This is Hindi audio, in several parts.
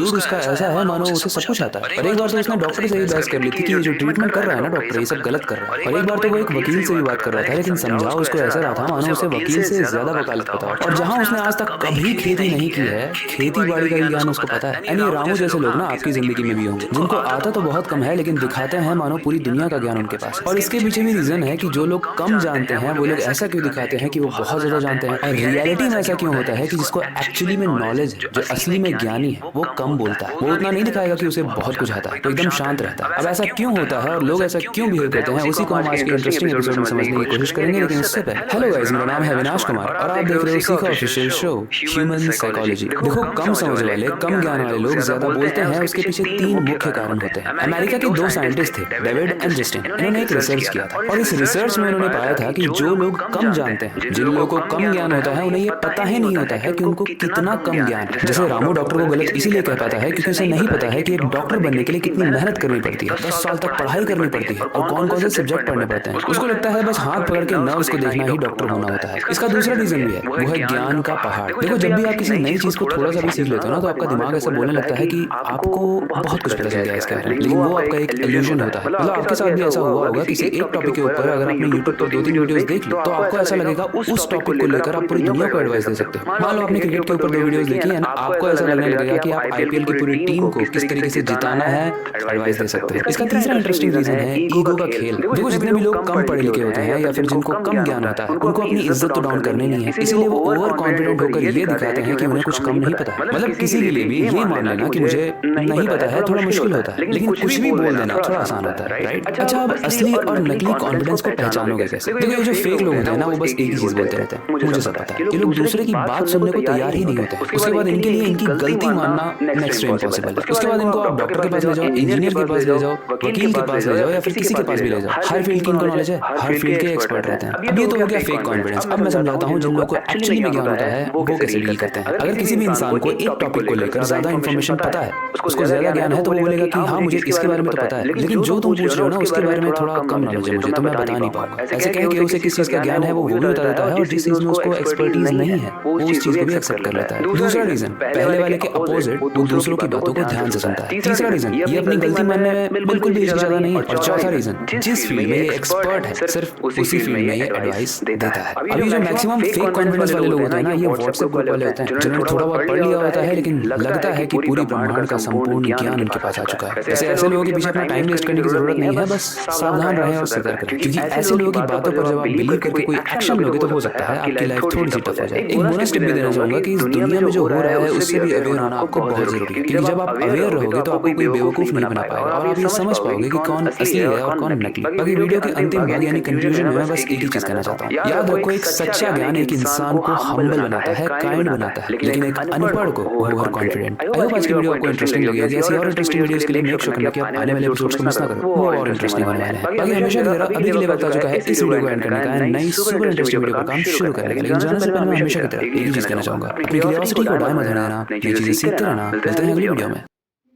एटीट्यूड उसका ऐसा है मानो उसे सब कुछ आता है। और एक बार तो उसने डॉक्टर से ही बहस कर ली थी कि ये जो ट्रीटमेंट कर रहा है ना डॉक्टर, ये सब गलत कर रहा है। और एक बार तो वो एक वकील से भी बात कर रहा था, लेकिन समझा उसको ऐसा रहा था मानो उसे वकील से ज्यादा वकालत पता हो। और जहाँ उसने आज तक कभी खेती नहीं की है, खेती बाड़ी का भी ज्ञान उसको पता है। यानी रामू जैसे लोग ना आपकी जिंदगी में भी होंगे, जिनको आता तो बहुत कम है लेकिन दिखाते हैं मानो पूरी दुनिया का ज्ञान उनके पास। और इसके पीछे भी रीजन है कि जो लोग कम जानते हैं वो लोग ऐसा क्यों दिखाते हैं कि वो बहुत ज्यादा जानते हैं। और रियलिटी में ऐसा क्यों होता है कि जिसको एक्चुअली में नॉलेज है, जो असली में ज्ञानी है, वो कम बोलता है। वो उतना नहीं दिखाएगा कि उसे बहुत कुछ आता है, तो एकदम शांत रहता है। अब ऐसा क्यों होता है और लोग ऐसा क्यों बिहेव करते हैं, उसी को हम आज के इंटरेस्टिंग एपिसोड में समझने की कोशिश करेंगे। लेकिन उससे पहले हेलो गाइस, मेरा नाम है अविनाश कुमार और आप देख रहे हो सीखो ऑफिशियल शो ह्यूमन साइकोलॉजी। देखो, कम समझ वाले, कम ज्ञान वाले लोग ज्यादा बोलते हैं, उसके पीछे 3 मुख्य कारण होते हैं। अमेरिका के 2 साइंटिस्ट थे, डेविड एंड जस्टिन। इन्होंने एक रिसर्च किया था और इस रिसर्च में उन्होंने पाया था कि जो लोग कम जानते हैं, जिन लोगों को कम ज्ञान होता है, उन्हें ये पता ही नहीं होता है कि उनको कितना कम ज्ञान है। जैसे रामू डॉक्टर को गलत इसीलिए कह पाता है क्योंकि उसे नहीं पता है कि एक डॉक्टर बनने के लिए कितनी मेहनत करनी पड़ती है, 10 साल तक पढ़ाई करनी पड़ती है और कौन कौन से सब्जेक्ट पढ़ने पड़ते हैं। उसको लगता है बस हाथ पकड़ के नर्व्स को देखना ही डॉक्टर होना होता है। इसका दूसरा रीजन भी है, वो है ज्ञान का पहाड़। देखो, जब भी आप किसी नई चीज को थोड़ा सा भी सीख लेते हो ना, तो आपका दिमाग ऐसा बोलने लगता है कि आपको बहुत कुछ पता चल गया है इसके बारे में, लेकिन वो आपका एक इल्यूजन होता है। मतलब आपके साथ भी ऐसा हुआ होगा, किसी एक टॉपिक के ऊपर अगर आपने यूट्यूब पर 2-3 वीडियोस देख ली तो आपको ऐसा लगेगा उस टॉपिक को लेकर आप पूरी दुनिया को एडवाइस दे सकते हो। मान लो आपने क्रिकेट के ऊपर 2 वीडियोस देखी है ना, आपको ऐसा लगने लगेगा कि आप आईपीएल की पूरी टीम को किस तरीके से जिताना है एडवाइस दे सकते हो। इसका तीसरा इंटरेस्टिंग रीजन है ईगो का खेल। देखो, जितने भी लोग कम पढ़े लिखे होते हैं या फिर जिनको कम ज्ञान होता है, उनको अपनी इज्जत तो डाउन करनी नहीं है, इसीलिए वो ओवर कॉन्फिडेंट होकर ये दिखाते हैं कि उन्हें कुछ कम नहीं पता है। मतलब किसी के लिए भी ये मान लेना कि मुझे नहीं पता है थोड़ा मुश्किल होता है, लेकिन कुछ भी बोल देना थोड़ा आसान होता है, राइट? अच्छा, अब असली और नकली कॉन्फिडेंस को पहचानोगे कैसे? देखो, ये जो फेक लोग होते हैं ना, वो बस एक ही चीज बोलते रहते हैं, मुझे सब पता है। ये लोग दूसरे की बात सुनने को तैयार ही नहीं होते हैं। उसके बाद इनके लिए इनकी गलती मानना नेक्स्ट टू इम्पॉसिबल है। उसके बाद इनको आप डॉक्टर के पास ले जाओ, इंजीनियर के पास ले जाओ, वकील के पास ले जाओ या फिर किसी के पास भी ले जाओ, हर फील्ड की इनको नॉलेज है, हर फील्ड के एक्सपर्ट रहते हैं। अब ये तो हो गया फेक कॉन्फिडेंस। अब मैं समझाता हूँ जिन लोगों को एक्चुअली में ज्ञान होता है वो कैसे डील करते हैं। अगर किसी भी इंसान को एक टॉपिक को लेकर ज्यादा इन्फॉर्मेशन पता है, उसको ज्यादा ज्ञान है, तो वो बोलेगा कि हाँ मुझे इसके बारे में तो पता है, लेकिन जो तुम पूछ रहे हो ना उसके बारे में थोड़ा कम नॉलेज है मुझे, तो मैं बता नहीं पाऊंगा। ऐसे कह के उसे किस चीज का ज्ञान है वो भी बता देता है, और जिस चीज में उसको एक्सपर्टीज नहीं है वो उस चीज को भी एक्सेप्ट कर लेता है। दूसरा रीजन, पहले वाले के अपोजिट वो दूसरों की बातों को ध्यान से सुनता है। तीसरा रीजन, ये अपनी गलती मानने में बिल्कुल भी हिचकिचाता नहीं है। और चौथा रीजन, जिस फील्ड में ये एक्सपर्ट है सिर्फ उसी फील्ड में ये एडवाइस देता है। अभी जो मैक्सिमम फेक कॉन्फिडेंस वाले लोग होते हैं ना, ये व्हाट्सएप ग्रुप वाले होते हैं जिन्होंने थोड़ा बहुत पढ़ लिया होता है लेकिन लगता है कि पूरी ब्रह्मांड का संपूर्ण ज्ञान उनके पास आ चुका है। ऐसे लोगों के पीछे अपना टाइम वेस्ट करने की जरूरत नहीं है, बस सावधान रहें और सतर्क रहें, क्योंकि ऐसे लोगों की बातों पर जब आप बिलीव करके कोई एक्शन लोगे तो हो सकता है आपकी लाइफ थोड़ी सी टफ हो जाए। एक बोनस टिप भी देना चाहूंगा कि इस दुनिया में जो हो रहा है उससे भी अवेयर होना आपको बहुत जरूरी है, क्योंकि जब आप अवेयर रहोगे तो आपको कोई बेवकूफ नहीं बना पाएगा और आप ये समझ पाओगे कि कौन असली है और कौन नकली। बाकी वीडियो के अंतिम भाग यानी कंक्लूजन में मैं बस एक ही चीज कहना चाहता हूँ, याद रखो एक सच्चा ज्ञान एक इंसान को हम्बल बनाता है, काइंड बनाता है, लेकिन एक अनपढ़ को ओवर कॉन्फिडेंट। आई होप आज की वीडियो आपको इंटरेस्टिंग लगी होगी। ऐसी और इंटरेस्टिंग वीडियोस के लिए मेक श्योर करना कि आप आने वाले एपिसोड्स को मिस ना करो, वो और इंटरेस्टिंग होने वाले हैं। बाकी हमेशा की तरह अभी के लिए वक्त आ चुका है इस वीडियो को एंड करने का, नई सुपर इंटरेस्टिंग वीडियो पर काम शुरू करने का। लेकिन जाने से पहले मैं हमेशा की तरह एक ही चीज कहना चाहूंगा, अपनी क्यूरियोसिटी को डाय मत होने देना, नई चीजें सीखते रहना। मिलते हैं अगली वीडियो में।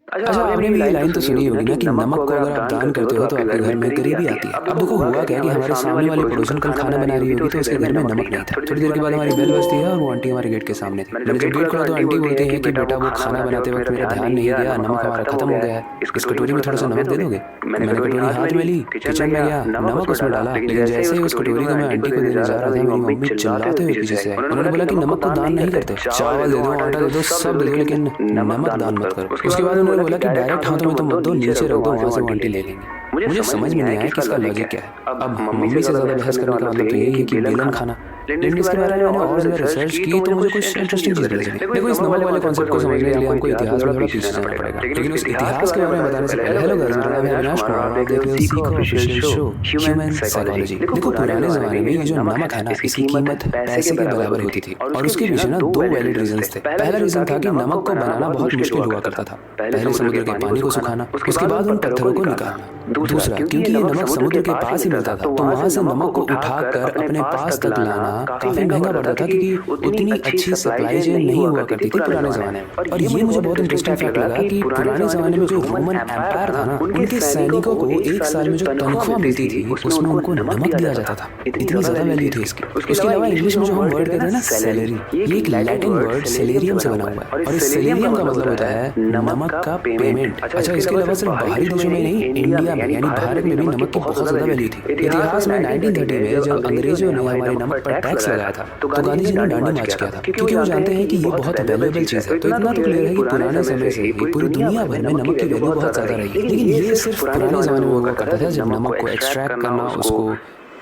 अच्छा, आपने भी ये लाइन तो सुनी होगी ना कि नमक को अगर आप दान करते हो तो आपके घर में गरीबी आती है। अब देखो हुआ क्या कि हमारे सामने वाली पड़ोसन कल खाना बना रही होगी तो उसके घर में नमक नहीं था। थोड़ी देर के बाद हमारी बेल बजती है और वो आंटी हमारे गेट के सामने थी। मैंने जब गेट खोला तो आंटी बोलती है कि बेटा वो खाना बनाते वक्त मेरा ध्यान नहीं दिया, नमक हमारा खत्म हो गया है, इस कटोरी में थोड़ा सा नमक दे दोगे? मैंने कटोरी हाथ में ली, किचन में गया, नमक उसमें डाला, लेकिन जैसे ही उस कटोरी को मैं आंटी को देने जा रहा था मेरी मम्मी चिल्लाते हुए पीछे से आई। उन्होंने बोला कि नमक को दान नहीं करते, चावल दे दो, आटा दे दो, सब दे दो, लेकिन नमक दान मत करो। उसके बाद उन्होंने बोला कि डायरेक्ट हाथों में तो मत दो, नीचे रख दो, वहां से वो आंटी ले लेंगे। मुझे समझ में नहीं आया कि इसका लॉजिक क्या है। अब मम्मी से ज्यादा बहस करने का मतलब तो यही है कि बेलन खाना, लेकिन इसके बारे में मैंने और ज्यादा रिसर्च की तो मुझे कुछ इंटरेस्टिंग चीज मिली। देखो, इस नमक वाले कॉन्सेप्ट को समझने के लिए हमको इतिहास में थोड़ा पीछे जाना पड़ेगा, लेकिन उस इतिहास के बारे में बताने से पहले हेलो गाइस, मेरा नाम है अविनाश कुमार और आप देख रहे हो सीखो ऑफिशियल शो ह्यूमन साइकोलॉजी। देखो, पुराने जमाने में ये जो नमक है ना, इसकी कीमत पैसे के बराबर होती थी और उसके पीछे ना 2 वैलिड रीजंस थे। पहला रीजन था कि नमक को बनाना बहुत मुश्किल हुआ करता था, पहले समुद्र के पानी को सुखाना, उसके बाद उन पत्थरों को निकालना। दूसरा, क्योंकि ये नमक समुद्र के पास ही मिलता था तो वहां से नमक को उठाकर अपने पास तक लाना काफी महंगा पड़ता था क्योंकि उतनी अच्छी सप्लाई चेन नहीं हुआ करती थी पुराने जमाने में। और ये मुझे बहुत इंटरेस्टिंग फैक्ट लगा कि पुराने जमाने में जो रोमन एम्पायर था ना, उनके सैनिकों को एक साल में जो तनख्वाह मिलती थी उसमें उनको नमक दिया जाता था। इतनी ज्यादा वैल्यू थी इसकी। उसके अलावा इंग्लिश में जो हम वर्ड कहते हैं ना सैलरी, ये एक लैटिन वर्ड सेलेरियम से बना हुआ है और इस सेलेरियम का मतलब होता है नमक का पेमेंट। अच्छा, इसके अलावा सिर्फ बाहरी देशों में नहीं, इंडिया में यानी भारत में भी नमक की बहुत ज्यादा वैल्यू थी। इतिहास में 1930 में जब अंग्रेजों ने हमारे नमक पर टैक्स लगाया था तो गांधी जी ने दांडी मार्च किया था क्योंकि वो जानते हैं कि ये बहुत वैल्यूएबल चीज है। तो इतना तो क्लियर है कि पुराने समय से ही पूरी दुनिया भर में नमक की वैल्यू बहुत ज्यादा रही है। लेकिन ये सिर्फ पुराने जमाने में हुआ करता था जब नमक को एक्सट्रैक्ट करना, उसको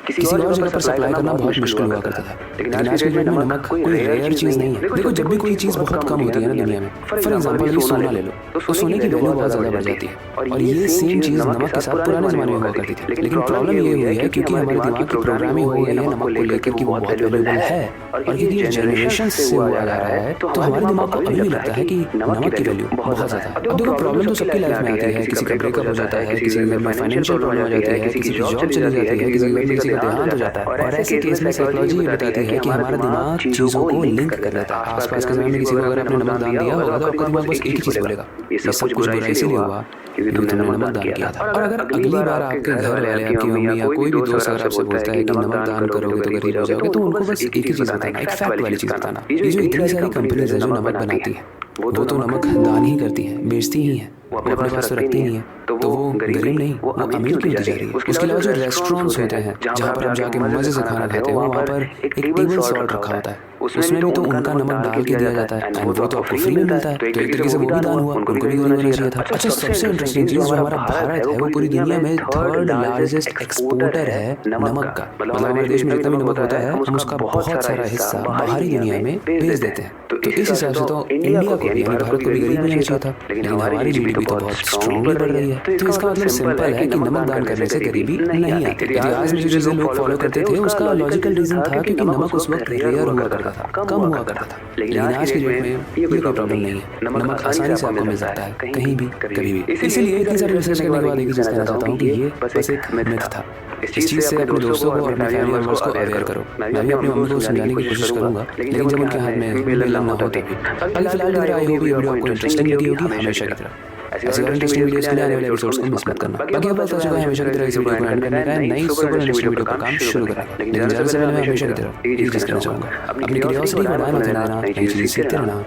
किसी और जगह पर सप्लाई करना बहुत मुश्किल हुआ करता था। लेकिन आज के डेट में नमक कोई रेयर चीज नहीं है। देखो, जब भी कोई चीज बहुत कम होती है ना दुनिया में, फॉर एग्जांपल ये सोना ले लो, तो सोने की वैल्यू बहुत ज्यादा बढ़ जाती है और ये सेम चीज नमक के साथ पुराने जमाने में हुआ करती थी। लेकिन प्रॉब्लम ये हुई है क्योंकि हमारे दिमाग की प्रोग्रामिंग हो गई है नमक को लेकर कि वो बहुत वैल्यूएबल है और क्योंकि ये जनरेशन से हुआ जा रहा है तो हमारे दिमाग को अभी भी लगता है कि नमक की वैल्यू बहुत ज्यादा है। अब देखो, प्रॉब्लम तो सबकी लाइफ में आती है। किसी का ब्रेकअप हो जाता है, किसी के घर में फाइनेंशियल प्रॉब्लम हो जाती है, किसी की जॉब चली जाती है, किसी के घर में किसी का देहांत हो जाता है। और ऐसे केस में साइकोलॉजी ये बताती है कि हमारा दिमाग चीजों को लिंक कर लेता है। आसपास के समय में किसी को अगर आपने नमक दान दिया होगा तो आपका दिमाग बस एक ही चीज बोलेगा, ये सब कुछ बुरा इसीलिए हुआ क्योंकि तुमने नमक दान किया था। और अगर अगली बार आपके घर वाले, आपकी मम्मी या कोई भी दोस्त अगर आपसे बोलता है कि नमक दान करोगे तो गरीब हो जाओगे, तो उनको बस एक ही चीज बताना, एक फैक्ट वाली चीज बताना। ये जो इतनी सारी कंपनीज है जो नमक बनाती है वो तो नमक दान ही करती है, बेचती ही है, वो अपने पास तो रखती नहीं है। तो वो गरीब नहीं, वो अमीर क्यों होती जा रही है? उसके अलावा जो रेस्टोरेंट्स होते हैं जहाँ पर आप जाके मजे से खाना खाते हो, वहाँ पर एक टेबल सॉल्ट रखा होता है, उसमें भी तो उनका नमक डाल के दिया जाता है एंड वो तो आपको फ्री में मिलता है। तो एक तरीके से वो भी दान हुआ, उनको भी दान होना चाहिए था। अच्छा, सबसे इंटरेस्टिंग चीज जो हमारा भारत है वो पूरी दुनिया में थर्ड लार्जेस्ट एक्सपोर्टर है नमक का। मतलब हमारे देश में जितना भी नमक होता है हम उसका बहुत सारा हिस्सा बाहरी दुनिया में भेज देते हैं। तो इस हिसाब से तो इंडिया को भी यानी भारत को भी गरीब होना चाहिए था, लेकिन हमारी जीडीपी तो बहुत स्ट्रांगली बढ़ रही है। तो इसका मतलब सिंपल है कि नमक दान करने से गरीबी नहीं आती। इतिहास में जो चीजें लोग फॉलो करते थे उसका लॉजिकल रीजन था क्योंकि नमक उस वक्त रेयर हुआ करता था, कम हुआ करता था। लेकिन आज की डेट में ये कोई प्रॉब्लम नहीं है, नमक आसानी से आपको मिल सकता है कहीं भी कभी भी। इसीलिए इतनी सारी रिसर्च करने के बाद एक ही चीज कहना चाहता हूँ कि ये बस एक मिथ था। इस चीज से अपने दोस्तों को और अपने फैमिली मेंबर्स को अवेयर करो। मैं भी अपनी मम्मी को समझाने की कोशिश करूंगा, लेकिन जब उनके हाथ में बेलम ना हो तभी। बाकी फिलहाल आई होप ये वीडियो आपको इंटरेस्टिंग लगी होगी हमेशा की तरह। ऐसे और इंटरेस्टिंग वीडियोस के लिए आने वाले एपिसोड्स को मिस मत करना। बाकी अब बात हो चुका है हमेशा की तरह इस वीडियो को एंड करने का, नई सुपर इंटरेस्टिंग वीडियो का काम शुरू करना। लेकिन ज़्यादा से पहले मैं हमेशा की तरह एक चीज़ कहना चाहूँगा, अपनी क्यूरियोसिटी बढ़ाए मत रहना, नई चीज़ें सीखते रहना।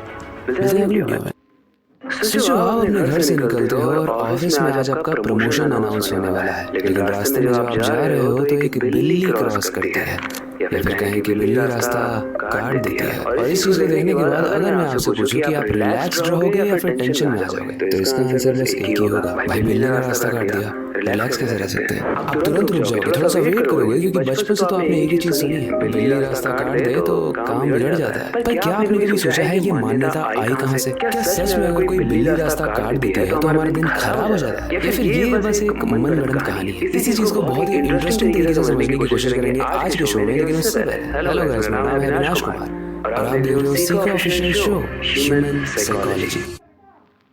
मिलते हैं अगली वीडियो में। सोचो आप अपने घर से निकलते हो और ऑफिस में आज आपका प्रमोशन अनाउंस होने वाला है, लेकिन रास्ते में जब आप जा रहे हो तो एक बिल्ली क्रॉस करती है या फिर कहें कि बिल्ली रास्ता काट देती है। और इस चीज को देखने के बाद अगर मैं आपसे पूछूं कि आप रिलैक्स्ड रहोगे या फिर टेंशन में आ जाओगे, तो इसका आंसर बस एक ही होगा, भाई बिल्ली ने रास्ता काट दिया, रिलैक्स कैसे रह सकते हैं? आप तुरंत रुक जाओगे, थोड़ा सा वेट करोगे क्योंकि बचपन से तो आपने एक ही चीज सुनी है, बिल्ली रास्ता काट दे तो काम बिगड़ जाता है। पर क्या आपने कभी सोचा है ये मान्यता आई कहाँ से? क्या सच में अगर कोई बिल्ली रास्ता काट देती है तो हमारा दिन खराब हो जाता है, या फिर ये बस एक मनगढ़ंत कहानी है? इसी चीज को बहुत ही इंटरेस्टिंग तरीके से समझने की कोशिश करेंगे आज के शो में। लेकिन उससे पहले हेलो गाइस, मेरा नाम है अविनाश कुमार और आप देख रहे हो सीखो ऑफिशियल शो ह्यूमन साइकोलॉजी।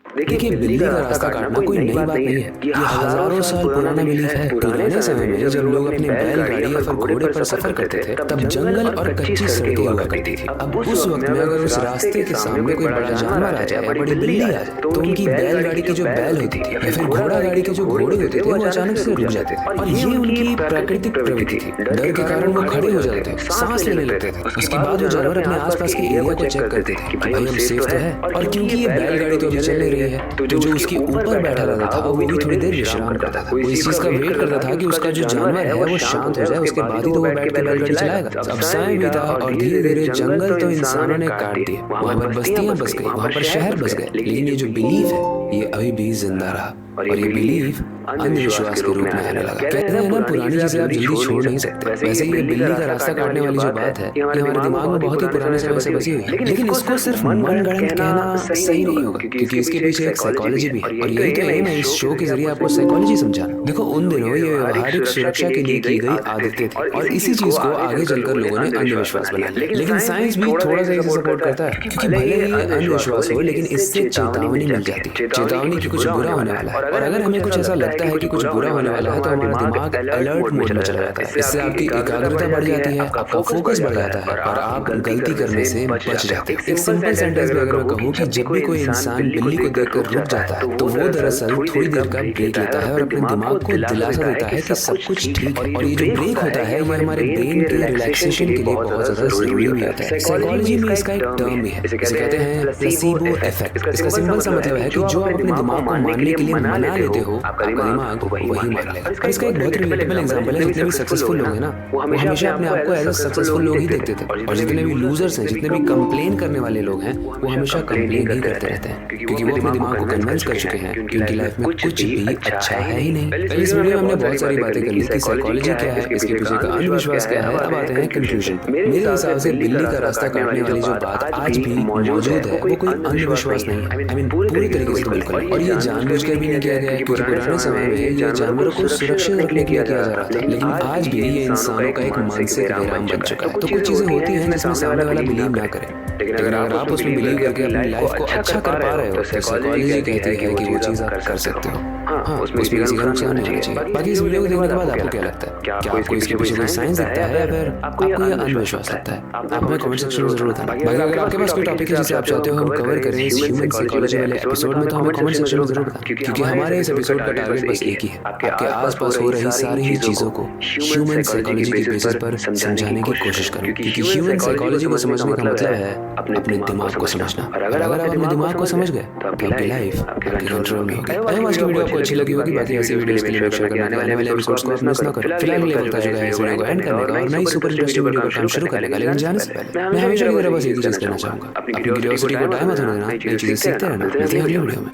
देखिए, बिल्ली का रास्ता काटना कोई नई बात नहीं है, ये हजारों साल पुराना बिलीफ है। पुराने समय में जब लोग अपने बैलगाड़ी या फिर घोड़े पर सफर करते थे तब जंगल और कच्ची सड़कें हुआ करती थी। अब उस वक्त में अगर उस रास्ते के सामने कोई बड़ा जानवर आ जाए या बड़ी बिल्ली आ जाए तो उनकी बैलगाड़ी की जो बैल होती थी या फिर घोड़ा गाड़ी के जो घोड़े होते थे वो अचानक से रुक जाते थे। और ये उनकी प्राकृतिक प्रवृत्ति थी, डर के कारण वो खड़े हो जाते थे, सांस लेने लगते थे। उसके बाद वो जानवर अपने आसपास के एरिया को चेक करते थे कि भाई हम सेफ तो है। और क्योंकि ये बैलगाड़ी तो अभी चल नहीं रही है तो जो उसके ऊपर बैठा रहता था वो भी थोड़ी देर विश्राम करता था। वो इस चीज का वेट करता था कि उसका जो जानवर है वो शांत हो जाए, उसके बाद ही तो वो बैठ के बैलगाड़ी चलाएगा। अब समय बीता और धीरे धीरे जंगल तो इंसानों ने काट दिए, वहां पर बस्तियां बस गई, वहां पर शहर बस गए, लेकिन ये जो बिलीफ है ये अभी भी जिंदा रहा और ये बिलीफ अंधविश्वास के रूप में आने लगा। कहते हैं ना, पुरानी चीजें आप जल्दी छोड़ नहीं सकते। वैसे ये बिल्ली का रास्ता काटने वाली जो बात है ये हमारे दिमाग में बहुत ही पुराने समय से बसी हुई है, लेकिन इसको सिर्फ मनगढ़ंत कहना सही नहीं होगा क्योंकि इसके पीछे एक साइकोलॉजी भी है। और यही तो एम है इस शो के जरिए आपको साइकोलॉजी समझाना। देखो, उन दिनों ये व्यवहारिक सुरक्षा के लिए की गई आदतें थी और इसी चीज को आगे चलकर लोगों ने अंधविश्वास बना लिया। लेकिन साइंस भी थोड़ा सा इसे सपोर्ट करता है क्योंकि भले ही अंधविश्वास हो लेकिन इससे चेतावनी मिल जाती है, चेतावनी की कुछ बुरा होने वाला है। और अगर हमें कुछ ऐसा लगता है कि कुछ बुरा होने वाला है तो हमारा दिमाग अलर्ट मोड में चला जाता है। इससे आपकी एकाग्रता बढ़ जाती है, आपका फोकस बढ़ जाता है और आप गलती करने से बच जाते हैं। एक सिंपल सेंटेंस में अगर मैं कहूँ कि जब भी कोई इंसान बिल्ली को देखकर रुक जाता है तो वो दरअसल थोड़ी देर का ब्रेक लेता है और अपने दिमाग को दिलासा देता है कि सब कुछ ठीक है। और ये जो ब्रेक होता है ये हमारे ब्रेन के रिलैक्सेशन के लिए बहुत ज्यादा जरूरी भी होता है। साइकोलॉजी में इसका एक टर्म भी है, इसे कहते हैं प्लेसीबो इफेक्ट। इसका सिंपल सा मतलब है कि जो आप अपने दिमाग को मानने के लिए मना लेते हो आपका दिमाग वही मान लेगा। और इसका एक बहुत रिलेटेबल एग्जांपल है, जितने भी सक्सेसफुल लोग हैं ना वो हमेशा अपने आप को एज अ सक्सेसफुल लोग ही देखते थे, और जितने भी लूजर्स हैं, जितने भी कंप्लेन करने वाले लोग हैं वो हमेशा कंप्लेन ही करते रहते हैं, क्योंकि वो अपने दिमाग को कन्विंस कर चुके हैं कि उनकी लाइफ में कुछ भी अच्छा है ही नहीं। पहले इस वीडियो में हमने बहुत सारी बातें कर ली कि साइकोलॉजी क्या है, इसके पीछे का अंधविश्वास क्या है। अब आते हैं कंक्लूजन पर। मेरे हिसाब से बिल्ली का रास्ता काटने वाली जो बात आज भी मौजूद है वो कोई अंधविश्वास नहीं है। आई मीन पूरी तरीके से तो बिल्कुल नहीं। और ये जानबूझकर भी नहीं किया गया है, क्योंकि पुराने समय में ये जानवरों को सुरक्षित रखने के लिए किया जा रहा था, लेकिन आज भी ये इंसानों का एक मानसिक विराम बन चुका है। तो कुछ चीजें होती हैं जिसमें सामने वाला बिलीव ना करे, लेकिन अगर आप उसमें बिलीव करके अपनी लाइफ को अच्छा कर पा रहे हो तो साइकोलॉजी कहती है कि वो चीज आप कर सकते हो। हाँ, उसमें किसी का नुकसान नहीं होना चाहिए। बाकी इस वीडियो को देखने के बाद आपको क्या लगता है? क्या आपको इसके पीछे कोई साइंस दिखता है या फिर आपको ये अंधविश्वास लगता है? आप हमें कमेंट सेक्शन में जरूर बताना। बाकी अगर आपके पास कोई टॉपिक है जिसे आप चाहते हो हम कवर करें इस ह्यूमन साइकोलॉजी वाले एपिसोड में, तो हमें कमेंट सेक्शन में जरूर बताना, क्योंकि हमारे इस एपिसोड का टारगेट बस एक ही है, आपके आसपास हो रही सारी ही चीजों को ह्यूमन साइकोलॉजी के बेसिस पर समझाने की कोशिश करूं, क्योंकि ह्यूमन साइकोलॉजी को समझने का मतलब है अपने दिमाग को समझना। और अगर आप अपने दिमाग को समझ गए तो आपकी लाइफ आपके कंट्रोल में होगी। आई होप आज की वीडियो आपको अच्छी लगी होगी। बाकी ऐसी वीडियोस के लिए मेक श्योर करना कि आने वाले एपिसोड्स को आप मिस ना करें। फिलहाल ये वक्त आ चुका है इस वीडियो को एंड करने का और नई सुपर इंटरेस्टिंग वीडियो का काम शुरू करने का, लेकिन जाने से पहले मैं हमेशा की तरह बस एक ही चीज कहना चाहूंगा, अपनी क्यूरियोसिटी को टाइम मत होने देना, नई चीजें सीखते रहना। मिलते हैं अगली वीडियो में।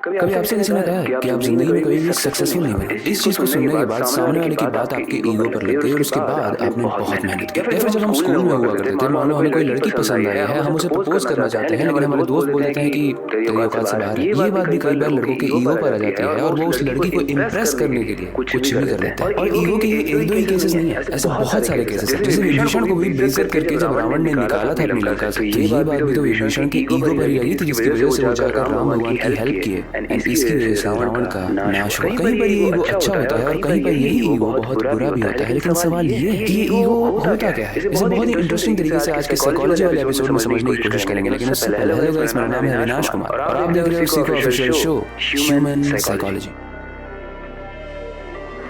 कभी आपसे किसी ने कहा है कि आप जिंदगी में कभी भी सक्सेसफुल नहीं बने? इस चीज को सुनने के बाद सामने वाले की बात आपके ईगो पर लग गई और उसके बाद आपने बहुत मेहनत की। या फिर जब हम स्कूल में हुआ करते थे, मान लो हमें कोई लड़की पसंद आई है, हम उसे प्रपोज करना चाहते हैं, लेकिन हमारे दोस्त बोल देते हैं कि तेरी औकात से बाहर है। ये बात भी कई बार लड़कों के ईगो पर आ जाती है और वो उस लड़की को इम्प्रेस करने के लिए कुछ भी कर देते हैं। और ईगो के ये एक दो ही केसेस नहीं है, ऐसे बहुत सारे केसेस हैं। जैसे विभीषण को भी बेइज्जत करके जब रावण ने निकाला था अपनी लंका से, तो ये बात भी तो विभीषण के ईगो पर ही लगी थी, जिसकी वजह से वो जाकर राम भगवान की हेल्प किए एंड इसकी वजह से रावण का नाश हुआ। कहीं पर ये ईगो अच्छा होता है और कहीं पर यही ईगो बहुत बुरा भी होता है, लेकिन सवाल ये है कि ये ईगो होता क्या है? इसे बहुत ही इंटरेस्टिंग तरीके से आज के साइकोलॉजी वाले एपिसोड में समझने की कोशिश करेंगे। लेकिन उससे पहले हेलो गाइस, मेरा नाम है अविनाश कुमार और आप देख रहे हो सीखो ऑफिशियल शो ह्यूमन साइकोलॉजी।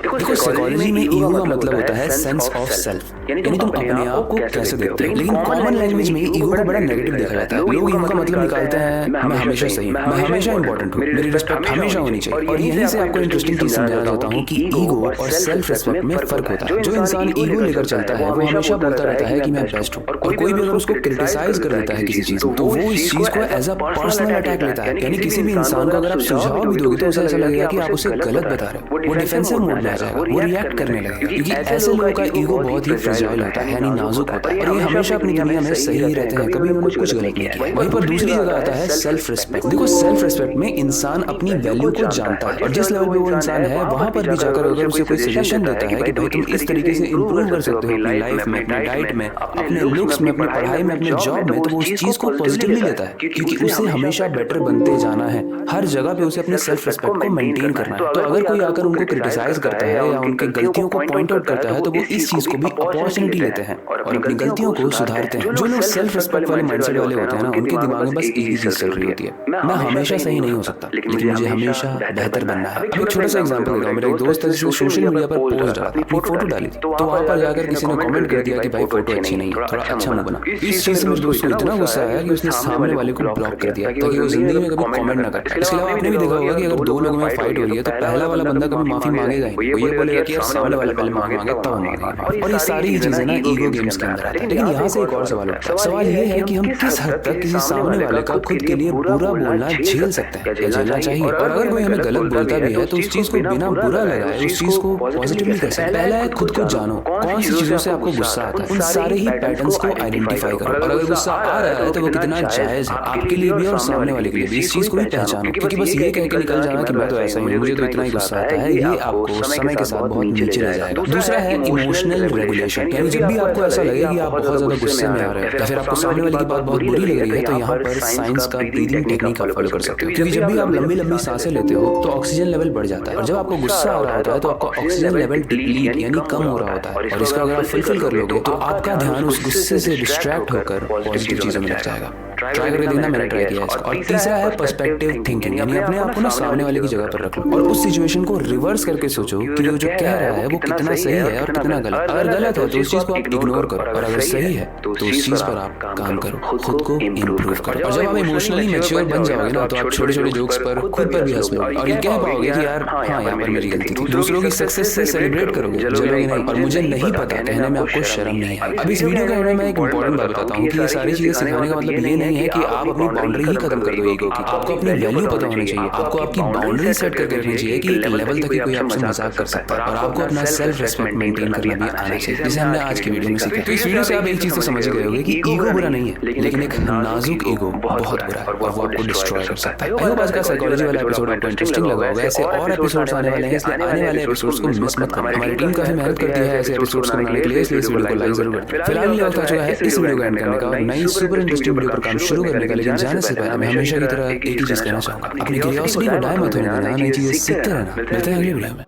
देखो, साइकोलॉजी में ईगो का मतलब होता है सेंस ऑफ सेल्फ, यानी तुम अपने आप को कैसे देखते हो। लेकिन कॉमन लैंग्वेज में ईगो को बड़ा नेगेटिव देखा जाता है। लोग ईगो का मतलब निकालते हैं मैं हमेशा सही हूं, मैं हमेशा इंपॉर्टेंट हूं, मेरी रिस्पेक्ट हमेशा होनी चाहिए। और यहीं से आपको इंटरेस्टिंग चीज समझाना चाहता हूं कि ईगो और सेल्फ रिस्पेक्ट में फर्क होता है। जो इंसान ईगो लेकर चलता है वो हमेशा बोलता रहता है कि मैं बेस्ट हूं, और कोई भी अगर उसको क्रिटिसाइज कर देता है किसी चीज में तो वो इस चीज को एज अ पर्सनल अटैक लेता है। यानी किसी भी इंसान को अगर आप सुझाव भी दोगे तो उसे ऐसा लगेगा कि आप उसे गलत बता रहे हो, वो डिफेंसिव मोड में आ जाएगा, वो रिएक्ट करने लगेगा, क्योंकि ऐसे लोगों का ईगो बहुत ही फ्रेजाइल होता है, यानी नाजुक होता है, और ये हमेशा अपनी दुनिया में सही ही रहते हैं, कभी उन्होंने कुछ गलत नहीं किया। वहीं पर दूसरी जगह आता है सेल्फ रिस्पेक्ट। देखो, सेल्फ रिस्पेक्ट में इंसान अपनी वैल्यू को जानता है, और जिस लेवल पे वो इंसान है वहां पर भी जाकर अगर उसे कोई सजेशन देता है कि भाई तुम इस तरीके से इंप्रूव कर सकते हो अपनी लाइफ में, अपनी डाइट में, अपने लुक्स में, अपनी पढ़ाई में, अपने जॉब में, तो वो उस चीज को पॉजिटिवली लेता है, क्योंकि उसे हमेशा बेटर बनते जाना है। हर जगह पे उसे अपने सेल्फ रिस्पेक्ट को मेंटेन करना है। तो अगर कोई आकर उनको क्रिटिसाइज करता है या उनकी गलतियों को पॉइंट आउट करता है तो वो इस चीज को भी अपॉर्चुनिटी लेते हैं और अपनी गलतियों को सुधारते हैं। जो लोग सेल्फ रिस्पेक्ट वाले माइंडसेट वाले होते हैं ना, उनके दिमाग में बस एक ही चीज चल रही होती है, मैं हमेशा सही नहीं हो सकता, लेकिन मुझे हमेशा बेहतर बनना है। अब एक छोटा सा एग्जांपल देता हूं। मेरा एक दोस्त है जिसने सोशल मीडिया पर पोस्ट डाला, अपनी फोटो डाली, तो वहां पर जाकर किसी ने कमेंट कर दिया कि भाई फोटो अच्छी नहीं है, थोड़ा अच्छा मुंह बना। इस चीज से मेरे दोस्त को इतना गुस्सा आया कि उसने सामने वाले को ब्लॉक कर दिया ताकि वो जिंदगी में कभी कमेंट ना करे। इसके अलावा आपने भी देखा होगा कि अगर दो लोगों में फाइट हो रही है तो पहला वाला बंदा कभी माफी मांगेगा ही, वो ये बोलेगा कि यार सामने वाला पहले माफी मांगे तब हम मांगेंगे। और ये सारी चीजें ना ईगो गेम्स के अंदर आती है। लेकिन यहाँ से एक और सवाल उठता है। सवाल ये है कि हम किस हद तक किसी सामने वाले का खुद के लिए बुरा बोलना झेल सकते हैं या झेलना चाहिए, और अगर कोई हमें गलत बोलता भी है तो उस चीज को बिना बुरा लगाए उस चीज को पॉजिटिवली कर सकते हैं। पहला है खुद को जानो, कौन सी चीजों से आपको गुस्सा आता है, उन सारे ही पैटर्न्स को आइडेंटिफाई करो, और अगर गुस्सा आ रहा है तो वो कितना जायज है आपके लिए भी और सामने वाले के लिए भी, इस चीज को भी पहचानो। क्योंकि बस ये कह के निकल जाना कि मैं तो ऐसा ही हूं, मुझे तो इतना ही गुस्सा आता है, ये आपको समय के साथ बहुत नीचे ले जाएगा। दूसरा है इमोशनल रेगुलेशन। टेंशन, यानी जब भी आपको ऐसा लगे कि आप बहुत ज्यादा गुस्से में आ रहे हैं या फिर आपको सामने वाले की बात बहुत बुरी लग रही है, तो यहाँ पर साइंस का ब्रीदिंग टेक्निक आप फॉलो कर सकते हो। क्योंकि जब भी आप लंबी लंबी सांसें लेते हो तो ऑक्सीजन लेवल बढ़ जाता है, और जब आपको गुस्सा आ रहा होता है तो आपका ऑक्सीजन लेवल डिप्लीट यानी कम हो रहा होता है, और इसका अगर आप फुलफिल कर लोगे तो आपका ध्यान उस गुस्से से डिस्ट्रैक्ट होकर पॉजिटिव चीजों में लग जाएगा। ट्राई करके देखना, मैंने ट्राई किया इसका। और तीसरा है पर्सपेक्टिव थिंकिंग, यानी अपने आप को ना सामने वाले की जगह पर रख लो और उस सिचुएशन को रिवर्स करके सोचो कि वो जो कह रहा है वो कितना सही है और कितना गलत। अगर गलत है तो उस चीज को आप इग्नोर करो, और अगर सही है तो उस चीज पर आप काम करो, खुद को इम्प्रूव करो। और जब आप इमोशनली मैच्योर बन जाओगे ना, तो आप छोटे छोटे जोक्स पर खुद पर भी हंस लोगे और ये कह पाओगे कि यार हाँ, यहाँ पर मेरी गलती थी। दूसरों की सक्सेस से सेलिब्रेट करोगे, जलोगे नहीं। और मुझे नहीं पता कहने में आपको शर्म नहीं है। अब इस वीडियो के अंदर मैं एक इंपॉर्टेंट बात बताता हूँ कि ये सारी चीजें सिखाने का मतलब ये नहीं है कि आप अपनी बाउंड्री ही खत्म कर दो ईगो की। आपको अपनी वैल्यू पता होनी चाहिए, आपको आपकी बाउंड्री सेट करके रखनी चाहिए कि एक लेवल तक ही कोई आपसे मजाक कर सकता है, और आपको अपना सेल्फ रिस्पेक्ट मेंटेन करना भी आना चाहिए, जिसे हमने आज की वीडियो में सीखा। तो इस वीडियो से आप एक चीज तो समझ गए होंगे कि ईगो बुरा नहीं है, लेकिन एक नाजुक ईगो बहुत बुरा है और वो आपको डिस्ट्रॉय कर सकता है। आई होप आज का साइकोलॉजी वाला एपिसोड आपको इंटरेस्टिंग लगा होगा। ऐसे और एपिसोड्स आने वाले हैं, इसलिए आने वाले एपिसोड्स को मिस मत करना। हमारी टीम काफी मेहनत करती है ऐसे एपिसोड्स को बनाने के लिए, इसलिए इस वीडियो को लाइक जरूर करते हैं। फिलहाल ये वक्त आ चुका है इस वीडियो को एंड करने का, नई सुपर इंटरेस्टिंग वीडियो पर काम शुरू करने का। लेकिन जाने से पहले मैं हमेशा की तरह एक ही चीज कहना चाहूंगा, अपनी क्यूरियोसिटी को डाय मत होने देना, नई चीजें सीखते रहना। मिलते हैं अगली वीडियो में।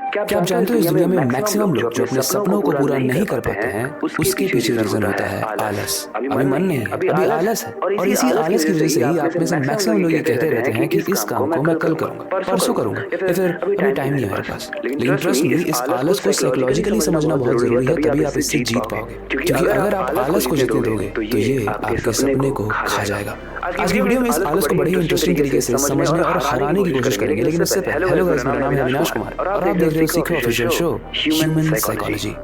क्या आप जानते हो इस दुनिया में मैक्सिमम लोग जो अपने सपनों को पूरा नहीं कर पाते हैं, उसके पीछे रीजन होता है आलस। अभी मन नहीं है, अभी आलस है, और इसी आलस की वजह से ही आप में से मैक्सिमम लोग ये कहते रहते हैं कि इस काम को मैं कल करूंगा, परसों करूंगा, या फिर अभी टाइम नहीं है मेरे पास। लेकिन ट्रस्ट मी, इस आलस को साइकोलॉजिकली समझना बहुत जरूरी है, तभी आप इससे जीत पाओगे। क्योंकि अगर आप आलस को जीतने दोगे तो ये आपके सपने को खा जाएगा। आज की वीडियो में इस आलस को बड़ी ही इंटरेस्टिंग तरीके से समझने और हराने की कोशिश करेंगे। लेकिन इससे पहले हेलो गाइस, मेरा नाम है अविनाश कुमार और आप देख रहे हो सीखो ऑफिशियल शो ह्यूमन साइकोलॉजी।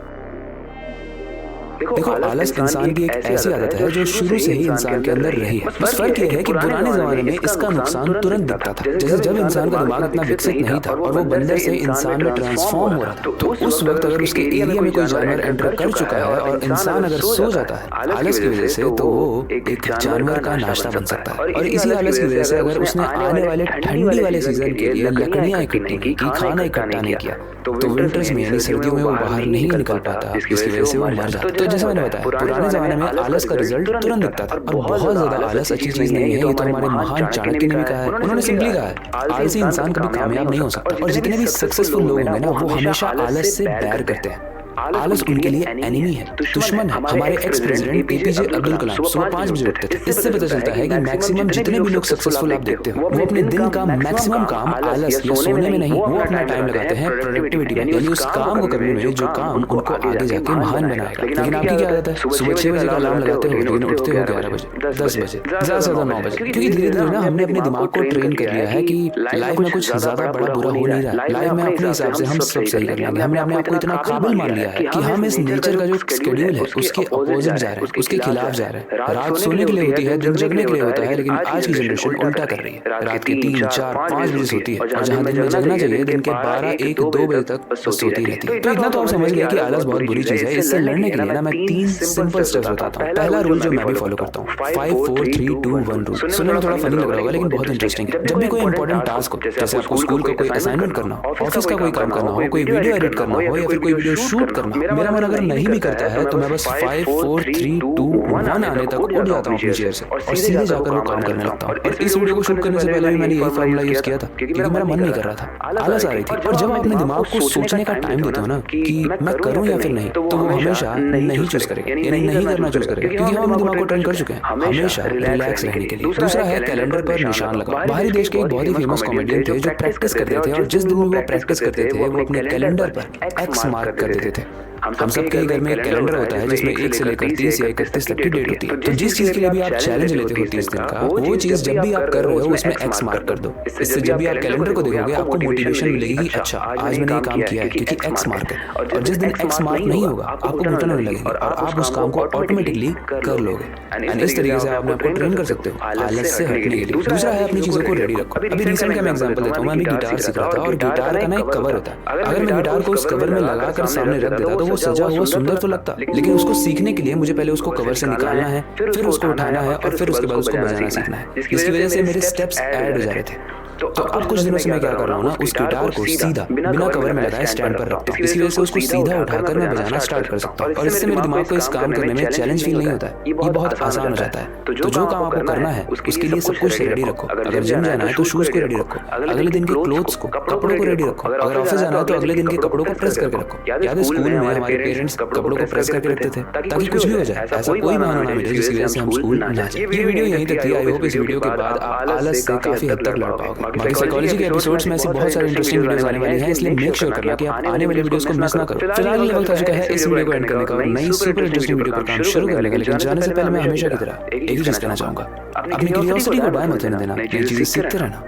देखो, आलस इंसान की एक ऐसी आदत है जो शुरू से ही इंसान के अंदर रही है। बस फर्क ये है कि पुराने जमाने में इसका नुकसान तुरंत दिखता था, जैसे जब इंसान का दिमाग इतना विकसित नहीं था और वो बंदर से इंसान में ट्रांसफॉर्म हो रहा था, तो उस वक्त अगर उसके एरिया में कोई जानवर एंटर कर चुका है और इंसान अगर सो जाता है आलस की वजह से, तो वो एक जानवर का नाश्ता बन सकता है। और इसी आलस की वजह से अगर उसने आने वाले ठंडी वाले सीजन के लिए लकड़ियां इकट्ठी नहीं की, खाना इकट्ठा नहीं किया, तो विंटर्स में यानी सर्दियों में वो बाहर नहीं निकल पाता, इसकी वजह से वो मर जाता। तो जैसे मैंने बताया, पुराने जमाने में आलस का रिजल्ट तुरंत दिखता था, और बहुत ज्यादा आलस अच्छी चीज नहीं है। ये तो हमारे महान चाणक्य ने भी कहा है। उन्होंने सिंपली कहा है, आलसी इंसान कभी कामयाब नहीं हो सकता। और जितने भी सक्सेसफुल लोग होंगे ना, वो हमेशा आलस से बैर करते हैं। आलस उनके लिए एनिमी है, दुश्मन है। हमारे ex president APJ Abdul Kalam सुबह 5 बजे उठते थे। इससे पता चलता है कि मैक्सिमम जितने भी लोग सक्सेसफुल आप देखते हो, वो अपने दिन का मैक्सिमम काम आलस या सोने में नहीं, वो अपना टाइम लगाते हैं प्रोडक्टिविटी में, यानी उस काम को करने में जो काम उनको आगे जाके महान बनाएगा। लेकिन आपकी क्या आदत है, सुबह 6 बजे का अलार्म लगाते हो, लेकिन उठते हो 11 बजे, 10 बजे, ज्यादा से ज्यादा 9 बजे। क्योंकि धीरे धीरे ना हमने अपने दिमाग को ट्रेन कर लिया है कि लाइफ में कुछ ज्यादा बड़ा बुरा हो नहीं रहा। लाइफ में अपने हिसाब से हम सब सही कर लेंगे। हमने अपने आप को इतना काबिल मान लिया है कि हम इस नेचर का जो स्केड्यूल है उसके अपोजिट जा रहे हैं, उसके खिलाफ जा रहे हैं। रात सोने के लिए होती है, दिन जगने के लिए होता है, लेकिन आज की जनरेशन उल्टा कर रही है। रात के 3, 4, 5 बजे सोती है, और जहां दिन में जगना चाहिए दिन के 12, 1, 2 बजे तक सोती रहती है। तो इतना तो आप समझ गए कि आलस बहुत बुरी चीज है। इससे लड़ने के लिए ना मैं 3 सिंपल स्टेप्स बताता हूँ। पहला रूल जो मैं भी फॉलो करता हूँ, 5 4 3 2 1 रूल। सुनने में थोड़ा फनी लग रहा होगा, लेकिन बहुत इंटरेस्टिंग है। जब भी कोई इंपॉर्टेंट टास्क हो, जैसे आपको स्कूल का कोई असाइनमेंट करना हो, ऑफिस का कोई काम करना हो, कोई वीडियो एडिट करना हो, या फिर कोई वीडियो शूट करना हो, मेरा मन अगर नहीं भी करता है तो मैं बस 5 4 3 2 1 आने तक उठ जाता हूँ अपनी चेयर से और सीधे जाकर वो काम करने लगता हूँ। और इस वीडियो को शूट करने से पहले भी मैंने यही फॉर्मूला यूज किया था, क्योंकि मेरा मन नहीं कर रहा था, आलस आ रही थी। और जब आप अपने दिमाग को सोचने का टाइम देते हो ना कि मैं करूँ या फिर नहीं, तो वो हमेशा नहीं चूज करेगा, यानी नहीं करना चूज करेगा, क्योंकि हम अपने दिमाग को ट्रेन कर चुके हैं हमेशा रिलैक्स रहने के लिए। दूसरा है कैलेंडर पर निशान लगाओ। बाहरी देश के एक बहुत ही फेमस कॉमेडियन थे जो प्रैक्टिस करते थे, और जिस दिन भी वो प्रैक्टिस करते थे वो अपने कैलेंडर पर एक्स मार्क कर देते थे। हम सबके घर में एक कैलेंडर होता है जिसमें 1 से लेकर 30 या 31 तक की डेट होती है। तो जिस चीज के लिए भी आप चैलेंज लेते हो 30 दिन का, वो चीज जब भी आप कर रहे हो उसमें एक्स मार्क कर दो। इससे जब भी आप कैलेंडर को देखोगे आपको मोटिवेशन मिलेगी कि अच्छा आज मैंने ये काम किया है, क्योंकि एक्स मार्क है। और जिस दिन एक्स मार्क नहीं होगा आपको घुटन होने लगेगी और आप उस काम को ऑटोमेटिकली कर लोगे। एंड इस तरीके से आप अपने आप को ट्रेन कर सकते हो आलस से हटने के लिए। दूसरा है अपनी चीजों को रेडी रखो। अभी रिसेंट का मैं एग्जांपल देता हूँ। मैं अभी गिटार सीख रहा था और गिटार का ना एक कवर होता है। अगर मैं गिटार को उस कवर में लगाकर सामने रख देता तो वो सजा हुआ सुंदर तो लगता, लेकिन उसको सीखने के लिए मुझे पहले उसको कवर से निकालना है, फिर उसको उठाना है और फिर उसके बाद उसको बजाना सीखना है। इसकी वजह से मेरे स्टेप्स ऐड हो जा रहे थे। तो अब कुछ दिनों से मैं क्या कर रहा हूँ ना, उस गिटार को सीधा बिना कवर में लगाए स्टैंड पर रखता हूँ। इसकी वजह से उसको सीधा उठाकर मैं बजाना स्टार्ट कर सकता हूँ और इससे मेरे दिमाग को इस काम करने में चैलेंज फील नहीं होता है। ये बहुत आसान हो जाता है। तो जो काम आपको करना है उसके लिए सब कुछ रेडी रखो। अगर जिम जाना है तो शूज को रेडी रखो, अगले दिन के क्लोथ्स को, कपड़ों को रेडी रखो। अगर ऑफिस जाना है तो अगले दिन के कपड़ों को प्रेस करके रखो। याद है स्कूल में हमारे पेरेंट्स कपड़ों को प्रेस करके रखते थे ताकि कुछ भी हो जाए, ऐसा कोई बहाना ना मिले जिसकी वजह से हम स्कूल ना जाए। ये वीडियो यहीं तक थी। आई होप इस वीडियो के बाद आप आलस से काफी हद तक लड़ पाओगे। बाकी साइकोलॉजी के एपिसोड्स में ऐसी बहुत सारी इंटरेस्टिंग वीडियोस आने वाली हैं, इसलिए मेक श्योर करना कि आप आने वाली वीडियोस को मिस ना करो। फिलहाल ये वक्त आ चुका है इस वीडियो को एंड करने का और नई सुपर इंटरेस्टिंग वीडियो पर काम शुरू करने का। लेकिन जाने से पहले मैं हमेशा की तरह एक ही चीज कहना चाहूंगा, अपनी क्यूरियोसिटी को डाय मत होने देना, नई चीजें सीखते रहना।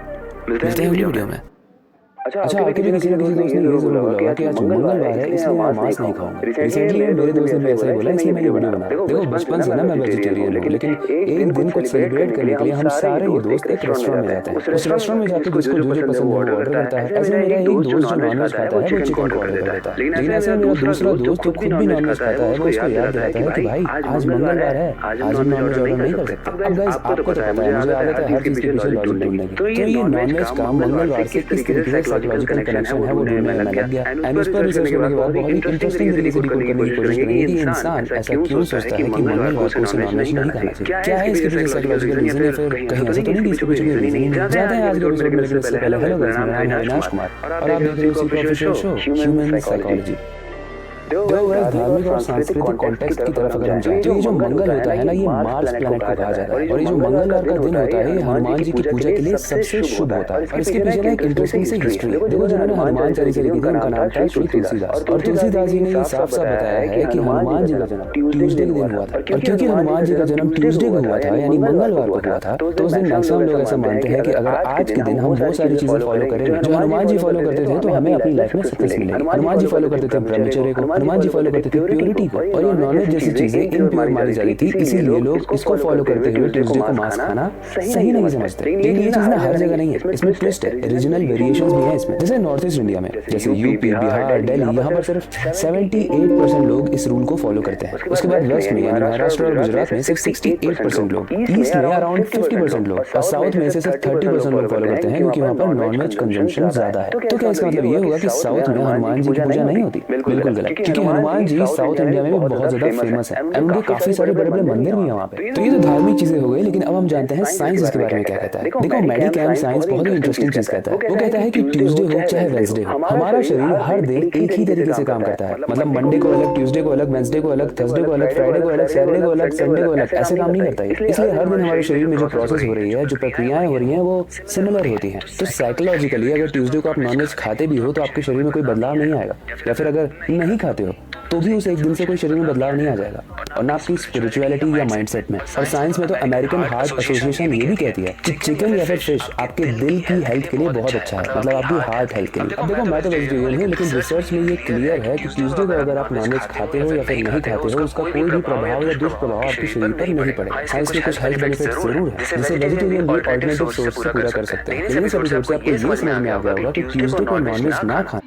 मिलते हैं अगली वीडियो में। अच्छा, आपके भी किसी न किसी दोस्त ने ये जरूर बोला होगा कि आज मंगलवार है इसलिए मैं मांस नहीं खाऊंगा। रिसेंटली मेरे दोस्त ने भी ऐसा ही बोला, इसलिए मैं ये वीडियो बना रहा हूं। देखो बचपन से ना मैं वेजिटेरियन हूं, लेकिन एक दिन कुछ सेलिब्रेट करने के लिए हम सारे ही दोस्त एक रेस्टोरेंट में जाते हैं। उस रेस्टोरेंट में जाकर जिसको जो जो पसंद है वो ऑर्डर करता है। ऐसे मेरा एक दोस्त जो नॉनवेज खाता है वो चिकन को ऑर्डर कर देता है। लेकिन ऐसे मेरा दूसरा दोस्त जो खुद भी नॉनवेज खाता है वो उसको याद दिलाता है कि भाई आज मंगलवार है, आज हम नॉनवेज ऑर्डर नहीं कर सकते। अब गाइस आपको तो पता है मुझे आदत है हर चीज के पीछे लॉजिक ढूंढने की। तो ये नॉनवेज काम मंगलवार से किस तरीके से साइकोलॉजिकल कनेक्शन है वो ढूंढने में लग गया। एंड उस पर रिसर्च करने के बाद बहुत ही इंटरेस्टिंग तरीके से डिकोड करने की कोशिश करेंगे कि इंसान ऐसा क्यों सोचता है कि मंगलवार को उसे नॉनवेज नहीं खाना चाहिए। क्या है इसके पीछे साइकोलॉजिकल रीजन या फिर कहीं ऐसा तो नहीं कि इसके पीछे कोई रीजन नहीं। जानते हैं आज के एपिसोड में, लेकिन इससे पहले हेलो गाइस, मेरा नाम है अविनाश कुमार और आप देख रहे हो secret official show human psychology. धार्मिक और सांस्कृतिक कॉन्टेक्स्ट की तरफ अगर हम जाएं तो ये जो मंगल होता है ना, ये मार्स प्लैनेट को कहा जाता है और ये जो मंगलवार का दिन होता है ये हनुमान जी की पूजा के लिए सबसे शुभ होता है। और इसके पीछे ना एक इंटरेस्टिंग सी हिस्ट्री है। देखो जिन्होंने हनुमान चालीसा लिखी थी उनका नाम था श्री तुलसीदास और तुलसीदास जी ने ये साफ साफ बताया है कि हनुमान जी का जन्म ट्यूसडे के दिन हुआ था। और क्योंकि हनुमान जी का जन्म ट्यूसडे को हुआ था यानी मंगलवार को हुआ था, तो उस दिन मैक्सिमम लोग ऐसा मानते हैं कि अगर आज के दिन हम वो सारी चीजें फॉलो करेंगे जो हनुमान जी फॉलो करते थे तो हमें अपनी लाइफ में सक्सेस मिलेगी। हनुमान जी फॉलो करते थे ब्रह्मचर्य को, हनुमान जी फॉलो करते थे प्योरिटी को, और ये नॉनवेज जैसी चीजें इम्प्योर मानी जाती थी, इसीलिए लोग इसको फॉलो करते हुए ट्यूसडे को मांस खाना सही नहीं समझते। लेकिन ये चीज ना हर जगह नहीं है, इसमें ट्विस्ट है, रीजनल वेरिएशंस भी हैं इसमें। जैसे नॉर्थ ईस्ट इंडिया में जैसे यूपी, बिहार, दिल्ली, यहाँ पर सिर्फ 78% लोग इस रूल को फॉलो करते हैं। उसके बाद वेस्ट में यानी महाराष्ट्र और गुजरात में सिर्फ 68% लोग, ईस्ट में अराउंड 50% लोग और साउथ में से सिर्फ 30% लोग फॉलो करते हैं क्योंकि वहाँ पर नॉनवेज कंजम्पशन ज्यादा है। तो क्या इसका मतलब ये होगा कि साउथ में हनुमान जी की पूजा नहीं होती? बिल्कुल गलत, क्योंकि हनुमान जी साउथ इंडिया में भी बहुत ज्यादा फेमस है और उनके काफी सारे बड़े बड़े मंदिर भी हैं वहाँ पे। तो ये तो धार्मिक चीजें हो गई, लेकिन अब हम जानते हैं साइंस इसके बारे में क्या कहता है। देखो मेडिकल साइंस बहुत ही इंटरेस्टिंग चीज कहता है। वो कहता है कि ट्यूसडे हो चाहे वेंसडे हो, हमारा शरीर हर दिन एक ही तरीके से काम करता है। मतलब मंडे को अलग, ट्यूसडे को अलग, वेंसडे को अलग, थर्सडे को अलग, फ्राइडे को अलग, सैटरडे को अलग, संडे को अलग, ऐसे काम नहीं करता है। इसलिए हर दिन हमारे शरीर में जो प्रोसेस हो रही है, जो प्रक्रियाएं हो रही हैं, वो सिमिलर होती हैं। तो साइकोलॉजिकली अगर ट्यूसडे को आप नॉनवेज खाते भी हो तो आपके शरीर में कोई बदलाव नहीं आएगा, या फिर अगर नहीं खाते हो तो भी उस एक दिन से कोई शरीर में बदलाव नहीं आ जाएगा, और ना आपकी स्पिरिचुअलिटी या माइंडसेट में। और साइंस में तो अमेरिकन हार्ट एसोसिएशन ये भी कहती है कि चिकन या फिर फिश आपके दिल की हेल्थ के लिए बहुत अच्छा है, मतलब आपकी हार्ट हेल्थ के लिए। अब देखो मैं तो वेजिटेरियन हूँ, लेकिन रिसर्च में ये क्लियर है कि ट्यूसडे को अगर आप नॉनवेज खाते हो या फिर नहीं खाते हो, उसका कोई भी प्रभाव या दुष्प्रभाव आपके शरीर पर नहीं पड़ेगा। हाँ, इसके कुछ हेल्थ बेनिफिट्स जरूर है जिसे वेजिटेरियन भी ऑल्टरनेटिव सोर्स से पूरा कर सकते हैं। लेकिन इस एपिसोड से आपको ये समझ में आ गया होगा कि ट्यूसडे को नॉनवेज ना खाना,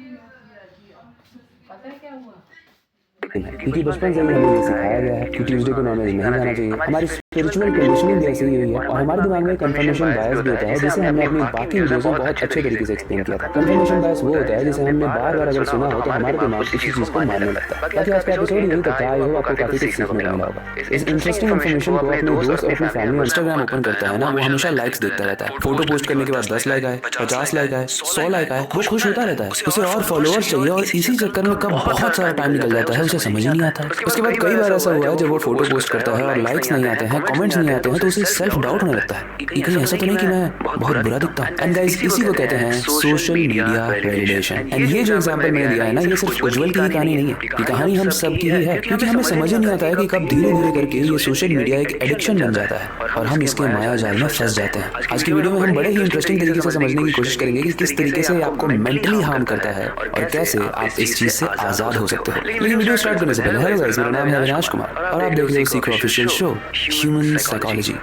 क्योंकि बचपन से ही हमें ये सिखाया गया है कि ट्यूसडे को नॉनवेज नहीं खाना चाहिए। हमारी स्पिरिचुअल कंडीशनिंग भी ऐसी ही हुई है और हमारे दिमाग में कंफर्मेशन बायस भी होता है, जिसे हमने अपनी बाकी वीडियोस में बहुत अच्छे तरीके से एक्सप्लेन किया था। कंफर्मेशन बायस वो होता है जिसे हमने बार बार अगर सुना हो तो हमारे दिमाग इसी चीज को मानने लगता है। बाकी आज का एपिसोड यही तक था, आई होप आपको काफी कुछ सीखने को मिला होगा। इस इंटरेस्टिंग इन्फॉर्मेशन को अपने दोस्त और अपनी फैमिली इंस्टाग्राम ओपन करता है ना, वो हमेशा लाइक्स देखता रहता है। फोटो पोस्ट करने के बाद 10 लाइक आए, 50 लाइक आए, 100 लाइक आए, वो खुश होता रहता है। उसे और फॉलोअर्स चाहिए और इसी चक्कर में कब बहुत सारा टाइम निकल जाता है उसे समझ ही नहीं आता। उसके बाद कई बार ऐसा हुआ है जब वो फोटो पोस्ट करता है और लाइक्स नहीं आते हैं, कमेंट्स नहीं आते हैं, तो उसे सेल्फ डाउट होने लगता है कि कहीं ऐसा तो नहीं कि मैं बहुत बुरा दिखता हूँ। एंड गाइस इसी को कहते हैं सोशल मीडिया वैलिडेशन। एंड ये जो एग्जांपल मैंने दिया है ना, ये सिर्फ उज्जवल की ही कहानी नहीं है, ये कहानी हम सब की ही है, क्योंकि हमें समझ ही नहीं आता है कि कब धीरे धीरे करके ये सोशल मीडिया एक एडिक्शन बन जाता है और हम इसके माया जाल में फंस जाते हैं। आज की वीडियो में हम बड़े ही इंटरेस्टिंग तरीके से समझने की कोशिश करेंगे कि किस तरीके से आपको मेंटली हार्म करता है और कैसे आप इस चीज से आजाद हो सकते हो। लेकिन वीडियो स्टार्ट करने से पहले हेलो गाइस, मेरा नाम है अविनाश कुमार और आप देख रहे हो secret official show human psychology.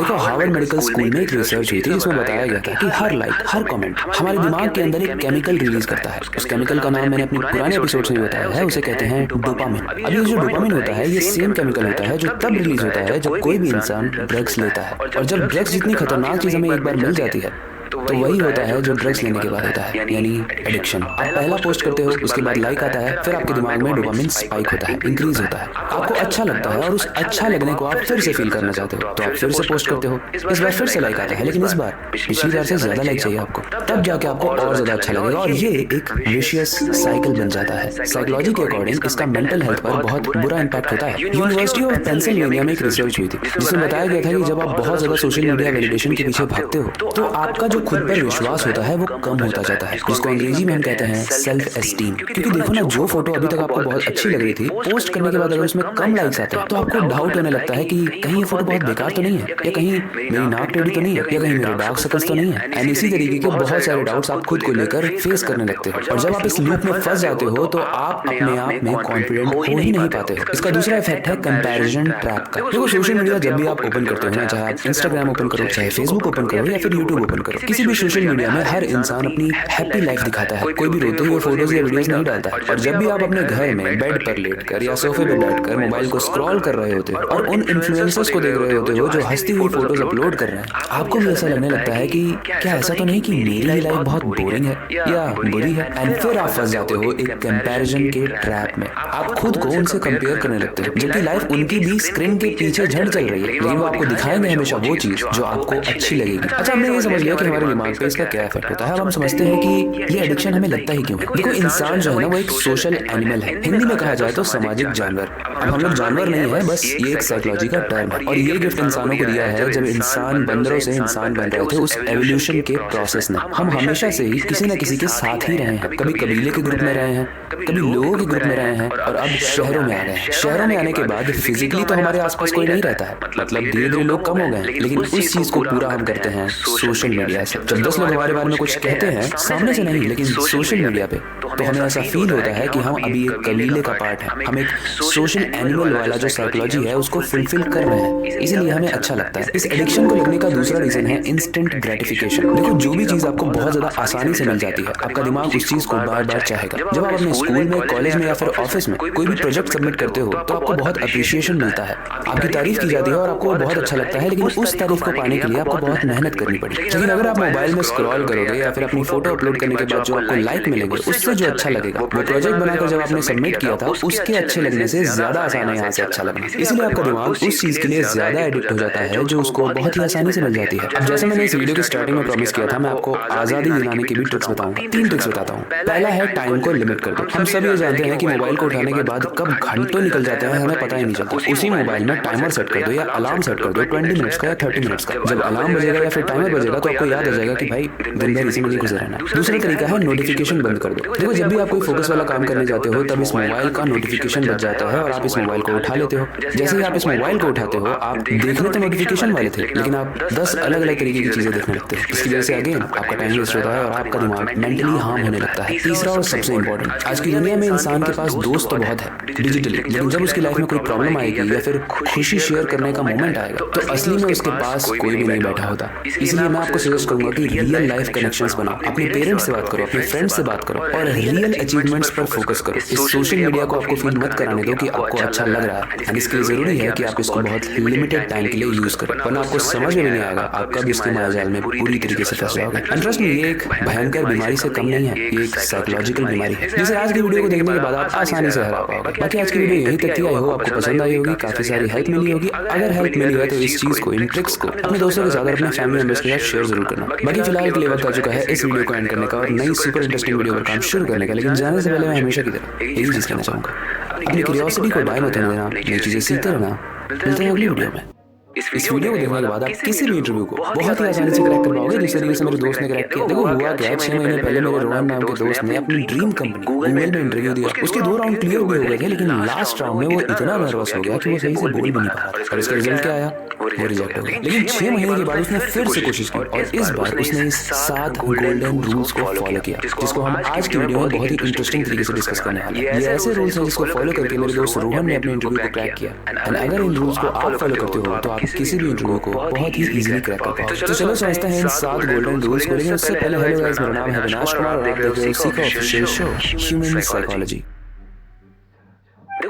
देखो, हार्वर्ड मेडिकल स्कूल में एक रिसर्च हुई थी जिसमें बताया गया था कि हर लाइक, हर कमेंट हमारे दिमाग के अंदर एक केमिकल रिलीज करता है। उस केमिकल का नाम मैंने अपने पुराने एपिसोड में बताया है, उसे कहते हैं डोपामिन। अब ये जो डोपामिन होता है, ये सेम केमिकल होता है जो तब रिलीज होता है जब कोई भी इंसान ड्रग्स लेता है। और जब ड्रग्स जितनी खतरनाक चीज हमें एक बार मिल जाती है तो वही होता है जो ड्रग्स लेने के बाद होता है, यानी एडिक्शन। आप पहला पोस्ट करते हो, उसके बाद लाइक आता है, फिर आपके दिमाग में डोपामिन स्पाइक होता है, इंक्रीज होता है, आपको अच्छा लगता है और उस अच्छा लगने को आप फिर से फील करना चाहते हो, तो आप फिर से पोस्ट करते हो। इस बार फिर से लाइक आता है, लेकिन इस बार पिछली बार से ज्यादा लाइक चाहिए आपको, तब जाके आपको और ज्यादा अच्छा लगेगा और ये एक विशियस साइकिल बन जाता है। साइकोलॉजी के अकॉर्डिंग इसका मेंटल हेल्थ पर बहुत बुरा इंपैक्ट होता है। यूनिवर्सिटी ऑफ पेंसिल्वेनिया में एक रिसर्च हुई थी जिसमें बताया गया था कि जब आप बहुत ज्यादा सोशल मीडिया वैलिडेशन के पीछे भागते हो तो आपका जो खुद पर विश्वास होता है वो कम होता जाता है, जिसको अंग्रेजी में हम कहते हैं सेल्फ एस्टीम। क्योंकि देखो ना, जो फोटो अभी तक आपको बहुत अच्छी लग रही थी, पोस्ट करने के बाद अगर उसमें कम लाइक्स आते हैं तो आपको डाउट होने लगता है कि कहीं ये फोटो बहुत बेकार तो नहीं है, या कहीं मेरी नाक टेढ़ी तो नहीं है, या कहीं मेरे डार्क सर्कल्स तो नहीं है। एंड इसी तरीके के बहुत सारे डाउट्स आप खुद को लेकर फेस करने लगते हो। और जब आप इस लूप में फंस जाते हो तो आप अपने आप में कॉन्फिडेंट हो ही नहीं पाते हो। इसका दूसरा इफेक्ट है कंपैरिजन ट्रैप का। देखो, सोशल मीडिया जब भी आप ओपन करते हो ना, चाहे आप इंस्टाग्राम ओपन करो, चाहे फेसबुक ओपन करो या फिर यूट्यूब ओपन करो, किसी भी सोशल मीडिया में हर इंसान अपनी हैप्पी लाइफ दिखाता है, कोई भी रोते हुए फोटोज या वीडियोस नहीं डालता है। और जब भी आप अपने घर में बेड पर लेटकर या सोफे पे बैठकर मोबाइल को स्क्रॉल कर रहे होते हो और उन इन्फ्लुएंसर्स को देख रहे होते हो जो हंसती हुई फोटोज अपलोड कर रहे हैं, आपको भी ऐसा लगने लगता है कि क्या ऐसा तो नहीं कि मेरी ही लाइफ बहुत बोरिंग है या बुरी है। एंड फिर आप फंस जाते हो एक कंपैरिजन के ट्रैप में। आप खुद को उनसे कंपेयर करने लगते हो, जबकि लाइफ उनकी भी स्क्रीन के पीछे झड़ चल रही है, लेकिन वो आपको दिखाएंगे हमेशा वो चीज जो आपको अच्छी लगेगी। अच्छा, हमने ये समझ लिया कि हमारे दिमाग पे इसका क्या इफेक्ट होता है। अब हम समझते हैं कि ये एडिक्शन हमें लगता ही क्यों है। देखो, इंसान जो है ना वो एक सोशल एनिमल है, हिंदी में कहा जाए तो सामाजिक जानवर। अब हम लोग जानवर नहीं है, बस ये एक साइकोलॉजी का टर्म है और ये गिफ्ट इंसानों को दिया है जब इंसान बंदरों से इंसान बन रहे थे उस एवोल्यूशन के प्रोसेस में। हम हमेशा से ही किसी न किसी के साथ ही रहे हैं, कभी कबीले के ग्रुप में रहे हैं, कभी लोगों के ग्रुप में रहे हैं और अब शहरों में आ गए हैं। शहरों में आने के बाद फिजिकली तो हमारे आसपास कोई नहीं रहता है, मतलब धीरे धीरे लोग कम हो गए हैं, लेकिन उस चीज को पूरा हम करते हैं सोशल मीडिया से। जब 10 लोग हमारे बारे में कुछ कहते हैं सामने से नहीं लेकिन सोशल मीडिया पे, तो हमें ऐसा फील होता है कि हम अभी एक कबीले का पार्ट है, हम एक सोशल एनिमल वाला जो साइकोलॉजी है उसको फुलफिल कर रहे हैं, इसीलिए हमें अच्छा लगता है। इस एडिक्शन को लगने का दूसरा रीजन है इंस्टेंट ग्रेटिफिकेशन। देखो, जो भी चीज आपको बहुत ज्यादा आसानी से मिल जाती है, आपका दिमाग उस चीज को बार बार चाहेगा। जब आप अपने स्कूल में, कॉलेज में या फिर ऑफिस में कोई भी प्रोजेक्ट सबमिट करते हो तो आपको बहुत अप्रिशिएशन मिलता है, आपकी तारीफ की जाती है और आपको बहुत अच्छा लगता है, लेकिन उस तारीफ को पाने के लिए आपको बहुत मेहनत करनी पड़ी। लेकिन अगर आप मोबाइल में स्क्रॉल करोगे या फिर अपनी फोटो अपलोड करने के बाद जो आपको लाइक मिलेंगे उससे जो अच्छा लगेगा, वो प्रोजेक्ट बनाकर जब आपने सबमिट किया था उसके अच्छे लगने से ज्यादा आसान है यहाँ से अच्छा लगना। इसलिए आपका दिमाग उस चीज के लिए ज्यादा एडिक्ट हो जाता है जो उसको बहुत ही आसानी से मिल जाती है। अब जैसे मैंने इस वीडियो की स्टार्टिंग में प्रॉमिस किया था, मैं आपको आजादी दिलाने की भी ट्रिक्स बताऊंगा। 3 ट्रिक्स बताता हूँ। पहला है टाइम को लिमिट कर दो। हम सब ये जानते हैं कि मोबाइल को उठाने के बाद कब घंटों निकल जाते हैं हमें पता ही नहीं चलता। उसी मोबाइल में टाइमर सेट कर दो या अलार्म सेट कर दो 20 मिनट्स का या 30 मिनट्स का। जब अलार्म बजेगा या फिर टाइमर बजेगा तो आपको याद आ जाएगा कि भाई दिन भर इसी में गुजर रहना। दूसरा तरीका है नोटिफिकेशन बंद कर दो। देखो, जब भी आप कोई फोकस वाला काम करने जाते हो तब इस मोबाइल का नोटिफिकेशन बज जाता है और आप इस मोबाइल को उठा लेते हो। जैसे ही आप इस मोबाइल को उठाते हो, आप देखने तो नोटिफिकेशन वाले थे लेकिन आप 10 अलग अलग तरीके की चीजें देखने लगते हो। इसकी वजह से अगेन आपका टाइम वेस्ट होता है और आपका दिमाग मेंटली हार्म होने लगता है। तीसरा और सबसे इंपॉर्टेंट, आज की दुनिया में इंसान के पास दोस्त तो बहुत है डिजिटली, लेकिन जब उसकी लाइफ में कोई प्रॉब्लम आएगी या फिर खुशी शेयर करने का मोमेंट आएगा तो असली में उसके पास कोई भी नहीं बैठा होता। इसलिए मैं आपको सजेस्ट करूंगा कि रियल लाइफ कनेक्शंस बनाओ, अपने पेरेंट्स से बात करो, अपने फ्रेंड्स से बात करो और रियल अचीवमेंट्स पर फोकस करो। इस सोशल मीडिया को आपको फील मत कराने दो कि आपको अच्छा लग रहा है, एंड इसके लिए जरूरी है कि आप इसको बहुत लिमिटेड टाइम के लिए यूज करें, वरना आपको समझ में नहीं आएगा, आप कब इसके मायाजाल में पूरी तरीके से फंस जाओगे। एंड ट्रस्ट मी, ये एक भयंकर बीमारी से कम नहीं है, ये एक साइकोलॉजिकल बीमारी है जिसे आज की वीडियो को देखने के बाद आप आसानी से हरा पाओगे। बाकी आज की वीडियो यहीं तक थी। आई होप आपको पसंद आई होगी, काफी सारी हेल्प मिली होगी। अगर हेल्प मिली है तो इस चीज को, इन ट्रिक्स को अपने दोस्तों के साथ, अपने फैमिली मेंबर्स के साथ शेयर जरूर करना। बाकी फिलहाल के लिए वक्त आ चुका है इस वीडियो को एंड करने का और नई सुपर इंटरेस्टिंग वीडियो पर काम शुरू करने का। लेकिन जाने से पहले मैं हमेशा की तरह यही चीज कहना चाहूंगा, अपनी क्यूरियोसिटी को बाय मत होने देना, नई चीजें सीखते रहना। मिलते हैं अगली वीडियो में। इस वीडियो को देखने के बाद आप किसी भी इंटरव्यू को बहुत ही आसानी से क्रैक कर पाओगे, जिस तरीके से मेरे दोस्त ने क्रैक किया। देखो, हुआ क्या, 6 महीने पहले मेरे रोहन नाम के दोस्त ने अपनी ड्रीम कंपनी गूगल में इंटरव्यू दिया। उसके 2 राउंड क्लियर भी हो गए थे, लेकिन लास्ट राउंड में वो इतना नर्वस हो गया कि वो सही से बोल भी नहीं पा रहा था और इसका रिजल्ट क्या आया, वो रिजेक्ट हो गया। लेकिन 6 महीने के बाद उसने फिर से कोशिश की और इस बार उसने इस 7 गोल्डन रूल्स को फॉलो किया, जिसको हम आज की वीडियो में बहुत ही इंटरेस्टिंग तरीके से डिस्कस करने वाले हैं। ये ऐसे रूल्स हैं जिसको फॉलो करके मेरे दोस्त रोहन ने अपने इंटरव्यू को क्रैक किया। एंड अगर इन रूल्स को आप फॉलो करते हो तो आप किसी भी इंटरव्यू को बहुत ही इजीली क्रैक कर पाओ। तो चलो समझते हैं इन 7 गोल्डन रूल्स को, लेकिन उससे पहले हेलो गाइस, मेरा नाम है अविनाश कुमार और आप देख रहे हो सीखो ऑफिशियल शो ह्यूमन साइकोलॉजी।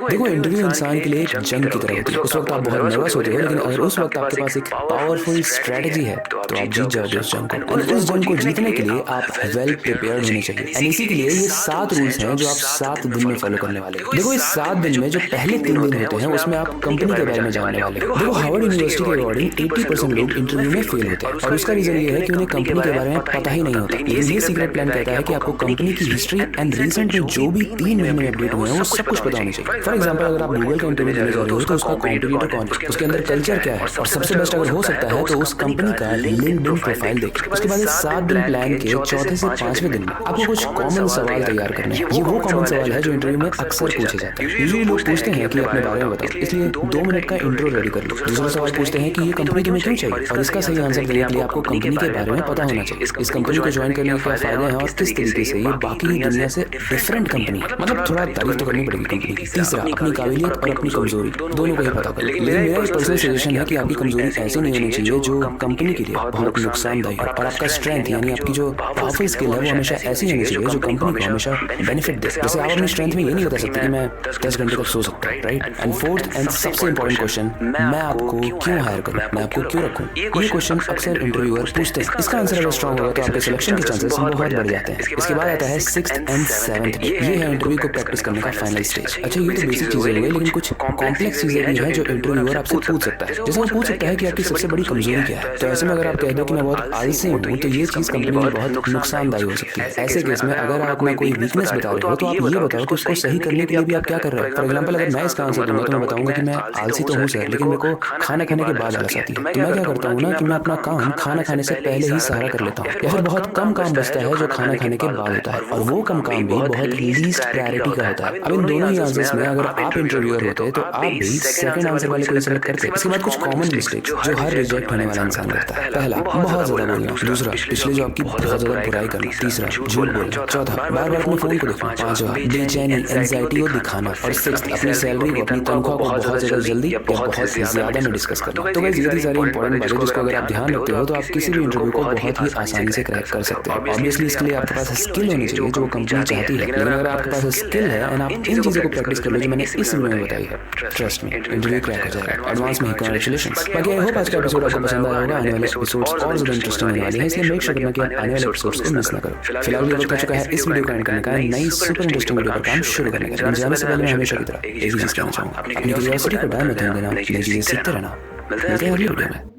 देखो, इंटरव्यू इंसान के लिए एक जंग की तरह होती है। उस वक्त आप बहुत नर्वस होते हो, लेकिन अगर उस वक्त आपके पास एक पावरफुल स्ट्रेटजी है तो आप जीत जाओगे उस जंग को। और उस जंग को जीतने के लिए आप वेल प्रिपेयर्ड होने चाहिए। एंड इसी के लिए ये 7 रूल्स हैं जो आप 7 दिन में फॉलो करने वाले हो। देखो, इस 7 दिन में जो पहले 3 दिन होते हैं उसमें आप कंपनी के बारे में जानने वाले हो। देखो, हार्वर्ड यूनिवर्सिटी के अकॉर्डिंग 80% लोग इंटरव्यू में फेल होते हैं और उसका रीजन ये है कि उन्हें कंपनी के बारे में पता ही नहीं होता। लेकिन ये सीक्रेट प्लान कहता है कि आपको कंपनी की हिस्ट्री एंड रिसेंट में जो भी 3 महीने में अपडेट हुए हैं वो सब कुछ पता होना चाहिए। फॉर एग्जाम्पल, अगर आप गूगल का इंटरव्यू देने जा रहे हो तो उसका कॉम्पिटिटर कौन है, उसके अंदर कल्चर क्या है, और सबसे बेस्ट अगर हो सकता है तो उस कंपनी का लिंक्डइन प्रोफाइल देखें। उसके बाद 7 दिन प्लान के चौथे से 5वें दिन में आपको कुछ कॉमन सवाल तैयार करने हैं। ये वो कॉमन सवाल है जो इंटरव्यू में अक्सर पूछे जाते हैं। यूजुअली लोग पूछते हैं कि अपने बारे में बताओ, इसलिए 2 मिनट का इंट्रो रेडी कर लो। दूसरा सवाल पूछते हैं कि ये कंपनी तुम्हें क्यों चाहिए, और इसका सही आंसर देने के लिए आपको कंपनी के बारे में पता होना चाहिए। इस कंपनी को ज्वाइन करने के क्या फायदे हैं और किस तरीके से ये बाकी दुनिया से डिफरेंट कंपनी है, मतलब थोड़ा तारीफ तो करनी पड़ेगी कंपनी की। तीसरा, अपनी काबिलियत और अपनी कमजोरी दोनों को ही पता करो। लेकिन मेरा एक पर्सनल सजेशन है कि आपकी कमजोरी ऐसी नहीं होनी चाहिए जो कंपनी के लिए बहुत नुकसानदायक हो, और आपका स्ट्रेंथ यानी आपकी जो पावरफुल स्किल है वो हमेशा ऐसी होनी चाहिए जो कंपनी को हमेशा बेनिफिट दे। जैसे आप अपनी स्ट्रेंथ में ये नहीं बता सकते कि मैं 10 घंटे तक सो सकता हूँ, राइट। एंड फोर्थ एंड सबसे इंपॉर्टेंट क्वेश्चन, मैं आपको क्यों हायर करूँ, मैं आपको क्यों रखूँ, ये क्वेश्चन अक्सर इंटरव्यूअर पूछते हैं। इसका आंसर अगर स्ट्रांग होगा तो आपके सिलेक्शन के चांसेस बहुत बढ़ जाते हैं। इसके बाद आता है 6th एंड 7th डे। ये है इंटरव्यू को प्रैक्टिस करने का फाइनल स्टेज। अच्छा, ये तो बेसिक चीजें हुई, लेकिन कुछ कॉम्प्लेक्स चीजें भी हैं जो इंटरव्यूअर आपसे पूछ सकता है। जैसे वो पूछ सकता है कि आपकी सबसे बड़ी कमजोरी क्या है। तो ऐसे में अगर आप कह दो कि मैं बहुत आलसी हूँ तो ये चीज कंपनी में बहुत नुकसानदायी हो सकती है। ऐसे केस में अगर आप अपना कोई वीकनेस बता रहे हो तो आप ये बताओ कि उसको सही करने के लिए भी आप क्या कर रहे हो। फॉर एग्जाम्पल, अगर मैं इसका आंसर दूंगा तो मैं बताऊंगा कि मैं आलसी तो हूँ सर, लेकिन मेरे को खाना खाने के बाद आलस आती है। तो मैं क्या करता हूँ ना कि मैं अपना काम खाना खाने से पहले ही सारा कर लेता हूँ, या फिर बहुत कम काम बचता है जो खाना खाने के बाद होता है, और वो कम काम भी बहुत लीस्ट प्रायोरिटी का होता है। अब इन दोनों ही आंसर्स में अगर आप इंटरव्यूअर होते तो आप भी सेकंड आंसर वाले को सिलेक्ट करते। इसके बाद कुछ कॉमन मिस्टेक जो हर रिजेक्ट होने वाला इंसान करता है। पहला, बहुत ज्यादा बोलना। दूसरा, पिछले जॉब की बहुत ज्यादा बुराई करना। तीसरा, झूठ बोलना। चौथा, बार बार अपने फोन को देखना। पांचवा, बेचैनी एंजाइटी को दिखाना। और 6th, अपनी सैलरी को, अपनी तनख्वाह को बहुत ज्यादा जल्दी या बहुत ज्यादा में डिस्कस करना। तो गाइस, ये सारी इंपॉर्टेंट बातें जिसको अगर आप ध्यान रखते हो तो आप किसी भी इंटरव्यू को बहुत ही आसानी से क्रैक कर सकते हो। ऑब्वियसली इसके लिए आपके पास स्किल होनी चाहिए जो कंपनी चाहती है, लेकिन अगर आपके पास स्किल है एंड आप इन चीजों को प्रैक्टिस कर लो जो मैंने इस वीडियो में बताई है, ट्रस्ट मी, इंटरव्यू क्रैक हो जाएगा। एडवांस में कांग्रेचुलेशंस। बाकी आई होप आज का एपिसोड आपको पसंद आया होगा। आने वाले एपिसोड्स और ज्यादा इंटरेस्टिंग होने वाले हैं, इसलिए मेक श्योर करना कि आप आने वाले एपिसोड्स को मिस ना करो। फिलहाल ये वक्त आ चुका है इस वीडियो को एंड करने का, नई सुपर इंटरेस्टिंग वीडियो पर काम शुरू करने का। जाने से पहले मैं हमेशा की तरह एक ही चीज कहना चाहूंगा, अपनी क्यूरियोसिटी को डाल मत देना, नई चीजें सीखते रहना। मिलते हैं अगली वीडियो में।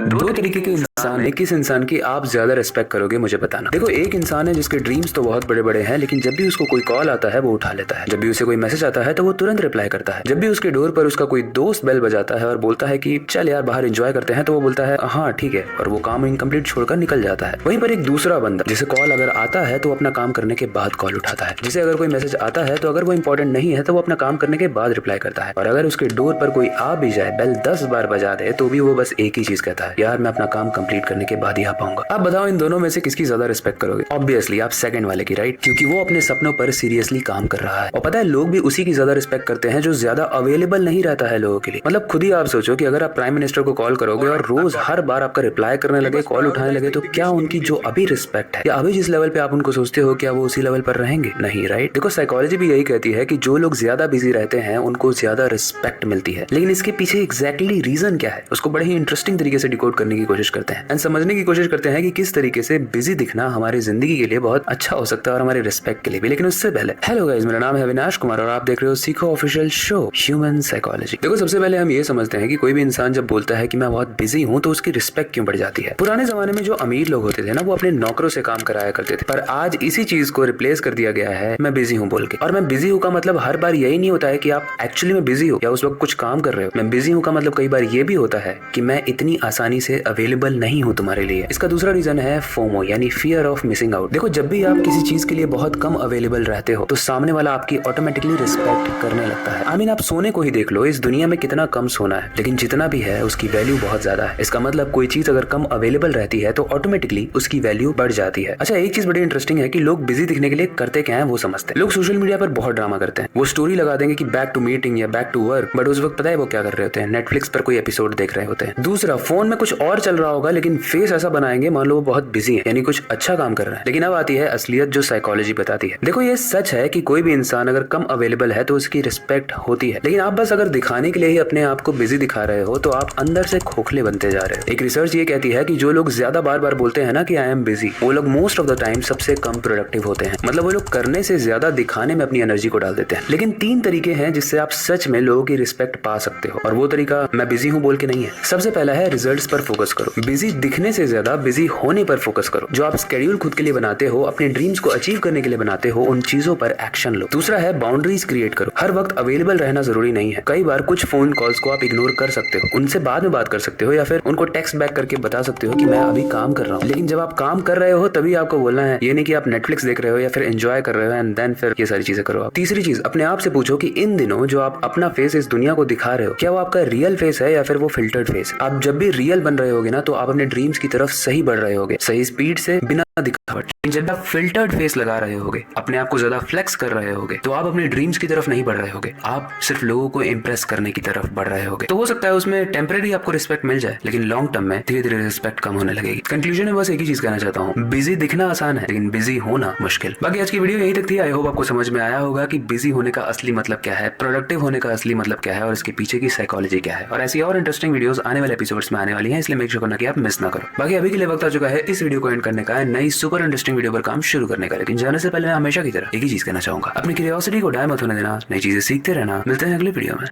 2 तरीके के इंसान है, किस इंसान की आप ज्यादा रिस्पेक्ट करोगे मुझे बताना। देखो, एक इंसान है जिसके ड्रीम्स तो बहुत बड़े बड़े हैं, लेकिन जब भी उसको कोई कॉल आता है वो उठा लेता है। जब भी उसे कोई मैसेज आता है तो वो तुरंत रिप्लाई करता है। जब भी उसके डोर पर उसका कोई दोस्त बेल बजाता है और बोलता है कि चल यार बाहर एंजॉय करते हैं, तो वो बोलता है हाँ ठीक है, और वो काम इनकम्प्लीट छोड़कर निकल जाता है। वहीं पर एक दूसरा बंदा, जिसे कॉल अगर आता है तो अपना काम करने के बाद कॉल उठाता है। जिसे अगर कोई मैसेज आता है तो अगर वो इंपॉर्टेंट नहीं है तो वो अपना काम करने के बाद रिप्लाई करता है। और अगर उसके डोर पर कोई आ भी जाए, बेल 10 बार बजा दे, तो भी वो बस एक ही चीज कहता है, यार मैं अपना काम कंप्लीट करने के बाद ही आ पाऊंगा। आप बताओ इन दोनों में से किसकी ज्यादा रिस्पेक्ट करोगे? ऑब्वियसली आप सेकंड वाले की, राइट, क्योंकि वो अपने सपनों पर सीरियसली काम कर रहा है। और पता है, लोग भी उसी की ज्यादा रिस्पेक्ट करते हैं जो ज्यादा अवेलेबल नहीं रहता है लोगों के लिए। मतलब खुद ही आप सोचो कि अगर आप प्राइम मिनिस्टर को कॉल करोगे और रोज हर बार आपका रिप्लाई करने लगे, कॉल उठाने लगे, तो क्या उनकी जो अभी रिस्पेक्ट है या अभी जिस लेवल पे आप उनको सोचते हो, क्या वो उसी लेवल पर रहेंगे? नहीं, राइट। देखो, साइकोलॉजी भी यही कहती है कि जो लोग ज्यादा बिजी रहते हैं उनको ज्यादा रिस्पेक्ट मिलती है। लेकिन इसके पीछे एग्जैक्टली रीजन क्या है उसको बड़े ही इंटरेस्टिंग तरीके से डिकोड करने की कोशिश करते हैं एंड समझने की कोशिश करते हैं कि किस तरीके से बिजी दिखना हमारी जिंदगी के लिए बहुत अच्छा हो सकता है और हमारे रिस्पेक्ट के लिए भी। लेकिन उससे पहले, हेलो गाइस, मेरा नाम है अविनाश कुमार और आप देख रहे हो सीखो ऑफिशियल शो ह्यूमन साइकोलॉजी। देखो, सबसे पहले हम ये समझते हैं कि कोई भी इंसान जब बोलता है कि मैं बहुत बिजी हूँ तो उसकी रिस्पेक्ट क्यों बढ़ जाती है। पुराने जमाने में जो अमीर लोग होते थे ना, वो अपने नौकरों से काम कराया करते थे, पर आज इसी चीज को रिप्लेस कर दिया गया है मैं बिजी हूँ बोल के। और मैं बिजी हूँ का मतलब हर बार यही नहीं होता है कि आप एक्चुअली में बिजी हो या उस वक्त कुछ काम कर रहे हो। मैं बिजी हूँ का मतलब कई बार ये भी होता है कि मैं इतनी आसानी से अवेलेबल नहीं हो तुम्हारे लिए। इसका दूसरा रीजन है फोमो यानी फियर ऑफ मिसिंग आउट। देखो जब भी आप किसी चीज के लिए बहुत कम अवेलेबल रहते हो तो सामने वाला आपकी ऑटोमेटिकली रिस्पेक्ट करने लगता है। आप सोने को ही देख लो, इस दुनिया में कितना कम सोना है, लेकिन जितना भी है उसकी वैल्यू बहुत ज्यादा है। इसका मतलब कोई चीज अगर कम अवेलेबल रहती है तो ऑटोमेटिकली उसकी वैल्यू बढ़ जाती है। अच्छा, एक चीज बड़ी इंटरेस्टिंग है कि लोग बिजी दिखने के लिए करते क्या है वो समझते हैं। लोग सोशल मीडिया पर बहुत ड्रामा करते हैं, वो स्टोरी लगा देंगे कि बैक टू मीटिंग या बैक टू वर्क, बट उस वक्त पता है वो क्या कर रहे होते हैं, नेटफ्लिक्स पर कोई एपिसोड देख रहे होते हैं। दूसरा, फोन में कुछ और चल रहा होगा लेकिन फेस ऐसा बनाएंगे मान लो वो बहुत बिजी है, यानी कुछ अच्छा काम कर रहा है। लेकिन अब आती है असलियत जो साइकोलॉजी बताती है। देखो ये सच है कि कोई भी इंसान अगर कम अवेलेबल है तो उसकी रिस्पेक्ट होती है, लेकिन आप बस अगर दिखाने के लिए ही अपने आप को बिजी दिखा रहे हो तो आप अंदर से खोखले बनते जा रहे हो। एक रिसर्च ये कहती है कि जो लोग ज्यादा बार बार बोलते हैं ना कि आई एम बिजी, वो लोग मोस्ट ऑफ द टाइम सबसे कम प्रोडक्टिव होते हैं। मतलब वो लोग करने से ज्यादा दिखाने में अपनी एनर्जी को डाल देते हैं। लेकिन 3 तरीके हैं जिससे आप सच में लोगों की रिस्पेक्ट पा सकते हो, और वो तरीका मैं बिजी हूँ बोल के नहीं है। सबसे पहला है रिजल्ट्स पर फोकस करो। बिजी दिखने से ज्यादा बिजी होने पर फोकस करो। जो आप शेड्यूल खुद के लिए बनाते हो, अपने ड्रीम्स को अचीव करने के लिए बनाते हो, उन चीजों पर एक्शन लो। दूसरा है बाउंड्रीज क्रिएट करो। हर वक्त अवेलेबल रहना जरूरी नहीं है। कई बार कुछ फोन कॉल्स को आप इग्नोर कर सकते हो, उनसे बाद में बात कर सकते हो, या फिर उनको टेक्स्ट बैक करके बता सकते हो कि मैं अभी काम कर रहा हूँ। लेकिन जब आप काम कर रहे हो तभी आपको बोलना है, ये नहीं कि आप नेटफ्लिक्स देख रहे हो या फिर एंजॉय कर रहे हो एंड देन फिर ये सारी चीजें करो आप। तीसरी चीज, अपने आप से पूछो कि इन दिनों जो आप अपना फेस इस दुनिया को दिखा रहे हो, क्या वो आपका रियल फेस है या फिर वो फिल्टर्ड फेस। आप जब भी रियल बन रहे होगे ना तो आप अपने ड्रीम्स की तरफ सही बढ़ रहे होगे, सही स्पीड से, बिना दिखावट। जब आप फिल्टर्ड फेस लगा रहे होगे, अपने आप को ज्यादा फ्लेक्स कर रहे होगे, तो आप अपने ड्रीम्स की तरफ नहीं बढ़ रहे होगे, आप सिर्फ लोगों को इंप्रेस करने की तरफ बढ़ रहे होगे। तो हो सकता है उसमें टेम्परेरी आपको रिस्पेक्ट मिल जाए, लेकिन लॉन्ग टर्म में धीरे धीरे रिस्पेक्ट कम होने लगेगी। कंक्लूजन में बस एक ही चीज कहना चाहता हूँ, बिजी दिखना आसान है लेकिन बिजी होना मुश्किल। बाकी आज की वीडियो यही तक थी। आई होप आपको समझ में आया होगा कि बिजी होने का असली मतलब क्या है, प्रोडक्टिव होने का असली मतलब क्या है, और इसके पीछे की साइकोलॉजी क्या है। और ऐसी और इंटरेस्टिंग वीडियोस आने वाले एपिसोड्स में आने वाली हैं, इसलिए मेक श्योर करना कि आप मिस ना करो। बाकी अभी के लिए वक्त आ चुका है इस वीडियो को एंड करने का, नई सुपर इंटरेस्टिंग वीडियो पर काम शुरू करने का। लेकिन जाने से पहले मैं हमेशा की तरह एक ही चीज कहना चाहूंगा, अपनी क्यूरियोसिटी को डाय मत होने देना, नई चीजें सीखते रहना। मिलते हैं अगले वीडियो में।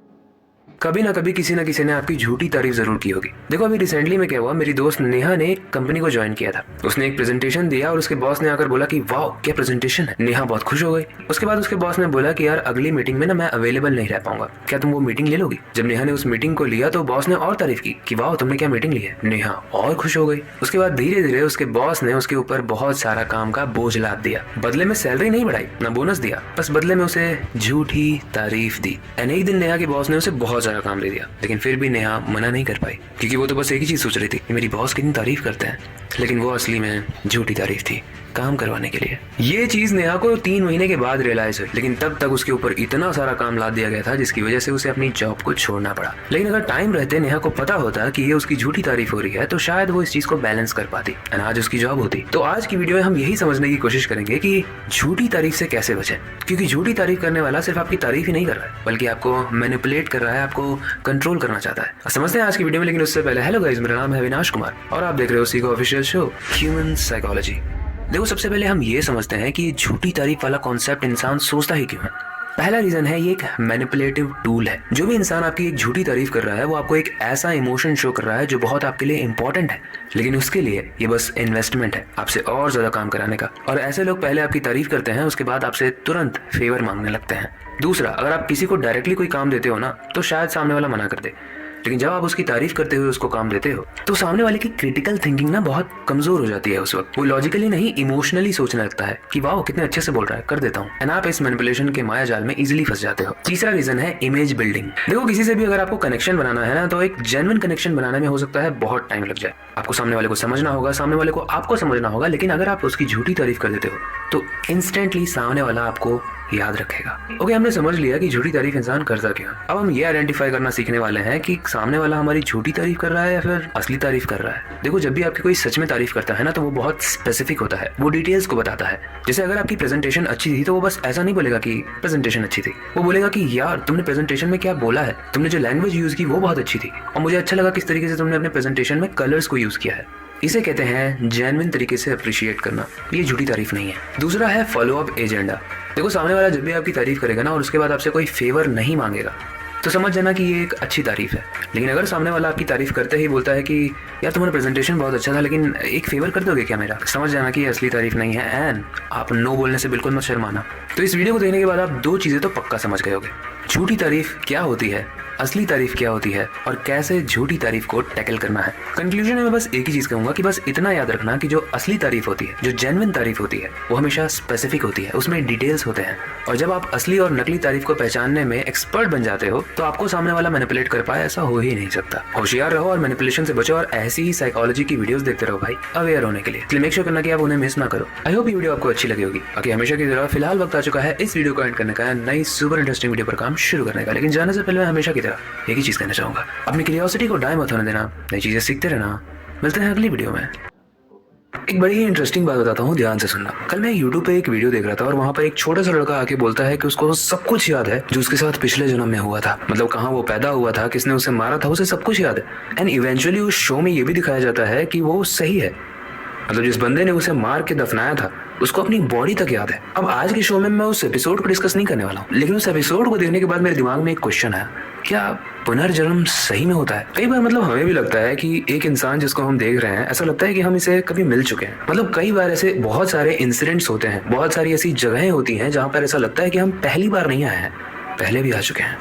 कभी ना कभी किसी ना किसी ने आपकी झूठी तारीफ जरूर की होगी। देखो अभी रिसेंटली में क्या हुआ, मेरी दोस्त नेहा ने एक कंपनी को ज्वाइन किया था। उसने एक प्रेजेंटेशन दिया और उसके बॉस ने आकर बोला कि वाह क्या प्रेजेंटेशन है। नेहा बहुत खुश हो गई। उसके बाद उसके बॉस ने बोला कि यार अगली मीटिंग में ना मैं अवेलेबल नहीं रह पाऊंगा, क्या तुम वो मीटिंग ले लोगी। जब नेहा ने उस मीटिंग को लिया तो बॉस ने और तारीफ की कि वाह तुमने क्या मीटिंग ली है। नेहा और खुश हो गई। उसके बाद धीरे धीरे उसके बॉस ने उसके ऊपर बहुत सारा काम का बोझ लाद दिया। बदले में सैलरी नहीं बढ़ाई, ना बोनस दिया, बस बदले में उसे झूठी तारीफ दी। एंड एक दिन नेहा के बॉस ने उसे बहुत सारा काम दे दिया, लेकिन फिर भी नेहा मना नहीं कर पाई, क्योंकि वो तो बस एक ही चीज सोच रही थी कि मेरी बॉस कितनी तारीफ करते हैं, लेकिन वो असली में झूठी तारीफ थी काम करवाने के लिए। ये चीज नेहा को 3 महीने के बाद रियलाइज हुई, लेकिन तब तक उसके ऊपर इतना सारा काम लाद दिया गया था जिसकी वजह से उसे अपनी जॉब को छोड़ना पड़ा। लेकिन अगर टाइम रहते नेहा को पता होता कि ये उसकी झूठी तारीफ हो रही है तो शायद वो इस चीज को बैलेंस कर पाती और आज उसकी जॉब होती। तो आज की वीडियो में हम यही समझने की कोशिश करेंगे कि झूठी तारीफ से कैसे बचें, क्योंकि झूठी तारीफ करने वाला सिर्फ आपकी तारीफ ही नहीं कर रहा है बल्कि आपको मैनिपुलेट कर रहा है, आपको कंट्रोल करना चाहता है। समझते हैं आज की वीडियो में, लेकिन उससे पहले हेलो गाइस, मेरा नाम है अविनाश कुमार और आप देख रहे हो सीखो ऑफिशियल शो ह्यूमन साइकोलॉजी। देखो सबसे पहले हम ये समझते हैं कि झूठी तारीफ वाला कॉन्सेप्ट इंसान सोचता ही क्यों है। पहला रीजन है ये एक मैनिपुलेटिव टूल है। जो भी इंसान आपकी एक झूठी तारीफ कर रहा है वो आपको एक ऐसा इमोशन शो कर रहा है जो बहुत आपके लिए इंपॉर्टेंट है, लेकिन उसके लिए ये बस इन्वेस्टमेंट है आपसे और ज्यादा काम कराने का। और ऐसे लोग पहले आपकी तारीफ करते हैं, उसके बाद आपसे तुरंत फेवर मांगने लगते हैं। दूसरा, अगर आप किसी को डायरेक्टली कोई काम देते हो ना तो शायद सामने वाला मना कर दे, लेकिन जब आप उसकी तारीफ करते हुए उसको काम देते हो तो सामने वाले की क्रिटिकल थिंकिंग ना बहुत कमजोर हो जाती है। उस वक्त वो लॉजिकली नहीं इमोशनली सोचने लगता है कि वाह कितने अच्छे से बोल रहा है, कर देता हूँ, एंड आप इस मैनिपुलेशन के माया जाल में इजीली फंस जाते हो। तीसरा रीजन है इमेज बिल्डिंग। देखो किसी से भी अगर आपको कनेक्शन बनाना है ना तो एक जेन्युइन कनेक्शन बनाने में हो सकता है बहुत टाइम लग जाए। आपको सामने वाले को समझना होगा, सामने वाले को आपको समझना होगा, लेकिन अगर आप उसकी झूठी तारीफ कर देते हो तो इंस्टेंटली सामने वाला आपको याद रखेगा। ओके, हमने समझ लिया कि झूठी तारीफ इंसान करता क्यों। अब हम ये आइडेंटिफाई करना सीखने वाले हैं कि सामने वाला हमारी झूठी तारीफ कर रहा है या फिर असली तारीफ कर रहा है। देखो जब भी आपकी कोई सच में तारीफ करता है ना तो वो बहुत स्पेसिफिक होता है, वो डिटेल्स को बताता है। जैसे अगर आपकी प्रेजेंटेशन अच्छी थी तो वो बस ऐसा नहीं बोलेगा कि प्रेजेंटेशन अच्छी थी, वो बोलेगा कि यार तुमने प्रेजेंटेशन में क्या बोला है, तुमने जो लैंग्वेज यूज की वो बहुत अच्छी थी और मुझे अच्छा लगा किस तरीके से तुमने अपने प्रेजेंटेशन में कलर्स को यूज किया है। इसे कहते हैं जेन्युइन तरीके से अप्रिशिएट करना, ये झूठी तारीफ नहीं है। दूसरा है फॉलो अप एजेंडा। देखो सामने वाला जब भी आपकी तारीफ करेगा ना और उसके बाद आपसे कोई फेवर नहीं मांगेगा तो समझ जाना कि ये एक अच्छी तारीफ है। लेकिन अगर सामने वाला आपकी तारीफ करते ही बोलता है कि यार तुम्हारा प्रेजेंटेशन बहुत अच्छा था लेकिन एक फेवर कर दोगे क्या मेरा, समझ जाना कि ये असली तारीफ नहीं है एंड आप नो बोलने से बिल्कुल मत शर्माना। तो इस वीडियो को देखने के बाद आप 2 चीज़ें तो पक्का समझ गए होगे, झूठी तारीफ क्या होती है, असली तारीफ क्या होती है और कैसे झूठी तारीफ को टैकल करना है। कंक्लूजन में मैं बस एक ही चीज कहूंगा कि बस इतना याद रखना कि जो असली तारीफ होती है, जो जेन्युइन तारीफ होती है, वो हमेशा स्पेसिफिक होती है, उसमें डिटेल्स होते हैं। और जब आप असली और नकली तारीफ को पहचानने में एक्सपर्ट बन जाते हो तो आपको सामने वाला मैनिपुलेट कर पाए ऐसा हो ही नहीं सकता। होशियार रहो और मैनिपुलेशन से बचो और ऐसी ही साइकोलॉजी की वीडियोस देखते रहो भाई, अवेयर होने के लिए। इसलिए मेक श्योर करना कि आप उन्हें मिस ना करो। आई होप ये वीडियो आपको अच्छी लगी होगी। बाकी हमेशा की तरह फिलहाल वक्त आ चुका है इस वीडियो को एंड करने का, नई सुपर इंटरेस्टिंग वीडियो पर काम शुरू करने का। लेकिन जाने से पहले मैं हमेशा की तरह एक ही चीज कहना चाहूंगा, अपनी क्यूरियोसिटी को डाई मत होने देना, नई चीजें सीखते रहना। मिलते हैं अगली वीडियो में। एक बड़ी ही इंटरेस्टिंग बात बताता हूँ, ध्यान से सुनना। कल मैं YouTube पे एक वीडियो देख रहा था और वहाँ पर एक छोटा सा लड़का आके बोलता है कि उसको सब कुछ याद है जो उसके साथ पिछले जन्म में हुआ था, मतलब कहाँ वो पैदा हुआ था, किसने उसे मारा था, उसे सब कुछ याद है। एंड इवेंचुअली उस शो में ये भी दिखाया जाता है कि वो सही है, मतलब जिस बंदे ने उसे मार के दफनाया था उसको अपनी बॉडी तक याद है। अब आज के शो में मैं उस एपिसोड को डिस्कस नहीं करने वाला हूँ, लेकिन उस एपिसोड को देखने के बाद मेरे दिमाग में एक क्वेश्चन आया, क्या पुनर्जन्म सही में होता है? कई बार मतलब हमें भी लगता है कि एक इंसान जिसको हम देख रहे हैं, ऐसा लगता है कि हम इसे कभी मिल चुके हैं। मतलब कई बार ऐसे बहुत सारे इंसिडेंट्स होते हैं, बहुत सारी ऐसी जगहें होती हैं जहाँ पर ऐसा लगता है कि हम पहली बार नहीं आए हैं, पहले भी आ चुके हैं।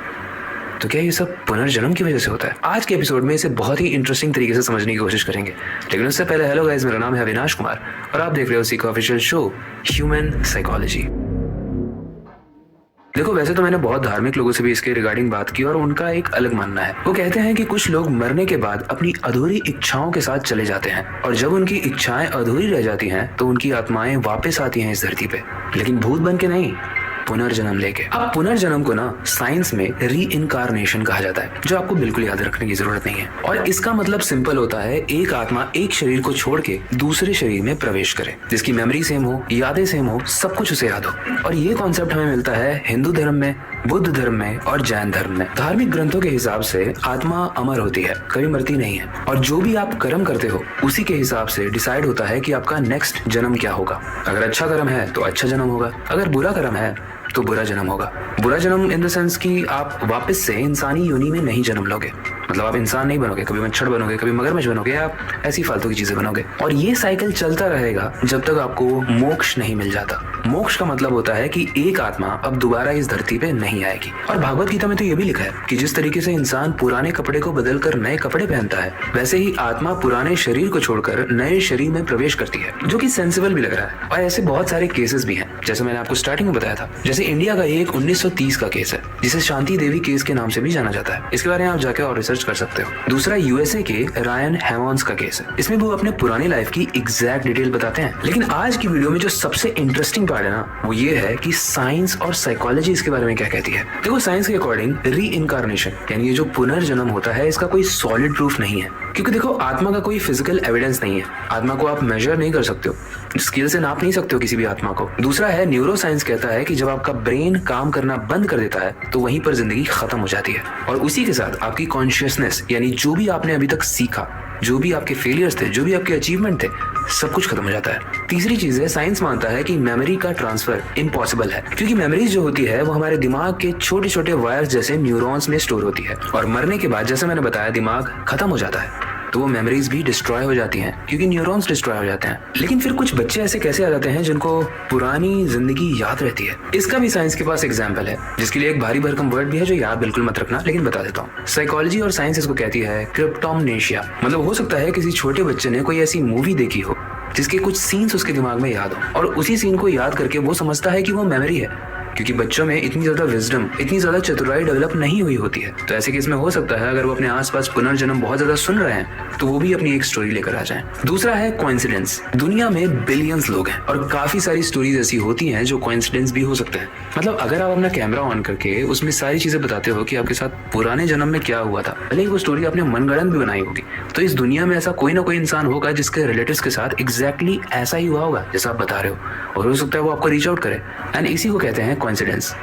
तो क्या ये सब पुनर्जन्म की वजह से होता है? आज के एपिसोड में इसे बहुत ही इंटरेस्टिंग तरीके से समझने की कोशिश करेंगे। लेकिन उससे पहले हेलो गाइस, मेरा नाम है अविनाश कुमार और आप देख रहे हो सीखो ऑफिशियल शो ह्यूमन साइकोलॉजी। देखो, वैसे तो मैंने बहुत धार्मिक लोगों से भी इसके रिगार्डिंग बात की और उनका एक अलग मानना है। वो कहते हैं कि कुछ लोग मरने के बाद अपनी अधूरी इच्छाओं के साथ चले जाते हैं और जब उनकी इच्छाएं अधूरी रह जाती हैं तो उनकी आत्माएं वापस आती हैं इस धरती पे, लेकिन भूत बन के नहीं, पुनर्जन्म लेके। अब पुनर्जन्म को ना साइंस में रीइनकार्नेशन कहा जाता है, जो आपको बिल्कुल याद रखने की जरूरत नहीं है। और इसका मतलब सिंपल होता है, एक आत्मा एक शरीर को छोड़ के दूसरे शरीर में प्रवेश करे, जिसकी मेमोरी सेम हो, यादें सेम हो, सब कुछ उसे याद हो। और ये कॉन्सेप्ट हमें मिलता है हिंदू धर्म में, बुद्ध धर्म में और जैन धर्म में। धार्मिक ग्रंथों के हिसाब से आत्मा अमर होती है, कभी मरती नहीं है। और जो भी आप कर्म करते हो उसी के हिसाब से डिसाइड होता है कि आपका नेक्स्ट जन्म क्या होगा। अगर अच्छा कर्म है तो अच्छा जन्म होगा, अगर बुरा कर्म है तो बुरा जन्म होगा। बुरा जन्म इन द सेंस कि आप वापस से इंसानी योनि में नहीं जन्म लोगे, मतलब आप इंसान नहीं बनोगे, कभी मच्छर बनोगे, कभी मगरमच्छ बनोगे, आप ऐसी फालतू की चीजें बनोगे। और ये साइकिल चलता रहेगा जब तक आपको मोक्ष नहीं मिल जाता। मोक्ष का मतलब होता है कि एक आत्मा अब दोबारा इस धरती पे नहीं आएगी। और भागवत गीता में तो ये भी लिखा है कि जिस तरीके से इंसान पुराने कपड़े को बदलकर नए कपड़े पहनता है, वैसे ही आत्मा पुराने शरीर को छोड़कर नए शरीर में प्रवेश करती है, जो कि सेंसिबल भी लग रहा है। और ऐसे बहुत सारे केसेस भी हैं, जैसे मैंने आपको स्टार्टिंग में बताया था। जैसे इंडिया का एक 1930 का केस है जिसे शांति देवी केस के नाम से भी जाना जाता है। इसके बारे में आप जाके और रिसर्च कर सकते हो। दूसरा यूएसए के रायन हैमॉन्स का केस है। इसमें वो अपने पुरानी लाइफ की एग्जैक्ट डिटेल बताते हैं। लेकिन आज की वीडियो में जो सबसे इंटरेस्टिंग पार्ट है ना, वो ये है कि साइंस और साइकोलॉजी इसके बारे में क्या कहती है। देखो, साइंस के अकॉर्डिंग रीइनकार्नेशन यानी ये जो पुनर्जन्म होता है, इसका कोई सॉलिड प्रूफ नहीं है, क्योंकि देखो आत्मा का कोई फिजिकल एविडेंस नहीं है। आत्मा को आप मेजर नहीं कर सकते हो, स्केल से नाप नहीं सकते हो किसी भी आत्मा को। दूसरा है, न्यूरो साइंस कहता है कि जब आपका ब्रेन काम करना बंद कर देता है तो वहीं पर जिंदगी खत्म हो जाती है और उसी के साथ आपकी कॉन्शियसनेस यानी जो भी आपने अभी तक सीखा, जो भी आपके फेलियर्स थे, जो भी आपके अचीवमेंट थे, सब कुछ खत्म हो जाता है। तीसरी चीज है, साइंस मानता है कि मेमोरी का ट्रांसफर इम्पॉसिबल है, क्योंकि मेमोरीज जो होती है वो हमारे दिमाग के छोटे छोटे वायर्स जैसे न्यूरॉन्स में स्टोर होती है और मरने के बाद, जैसे मैंने बताया, दिमाग खत्म हो जाता है तो वो मेमोरीज भी डिस्ट्रॉय हो जाती हैं, क्योंकि न्यूरॉन्स डिस्ट्रॉय हो जाते हैं। लेकिन फिर कुछ बच्चे ऐसे कैसे आ जाते हैं जिनको पुरानी जिंदगी याद रहती है? इसका भी साइंस के पास एग्जाम्पल है, जिसके लिए एक भारी भरकम वर्ड भी है जो याद बिल्कुल मत रखना, लेकिन बता देता हूँ। साइकोलॉजी और साइंस इसको कहती है क्रिप्टोमनेशिया। मतलब हो सकता है किसी छोटे बच्चे ने कोई ऐसी मूवी देखी हो जिसके कुछ सीन्स उसके दिमाग में याद हो और उसी सीन को याद करके वो समझता है कि वो मेमोरी है, क्योंकि बच्चों में इतनी ज्यादा विजडम, इतनी ज्यादा चतुराई डेवलप नहीं हुई होती है। तो ऐसे केस में हो सकता है अगर वो अपने आसपास पुनर्जन्म बहुत ज्यादा सुन रहे हैं तो वो भी अपनी एक स्टोरी लेकर आ जाएं। दूसरा है कोइंसिडेंस। दुनिया में बिलियंस लोग हैं और काफी सारी स्टोरीज ऐसी होती हैं जो कोइंसिडेंस भी हो सकते हैं। मतलब अगर आप अपना कैमरा ऑन करके उसमें सारी चीजें बताते हो कि आपके साथ पुराने जन्म में क्या हुआ था, भले ही वो स्टोरी आपने मनगढ़ंत भी बनाई होगी, तो इस दुनिया में ऐसा कोई ना कोई इंसान होगा जिसके रिलेटिव्स के साथ एग्जैक्टली ऐसा ही हुआ होगा जैसा आप बता रहे हो, और हो सकता है वो आपको रीच आउट करे। एंड इसी को कहते हैं कोइंसिडेंस।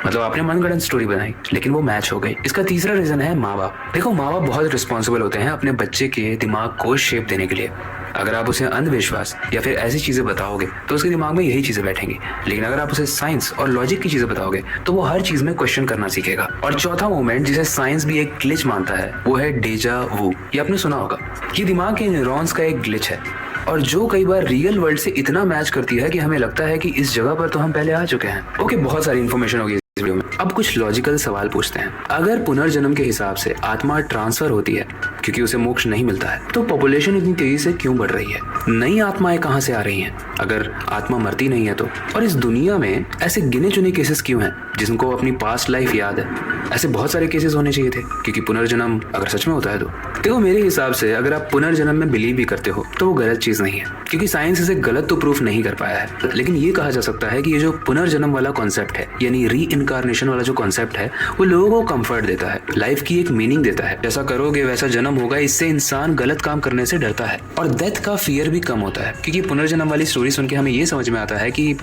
मतलब आपने मनगढ़ंत स्टोरी बनाई लेकिन वो मैच हो गई। इसका तीसरा रीजन है माँ बाप। देखो, माँ बाप बहुत रिस्पॉन्सिबल होते हैं अपने बच्चे के दिमाग को शेप देने के लिए। अगर आप उसे अंधविश्वास या फिर ऐसी चीजें बताओगे तो उसके दिमाग में यही चीजें बैठेंगी, लेकिन अगर आप उसे साइंस और लॉजिक की चीजें बताओगे तो वो हर चीज में क्वेश्चन करना सीखेगा। और चौथा मूवमेंट जिसे साइंस भी एक ग्लिच मानता है वो है डेजा वू। ये आपने सुना होगा। ये दिमाग के न्यूरॉन्स का एक ग्लिच है और जो कई बार रियल वर्ल्ड से इतना मैच करती है कि हमें लगता है कि इस जगह पर तो हम पहले आ चुके हैं। ओके, बहुत सारी इन्फॉर्मेशन होगी इस वीडियो में। अब कुछ लॉजिकल सवाल पूछते हैं। अगर पुनर्जन्म के हिसाब से आत्मा ट्रांसफर होती है क्योंकि उसे मोक्ष नहीं मिलता है, तो पॉपुलेशन इतनी तेजी से क्यों बढ़ रही है? नई आत्माएं कहां से आ रही हैं अगर आत्मा मरती नहीं है तो? और इस दुनिया में ऐसे गिने चुने केसेस क्यों हैं जिनको अपनी पास्ट लाइफ याद है? ऐसे बहुत सारे केसेस होने चाहिए थे, क्योंकि पुनर्जन्म अगर सच में होता है तो देखो, मेरे हिसाब से अगर आप पुनर्जन्म में बिलीव भी करते हो तो वो गलत चीज नहीं है, क्योंकि साइंस इसे गलत तो प्रूफ नहीं कर पाया है। लेकिन ये कहा जा सकता है कि ये जो पुनर्जन्म वाला कॉन्सेप्ट है, यानी री इनकारनेशन वाला जो कॉन्सेप्ट है, वो लोगों को कंफर्ट देता है, लाइफ की एक मीनिंग देता है। जैसा करोगे वैसा जन्म होगा, इससे इंसान गलत काम करने से डरता है और डेथ का फियर भी कम होता है, क्योंकि पुनर्जन्म वाली स्टोरी सुन के हमें ये समझ में आता है कि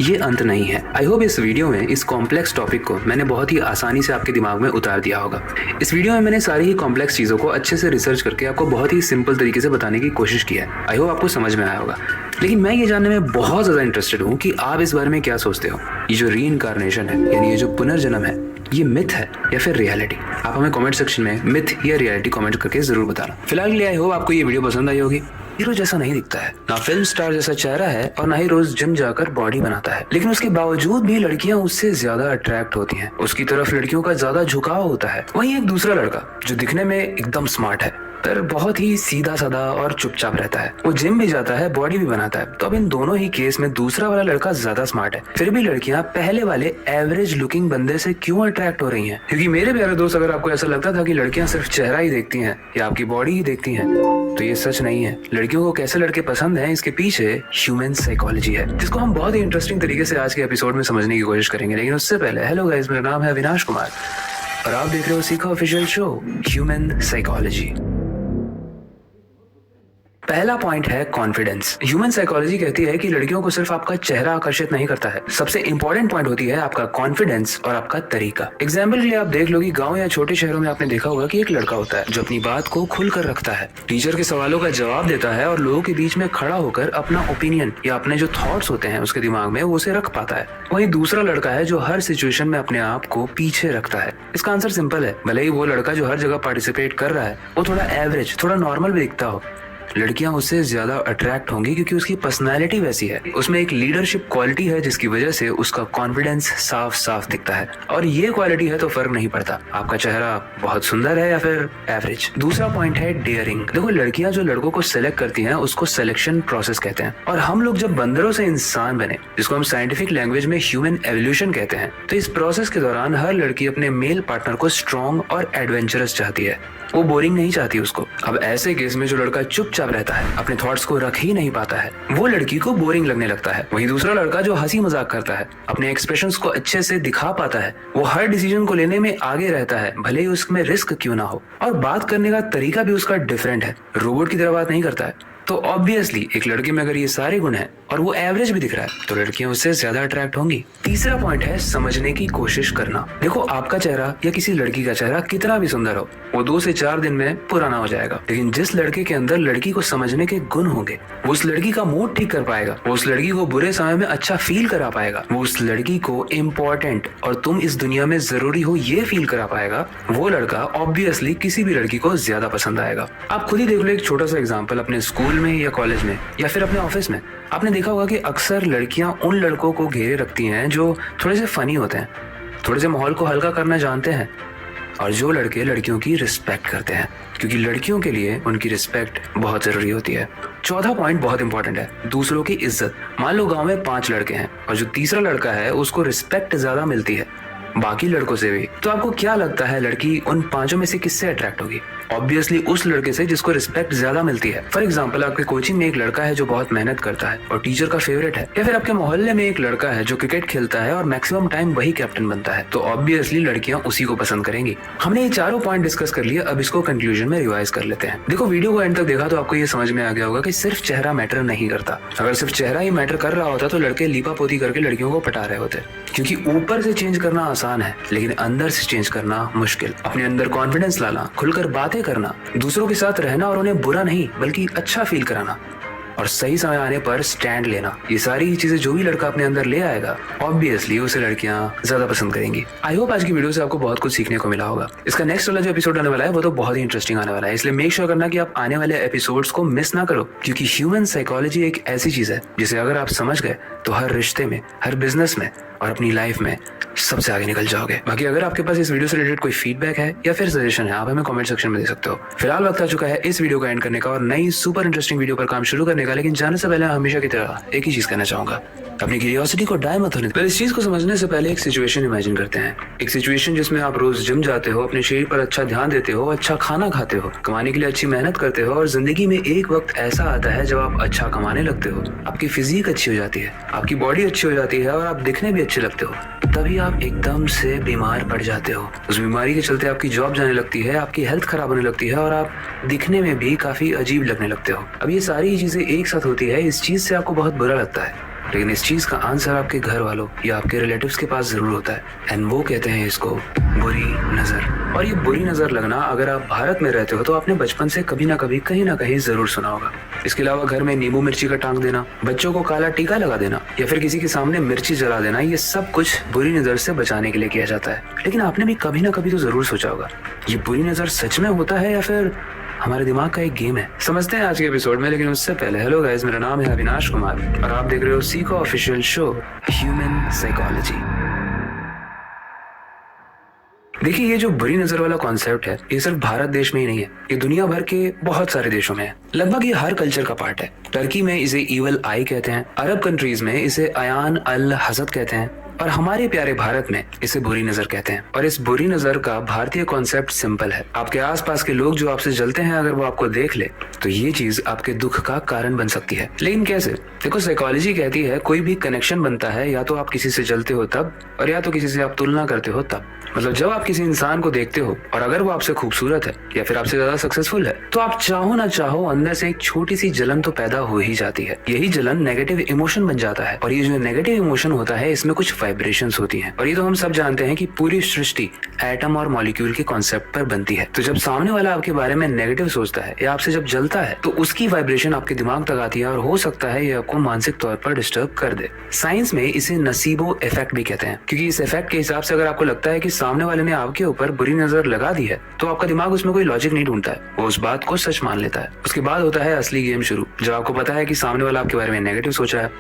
ये अंत नहीं है। आई होप इस वीडियो में इस कॉम्प्लेक्स टॉपिक को मैंने बहुत ही आसानी से आपके दिमाग में उतार दिया होगा। इस वीडियो में मैंने सारी ही कॉम्प्लेक्स चीज़ों को अच्छे से रिसर्च करके आपको बहुत ही सिंपल तरीके से बताने की कोशिश की है। आई होप आपको समझ में आया होगा। लेकिन मैं ये जानने में बहुत ज़्यादा इंटरेस्टेड हूँ कि आप इस बारे में क्या सोचते हो। ये जो री इनकारनेशन है, यानी ये जो पुनर्जन्म है, ये मिथ है या फिर रियलिटी? आप हमें कमेंट सेक्शन में मिथ या रियलिटी कमेंट करके जरूर बताना। फिलहाल के लिए आई होप आपको ये वीडियो पसंद आई होगी। हीरो जैसा नहीं दिखता है, ना फिल्म स्टार जैसा चेहरा है और ना ही रोज जिम जाकर बॉडी बनाता है, लेकिन उसके बावजूद भी लड़कियां उससे ज्यादा अट्रैक्ट होती हैं। उसकी तरफ लड़कियों का ज्यादा झुकाव होता है। वहीं एक दूसरा लड़का जो दिखने में एकदम स्मार्ट है पर बहुत ही सीधा साधा और चुपचाप रहता है, वो जिम भी जाता है, बॉडी भी बनाता है। तो अब इन दोनों ही केस में दूसरा वाला लड़का ज्यादा स्मार्ट है, फिर भी लड़कियां पहले वाले एवरेज लुकिंग बंदे से क्यों अट्रैक्ट हो रही हैं? क्योंकि मेरे प्यारे दोस्त, अगर आपको ऐसा लगता था कि लड़कियां सिर्फ चेहरा ही देखती हैं या आपकी बॉडी ही देखती हैं, तो ये सच नहीं है। लड़कियों को कैसे लड़के पसंद हैं, इसके पीछे ह्यूमन साइकोलॉजी है, जिसको हम बहुत ही इंटरेस्टिंग तरीके से आज के एपिसोड में समझने की कोशिश करेंगे। लेकिन उससे पहले, हेलो गाइस, मेरा नाम है अविनाश कुमार और आप देख रहे हो सीखा ऑफिशियल शो ह्यूमन साइकोलॉजी। पहला पॉइंट है कॉन्फिडेंस। ह्यूमन साइकोलॉजी कहती है कि लड़कियों को सिर्फ आपका चेहरा आकर्षित नहीं करता है, सबसे इंपॉर्टेंट पॉइंट होती है आपका कॉन्फिडेंस और आपका तरीका। एग्जाम्पल के लिए आप देख लो कि गांव या छोटे शहरों में आपने देखा होगा कि एक लड़का होता है जो अपनी बात को खुलकर रखता है, टीचर के सवालों का जवाब देता है और लोगों के बीच में खड़ा होकर अपना ओपिनियन या अपने जो थॉट्स होते हैं उसके दिमाग में वो उसे रख पाता है। वहीं दूसरा लड़का है जो हर सिचुएशन में अपने आप को पीछे रखता है। इसका आंसर सिंपल है, भले ही वो लड़का जो हर जगह पार्टिसिपेट कर रहा है वो थोड़ा एवरेज, थोड़ा नॉर्मल भी दिखता हो, लड़कियां उससे ज्यादा अट्रैक्ट होंगी क्योंकि उसकी पर्सनालिटी वैसी है, उसमें एक लीडरशिप क्वालिटी है जिसकी वजह से उसका कॉन्फिडेंस साफ साफ दिखता है। और ये क्वालिटी है तो फर्क नहीं पड़ता आपका चेहरा बहुत सुंदर है या फिर एवरेज। दूसरा पॉइंट है डेयरिंग। देखो, लड़कियां जो लड़कों को सेलेक्ट करती हैं उसको सिलेक्शन प्रोसेस कहते हैं, और हम लोग जब बंदरों से इंसान बने, जिसको हम साइंटिफिक लैंग्वेज में ह्यूमन एवोल्यूशन कहते हैं, तो इस प्रोसेस के दौरान हर लड़की अपने मेल पार्टनर को स्ट्रॉन्ग और एडवेंचरस चाहती है, वो बोरिंग नहीं चाहती उसको। अब ऐसे केस में जो लड़का चुपचाप रहता है, अपने थॉट्स को रख ही नहीं पाता है, वो लड़की को बोरिंग लगने लगता है। वहीं दूसरा लड़का जो हंसी मजाक करता है, अपने एक्सप्रेशंस को अच्छे से दिखा पाता है, वो हर डिसीजन को लेने में आगे रहता है, भले ही उसमें रिस्क क्यों ना हो। और बात करने का तरीका भी उसका डिफरेंट है, रोबोट की तरह बात नहीं करता है। तो ऑब्वियसली एक लड़के में अगर ये सारे गुण हैं और वो एवरेज भी दिख रहा है तो लड़कियां उससे ज्यादा अट्रैक्ट होंगी। तीसरा पॉइंट है समझने की कोशिश करना। देखो, आपका चेहरा या किसी लड़की का चेहरा कितना भी सुंदर हो, वो 2 से 4 दिन में पुराना हो जाएगा, लेकिन जिस लड़के के अंदर लड़की को समझने के गुण होंगे, वो उस लड़की का मूड ठीक कर पाएगा, वो उस लड़की को बुरे समय में अच्छा फील करा पाएगा, वो उस लड़की को इम्पोर्टेंट और तुम इस दुनिया में जरूरी हो ये फील करा पाएगा, वो लड़का ऑब्वियसली किसी भी लड़की को ज्यादा पसंद आएगा। आप खुद ही देख लो एक छोटा सा एग्जाम्पल, अपने स्कूल में या कॉलेज में या फिर अपने ऑफिस में आपने देखा होगा कि अक्सर लड़कियां उन लड़कों को घेरे रखती हैं जो थोड़े से फनी होते हैं, थोड़े से माहौल को हल्का करना जानते हैं, और जो लड़के लड़कियों की रिस्पेक्ट करते हैं, क्योंकि लड़कियों के लिए उनकी रिस्पेक्ट बहुत जरूरी होती है। चौथा पॉइंट बहुत इंपॉर्टेंट है, दूसरों की इज्जत। मान लो गांव में 5 लड़के हैं और जो तीसरा लड़का है उसको रिस्पेक्ट ज्यादा मिलती है बाकी लड़कों से भी, तो आपको क्या लगता है लड़की उन 5 में से किससे अट्रैक्ट होगी? ऑब्वियसली उस लड़के से जिसको रिस्पेक्ट ज्यादा मिलती है। फॉर एग्जांपल, आपके कोचिंग में एक लड़का है जो बहुत मेहनत करता है और टीचर का फेवरेट है, या फिर आपके मोहल्ले में एक लड़का है जो क्रिकेट खेलता है और मैक्सिमम टाइम वही कैप्टन बनता है, तो ऑब्वियसली लड़कियां उसी को पसंद करेंगी। हमने ये चारों पॉइंट डिस्कस कर लिए, अब इसको कंक्लूजन में रिवाइज कर लेते हैं। देखो, वीडियो को एंड तक देखा तो आपको ये समझ में आ गया होगा कि सिर्फ चेहरा मैटर नहीं करता। अगर सिर्फ चेहरा ही मैटर कर रहा होता तो लड़के लीपा पोती करके लड़कियों को पटा रहे होते, क्योंकि ऊपर से चेंज करना आसान है लेकिन अंदर से चेंज करना मुश्किल। अपने अंदर कॉन्फिडेंस लाना, खुलकर बातें करना, दूसरों के साथ रहना और उन्हें बुरा नहीं बल्कि अच्छा फील कराना और सही समय आने पर स्टैंड लेना, ये सारी चीजें जो भी लड़का अपने अंदर ले आएगा ऑब्वियसली उसे लड़कियां ज्यादा पसंद करेंगी। आई होप आज की वीडियो से आपको बहुत कुछ सीखने को मिला होगा। इसका नेक्स्ट वाला जो एपिसोड आने वाला है वो तो बहुत ही इंटरेस्टिंग आने वाला है, इसलिए मेक श्योर करना कि आप आने वाले एपिसोड्स को मिस ना करो, क्योंकि ह्यूमन साइकोलॉजी एक ऐसी चीज है जिसे अगर आप समझ गए तो हर रिश्ते में, हर बिजनेस में और अपनी लाइफ में सबसे आगे निकल जाओगे। बाकी अगर आपके पास इस वीडियो से रिलेटेड कोई फीडबैक है या फिर सजेशन है, आप हमें कमेंट सेक्शन में दे सकते हो। फिलहाल वक्त आ चुका है इस वीडियो का एंड करने का और नई सुपर इंटरेस्टिंग वीडियो पर काम शुरू करने का, लेकिन जाने से पहले हमेशा की तरह एक ही चीज कहना चाहूंगा, अपनी क्यूरियोसिटी को डाय मत होने दो। इस चीज को समझने से पहले एक सिचुएशन इमेजिन करते हैं, एक सिचुएशन जिसमें आप रोज जिम जाते हो, अपने शरीर पर अच्छा ध्यान देते हो, अच्छा खाना खाते हो, कमाने के लिए अच्छी मेहनत करते हो और जिंदगी में एक वक्त ऐसा आता है जब आप अच्छा कमाने लगते हो, आपकी फिजिक अच्छी हो जाती है, आपकी बॉडी अच्छी हो जाती है और आप दिखने भी अच्छे लगते हो, तभी आप एकदम से बीमार पड़ जाते हो। उस बीमारी के चलते आपकी जॉब जाने लगती है, आपकी हेल्थ खराब होने लगती है और आप दिखने में भी काफी अजीब लगने लगते हो। अब ये सारी चीजें एक साथ होती है, इस चीज से आपको बहुत बुरा लगता है, लेकिन इस चीज का आंसर आपके घर वालों या आपके रिलेटिव्स के पास जरूर होता है एंड वो कहते हैं इसको बुरी नजर। और ये बुरी नजर लगना अगर आप भारत में रहते हो तो आपने बचपन से कभी ना कभी कहीं ना कहीं जरूर सुना होगा। इसके अलावा घर में नींबू मिर्ची का टांग देना, बच्चों को काला टीका लगा देना या फिर किसी के सामने मिर्ची जला देना, ये सब कुछ बुरी नजर से बचाने के लिए किया जाता है। लेकिन आपने भी कभी ना कभी तो जरूर सोचा होगा, ये बुरी नजर सच में होता है या फिर हमारे दिमाग का एक गेम है। समझते हैं आज के एपिसोड में, लेकिन उससे पहले हेलो गाइस, मेरा नाम है अविनाश कुमार और आप देख रहे हो सीखो ऑफिशियल शो ह्यूमन साइकोलॉजी। देखिए, ये जो बुरी नजर वाला कॉन्सेप्ट है ये सिर्फ भारत देश में ही नहीं है, ये दुनिया भर के बहुत सारे देशों में है। लगभग ये हर कल्चर का पार्ट है। टर्की में इसे इवल आई कहते हैं, अरब कंट्रीज में इसे अयान अल हसद कहते हैं और हमारे प्यारे भारत में इसे बुरी नजर कहते हैं। और इस बुरी नजर का भारतीय कॉन्सेप्ट सिंपल है, आपके आसपास के लोग जो आपसे जलते हैं अगर वो आपको देख ले तो ये चीज आपके दुख का कारण बन सकती है। लेकिन कैसे? देखो, साइकोलॉजी कहती है कोई भी कनेक्शन बनता है या तो आप किसी से जलते हो तब और या तो किसी से आप तुलना करते हो तब। मतलब जब आप किसी इंसान को देखते हो और अगर वो आपसे खूबसूरत है या फिर आपसे ज्यादा सक्सेसफुल है तो आप चाहो ना चाहो अंदर से एक छोटी सी जलन तो पैदा हो ही जाती है। यही जलन नेगेटिव इमोशन बन जाता है और ये जो नेगेटिव इमोशन होता है इसमें कुछ वाइब्रेशंस होती हैं और ये तो हम सब जानते हैं कि पूरी सृष्टि एटम और मॉलिक्यूल के कॉन्सेप्ट पर बनती है। तो जब सामने वाला आपके बारे में नेगेटिव सोचता है या आपसे जब जलता है तो उसकी वाइब्रेशन आपके दिमाग तक आती है और हो सकता है ये आपको मानसिक तौर पर डिस्टर्ब कर दे। साइंस में इसे नसीबो इफेक्ट भी कहते हैं, क्योंकि इस इफेक्ट के हिसाब से अगर आपको लगता है कि सामने वाले ने आपके ऊपर बुरी नजर लगा दी है तो आपका दिमाग उसमें कोई लॉजिक नहीं ढूंढता है, वो उस बात को सच मान लेता है। उसके बाद होता है असली गेम शुरू। जब आपको पता है कि सामने वाला आपके बारे में नेगेटिव सोचा है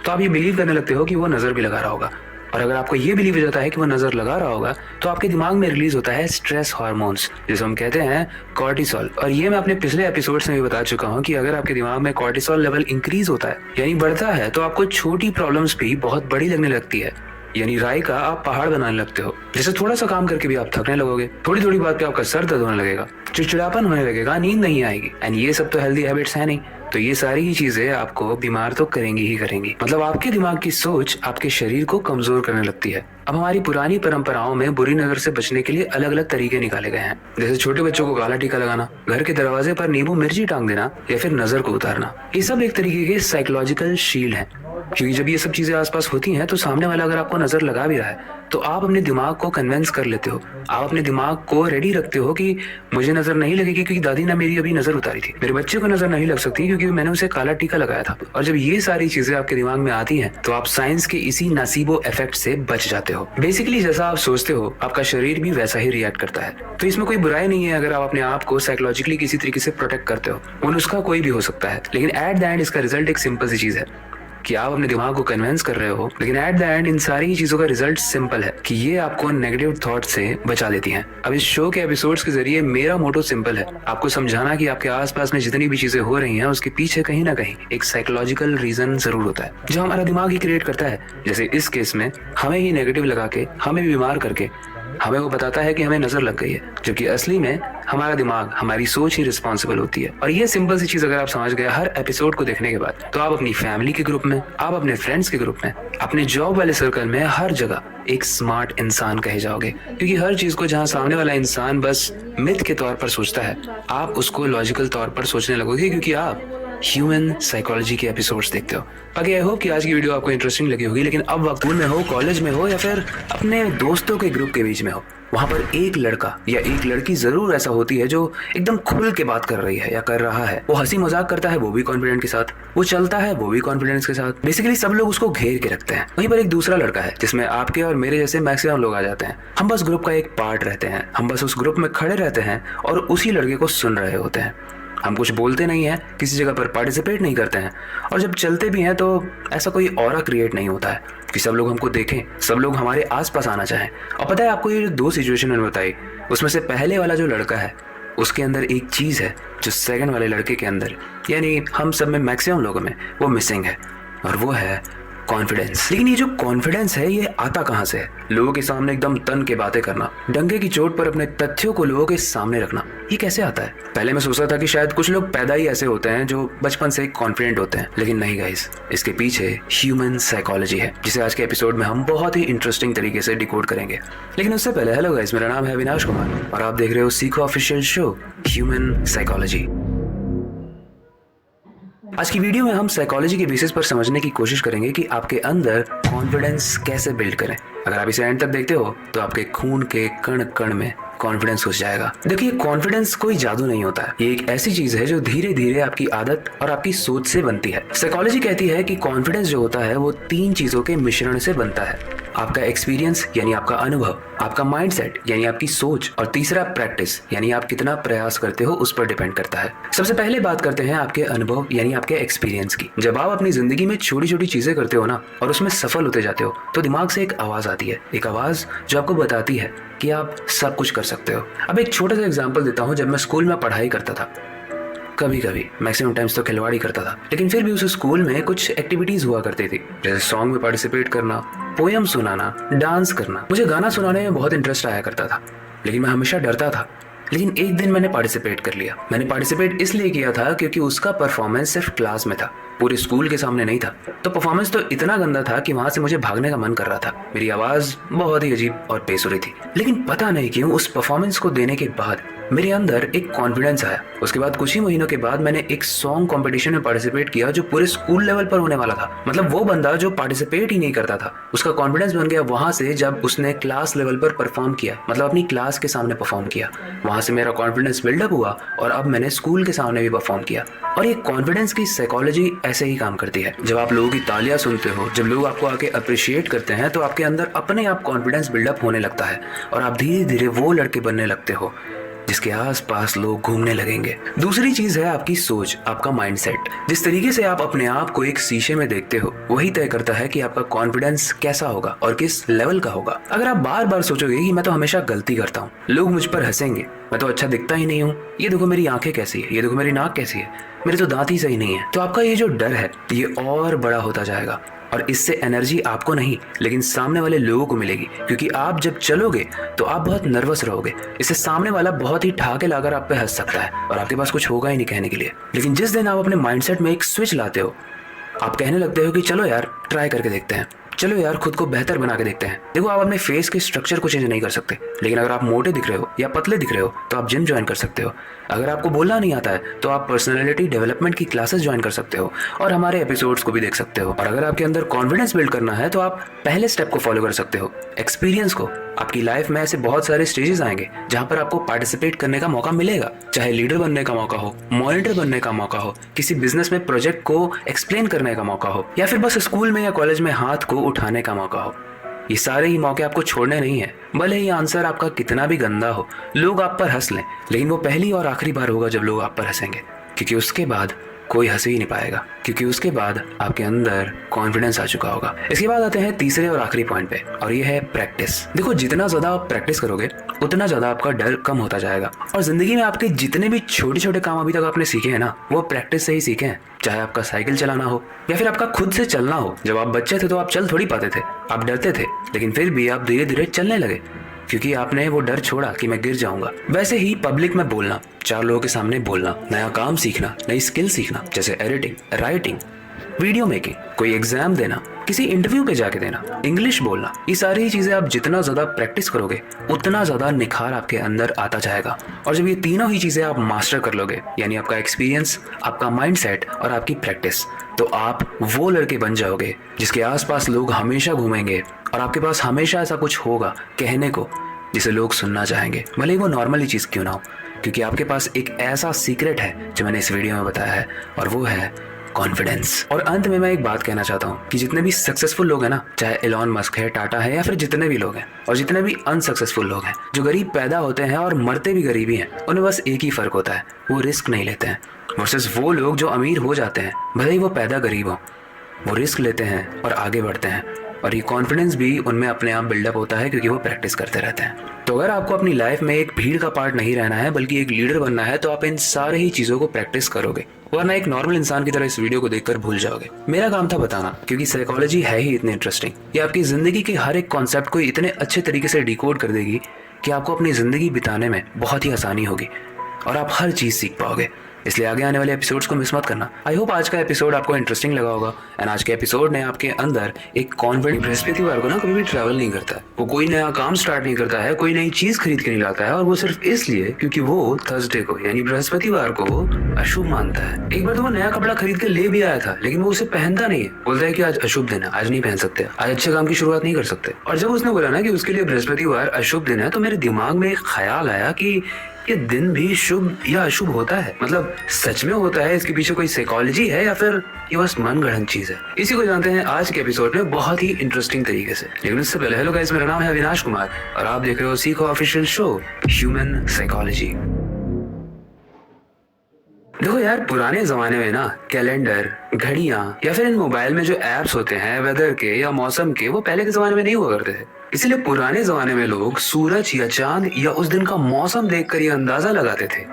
तो आप ये बिलीव करने लगते हो कि वो नजर भी लगा रहा होगा और अगर आपको ये बिलीव हो जाता है कि वो नजर लगा रहा होगा तो आपके दिमाग में रिलीज होता है स्ट्रेस हार्मोन्स, जिसे हम कहते हैं कॉर्टिसोल। और ये मैं अपने पिछले एपिसोड्स में भी बता चुका हूँ कि अगर आपके दिमाग में कॉर्टिसोल लेवल इंक्रीज होता है यानी बढ़ता है तो आपको छोटी प्रॉब्लम्स भी बहुत बड़ी लगने लगती है, यानी राय का आप पहाड़ बनाने लगते हो। जैसे थोड़ा सा काम करके भी आप थकने लगोगे, थोड़ी थोड़ी बात पे आपका सर दर्द होने लगेगा, चिड़चिड़ापन होने लगेगा, नींद नहीं आएगी एंड ये सब तो हेल्दी हैबिट्स है नहीं। तो ये सारी ही चीजें आपको बीमार तो करेंगी ही करेंगी। मतलब आपके दिमाग की सोच आपके शरीर को कमजोर करने लगती है। अब हमारी पुरानी परंपराओं में बुरी नजर से बचने के लिए अलग अलग तरीके निकाले गए हैं, जैसे छोटे बच्चों को काला टीका लगाना, घर के दरवाजे पर नींबू मिर्ची टांग देना या फिर नजर को उतारना। ये सब एक तरीके के साइकोलॉजिकल शील्ड है, क्योंकि जब ये सब चीजें आसपास होती हैं तो सामने वाला अगर आपको नजर लगा भी रहा है तो आप अपने दिमाग को कन्विंस कर लेते हो, आप अपने दिमाग को रेडी रखते हो कि मुझे नजर नहीं लगेगी क्योंकि दादी ने मेरी अभी नजर उतारी थी, मेरे बच्चे को नजर नहीं लग सकती क्योंकि मैंने उसे काला टीका लगाया था। और जब ये सारी चीजें आपके दिमाग में आती हैं तो आप साइंस के इसी नसीबो इफेक्ट से बच जाते हो। बेसिकली जैसा आप सोचते हो आपका शरीर भी वैसा ही रिएक्ट करता है। तो इसमें कोई बुराई नहीं है अगर आप अपने आप को साइकोलॉजिकली किसी तरीके से प्रोटेक्ट करते हो, वो नुस्खा कोई भी हो सकता है, लेकिन एट द एंड इसका रिजल्ट एक सिंपल सी चीज है कि आप अपने दिमाग को कन्विंस कर रहे हो, लेकिन एट द एंड इन सारी ही चीजों का रिजल्ट सिंपल है कि ये आपको नेगेटिव थॉट से बचा देती हैं। अब इस शो के एपिसोड्स के जरिए मेरा मोटो सिंपल है, आपको समझाना कि आपके आसपास में जितनी भी चीजें हो रही हैं उसके पीछे कहीं ना कहीं एक साइकोलॉजिकल रीजन जरूर होता है जो हमारा दिमाग ही क्रिएट करता है। जैसे इस केस में हमें ही नेगेटिव लगा के, हमें भी बीमार करके हमें वो बताता है कि हमें नजर लग गई है, जबकि असली में हमारा दिमाग, हमारी सोच ही रिस्पॉन्सिबल होती है। और ये सिंपल सी चीज अगर आप समझ गए हर एपिसोड को देखने के बाद तो आप अपनी फैमिली के ग्रुप में, आप अपने फ्रेंड्स के ग्रुप में, अपने जॉब वाले सर्कल में, हर जगह एक स्मार्ट इंसान कहे जाओगे, क्योंकि हर चीज को जहाँ सामने वाला इंसान बस मिथ के तौर पर सोचता है आप उसको लॉजिकल तौर पर सोचने लगोगे, क्योंकि आप ह्यूमन साइकोलॉजी के एपिसोड्स देखते हो। बाकी आई होप कि आज की वीडियो आपको इंटरेस्टिंग लगी होगी। लेकिन अब वक्त स्कूल में हो, कॉलेज में हो या फिर अपने दोस्तों के ग्रुप के बीच में हो, वहाँ पर एक लड़का या एक लड़की जरूर ऐसा होती है जो एकदम खुल के बात कर रही है या कर रहा है। वो हंसी मजाक करता है, वो भी कॉन्फिडेंट के साथ, वो चलता है, वो भी कॉन्फिडेंस के साथ। बेसिकली सब लोग उसको घेर के रखते हैं। वहीं पर एक दूसरा लड़का है जिसमें आपके और मेरे जैसे मैक्सिमम लोग आ जाते हैं। हम बस ग्रुप का एक पार्ट रहते हैं, हम बस उस ग्रुप में खड़े रहते हैं और उसी लड़के को सुन रहे होते हैं। हम कुछ बोलते नहीं हैं, किसी जगह पर पार्टिसिपेट नहीं करते हैं, और जब चलते भी हैं तो ऐसा कोई ऑरा क्रिएट नहीं होता है कि सब लोग हमको देखें, सब लोग हमारे आसपास आना चाहें। और पता है आपको, ये जो दो सिचुएशन मैंने बताई, उसमें से पहले वाला जो लड़का है उसके अंदर एक चीज़ है जो सेकंड वाले लड़के के अंदर, यानी हम सब में मैक्सिमम लोगों में, वो मिसिंग है, और वो है कॉन्फिडेंस। लेकिन ये जो कॉन्फिडेंस है ये आता कहाँ से है? लोगों के सामने एकदम तन के बातें करना, डंके की चोट पर अपने तथ्यों को लोगों के सामने रखना, ये कैसे आता है? पहले मैं सोचता था कि शायद कुछ लोग पैदा ही ऐसे होते हैं जो बचपन से कॉन्फिडेंट होते हैं, लेकिन नहीं गाइस, इसके पीछे ह्यूमन साइकोलॉजी है, जिसे आज के एपिसोड में हम बहुत ही इंटरेस्टिंग तरीके से डिकोड करेंगे। लेकिन उससे पहले हेलो गाइस, मेरा नाम है अविनाश कुमार और आप देख रहे हो सीखो ऑफिशियल शो ह्यूमन साइकोलॉजी। आज की वीडियो में हम साइकोलॉजी के बेसिस पर समझने की कोशिश करेंगे कि आपके अंदर कॉन्फिडेंस कैसे बिल्ड करें। अगर आप इसे एंड तक देखते हो तो आपके खून के कण कण में कॉन्फिडेंस घुस जाएगा। देखिए, कॉन्फिडेंस कोई जादू नहीं होता है, ये एक ऐसी चीज है जो धीरे धीरे आपकी आदत और आपकी सोच से बनती है। साइकोलॉजी कहती है कि कॉन्फिडेंस जो होता है वो 3 चीजों के मिश्रण से बनता है। आपका एक्सपीरियंस यानी आपका अनुभव, आपका माइंडसेट यानी आपकी सोच, और तीसरा प्रैक्टिस यानी आप कितना प्रयास करते हो उस पर डिपेंड करता है। सबसे पहले बात करते हैं आपके अनुभव यानी आपके एक्सपीरियंस की। जब आप अपनी जिंदगी में छोटी छोटी चीजें करते हो ना और उसमें सफल होते जाते हो तो दिमाग से एक आवाज आती है, एक आवाज जो आपको बताती है कि आप सब कुछ कर सकते हो। अब एक छोटा सा एग्जांपल देता हूँ। जब मैं स्कूल में पढ़ाई करता था, कभी कभी मैक्सिमम टाइम्स तो खिलवाड़ी करता था, लेकिन फिर भी उस स्कूल में कुछ एक्टिविटीज हुआ करती थी, जैसे सॉन्ग में पार्टिसिपेट करना, पोयम सुनाना, डांस करना। मुझे गाना सुनाने में बहुत इंटरेस्ट आया करता था, लेकिन मैं हमेशा डरता था। लेकिन एक दिन मैंने पार्टिसिपेट कर लिया। मैंने पार्टिसिपेट इसलिए किया था क्योंकि उसका परफॉर्मेंस सिर्फ क्लास में था, पूरे स्कूल के सामने नहीं था। तो परफॉर्मेंस तो इतना गंदा था कि वहां से मुझे भागने का मन कर रहा था। मेरी आवाज बहुत ही अजीब और बेसुरी थी, लेकिन पता नहीं क्यों उस परफॉर्मेंस को देने के बाद मेरे अंदर एक कॉन्फिडेंस आया। उसके बाद कुछ ही महीनों के बाद मैंने एक सॉन्ग कंपटीशन में पार्टिसिपेट किया जो पूरे स्कूल लेवल पर होने वाला था। मतलब वो बंदा जो पार्टिसिपेट ही नहीं करता था, उसका कॉन्फिडेंस बन गया वहां से जब उसने क्लास लेवल पर परफॉर्म किया, मतलब अपनी क्लास के सामने परफॉर्म किया। वहां से मेरा कॉन्फिडेंस बिल्डअप हुआ और अब मैंने स्कूल के सामने भी परफॉर्म किया। और ये कॉन्फिडेंस की साइकोलॉजी ऐसे ही काम करती है। जब आप लोगों की तालियां सुनते हो, जब लोग आपको आके अप्रिशिएट करते हैं, तो आपके अंदर अपने आप कॉन्फिडेंस बिल्डअप होने लगता है और आप धीरे धीरे वो लड़के बनने लगते हो जिसके आसपास लोग घूमने लगेंगे। दूसरी चीज है आपकी सोच, आपका माइंडसेट। जिस तरीके से आप अपने आप को एक शीशे में देखते हो वही तय करता है कि आपका कॉन्फिडेंस कैसा होगा और किस लेवल का होगा। अगर आप बार बार सोचोगे कि मैं तो हमेशा गलती करता हूँ, लोग मुझ पर हंसेंगे, मैं तो अच्छा दिखता ही नहीं हूँ, ये देखो मेरी आंखें कैसी है, ये देखो मेरी नाक कैसी है, मेरे तो दांत ही सही नहीं है, तो आपका ये जो डर है ये और बड़ा होता जाएगा। और इससे एनर्जी आपको नहीं लेकिन सामने वाले लोगों को मिलेगी, क्योंकि आप जब चलोगे तो आप बहुत नर्वस रहोगे। इससे सामने वाला बहुत ही ठाके लाकर आप पे हंस सकता है और आपके पास कुछ होगा ही नहीं कहने के लिए। लेकिन जिस दिन आप अपने माइंडसेट में एक स्विच लाते हो, आप कहने लगते हो कि चलो यार ट्राई करके देखते हैं, चलो यार खुद को बेहतर बना के देखते हैं। देखो, आप अपने फेस के स्ट्रक्चर को चेंज नहीं कर सकते, लेकिन अगर आप मोटे दिख रहे हो या पतले दिख रहे हो तो आप जिम ज्वाइन कर सकते हो। अगर आपको बोलना नहीं आता है तो आप पर्सनालिटी डेवलपमेंट की क्लासेस ज्वाइन कर सकते हो और हमारे एपिसोड्स को भी देख सकते हो। और अगर आपके अंदर कॉन्फिडेंस बिल्ड करना है तो आप पहले स्टेप को फॉलो कर सकते हो, एक्सपीरियंस को। आपकी लाइफ में ऐसे बहुत सारे स्टेजेस आएंगे जहां पर आपको पार्टिसिपेट करने का मौका मिलेगा, चाहे लीडर बनने का मौका हो, मॉनिटर बनने का मौका हो, किसी बिजनेस में प्रोजेक्ट को एक्सप्लेन करने का मौका हो, या फिर बस स्कूल में या कॉलेज में हाथ को उठाने का मौका हो। ये सारे ही मौके आपको छोड़ने नहीं है। भले ही आंसर आपका कितना भी गंदा हो, लोग आप पर हंस लें, लेकिन वो पहली और आखिरी बार होगा जब लोग आप पर हंसेंगे, क्योंकि उसके बाद कोई हंस ही नहीं पाएगा, क्योंकि उसके बाद आपके अंदर कॉन्फिडेंस आ चुका होगा। इसके बाद आते हैं तीसरे और आखिरी पॉइंट पे, और ये है प्रैक्टिस। देखो, जितना ज्यादा आप प्रैक्टिस करोगे उतना ज्यादा आपका डर कम होता जाएगा। और जिंदगी में आपके जितने भी छोटे छोटे काम अभी तक आपने सीखे हैं ना, वो प्रैक्टिस से ही सीखे हैं। चाहे आपका साइकिल चलाना हो या फिर आपका खुद से चलना हो। जब आप बच्चे थे तो आप चल थोड़ी पाते थे, आप डरते थे, लेकिन फिर भी आप धीरे धीरे चलने लगे क्योंकि आपने वो डर छोड़ा कि मैं गिर जाऊंगा। वैसे ही पब्लिक में बोलना, 4 लोगों के सामने बोलना, नया काम सीखना, नई स्किल सीखना, जैसे एडिटिंग, राइटिंग, वीडियो मेकिंग, कोई एग्जाम देना, किसी इंटरव्यू पे जाके देना, इंग्लिश बोलना, ये सारी चीजें आप जितना ज्यादा प्रैक्टिस करोगे उतना ज्यादा निखार आपके अंदर आता जाएगा। और जब ये तीनों ही चीजें आप मास्टर कर लोगे, यानी आपका एक्सपीरियंस, आपका माइंडसेट और आपकी प्रैक्टिस, तो आप वो लड़के बन जाओगे जिसके आसपास लोग हमेशा घूमेंगे और आपके पास हमेशा ऐसा कुछ होगा कहने को जिसे लोग सुनना चाहेंगे, भले ही वो नॉर्मली चीज क्यों ना हो, क्योंकि आपके पास एक ऐसा सीक्रेट है जो मैंने इस वीडियो में बताया है, और वो है कॉन्फिडेंस। और अंत में मैं एक बात कहना चाहता हूँ कि जितने भी सक्सेसफुल लोग हैं ना, चाहे एलॉन मस्क है, टाटा है, या फिर जितने भी लोग हैं, और जितने भी अनसक्सेसफुल लोग हैं, जो गरीब पैदा होते हैं और मरते भी गरीबी हैं, उन्हें बस एक ही फर्क होता है, वो रिस्क नहीं लेते हैं। वर्सेस वो लोग जो अमीर हो जाते हैं, भले ही वो पैदा गरीब हो, वो रिस्क लेते हैं और आगे बढ़ते हैं, और ये कॉन्फिडेंस भी उनमें अपने आप बिल्डअप होता है क्योंकि वो प्रैक्टिस करते रहते हैं। तो अगर आपको अपनी लाइफ में एक भीड़ का पार्ट नहीं रहना है बल्कि एक लीडर बनना है, तो आप इन सारे ही चीजों को प्रैक्टिस करोगे, वरना एक नॉर्मल इंसान की तरह इस वीडियो को देखकर भूल जाओगे। मेरा काम था बताना, क्योंकि साइकोलॉजी है ही इतनी इंटरेस्टिंग, ये आपकी जिंदगी के हर एक कॉन्सेप्ट को इतने अच्छे तरीके से डिकोड कर देगी कि आपको अपनी जिंदगी बिताने में बहुत ही आसानी होगी और आप हर चीज सीख पाओगे। इसलिए आगे आने वाले एपिसोड्स को मिस मत करना। आई होप आज का एपिसोड आपको इंटरेस्टिंग लगा होगा। एंड आज के एपिसोड ने आपके अंदर एक कॉन्फिडेंट, बृहस्पतिवार को ना कभी भी ट्रैवल नहीं करता है, वो कोई नया काम स्टार्ट नहीं करता है, कोई नई चीज खरीद के नहीं लाता है, और वो सिर्फ इसलिए क्योंकि वो थर्सडे को यानी बृहस्पतिवार को अशुभ मानता है। एक बार तो वो नया कपड़ा खरीद के ले भी आया था, लेकिन वो उसे पहनता नहीं है, बोलता है कि आज अशुभ दिन है, आज नहीं पहन सकते, आज अच्छे काम की शुरुआत नहीं कर सकते। और जब उसने बोला ना कि उसके लिए बृहस्पतिवार अशुभ दिन है, तो मेरे दिमाग में एक ख्याल आया कि ये दिन भी शुभ या अशुभ होता है, मतलब सच में होता है, इसके पीछे कोई साइकोलॉजी है या फिर ये बस मनगढ़ंत चीज है। इसी को जानते हैं आज के एपिसोड में बहुत ही इंटरेस्टिंग तरीके से। लेकिन उससे पहले, हेलो गाइस, मेरा नाम है अविनाश कुमार और आप देख रहे हो सीखो ऑफिशियल शो ह्यूमन साइकोलॉजी। देखो यार, पुराने जमाने में ना कैलेंडर, घड़ियां या फिर इन मोबाइल में जो एप्स होते हैं वेदर के या मौसम के, वो पहले के जमाने में नहीं हुआ करते थे। इसीलिए पुराने जमाने में लोग सूरज या चांद या उस दिन का मौसम देखकर ये अंदाजा लगाते थे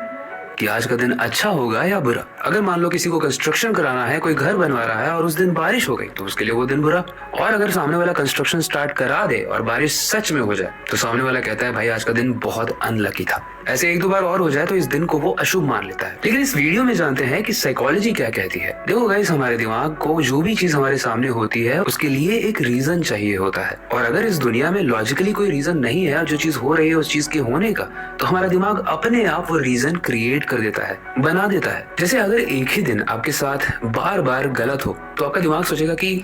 कि आज का दिन अच्छा होगा या बुरा। अगर मान लो किसी को कंस्ट्रक्शन कराना है, कोई घर बनवा रहा है और उस दिन बारिश हो गई, तो उसके लिए वो दिन बुरा। और अगर सामने वाला कंस्ट्रक्शन स्टार्ट करा दे और बारिश सच में हो जाए, तो सामने वाला कहता है भाई आज का दिन बहुत अनलकी था। ऐसे एक दो बार और हो जाए तो इस दिन को वो अशुभ मान लेता है। लेकिन इस वीडियो में जानते हैं कि साइकोलॉजी क्या कहती है। देखो गाइस, हमारे दिमाग को जो भी चीज हमारे सामने होती है उसके लिए एक रीजन चाहिए होता है, और अगर इस दुनिया में लॉजिकली कोई रीजन नहीं है जो चीज हो रही है उस चीज के होने का, तो हमारा दिमाग अपने आप वो रीजन क्रिएट कर देता है, बना देता है। जैसे अगर एक ही दिन आपके साथ बार बार गलत हो, तो आपका दिमाग सोचेगा कि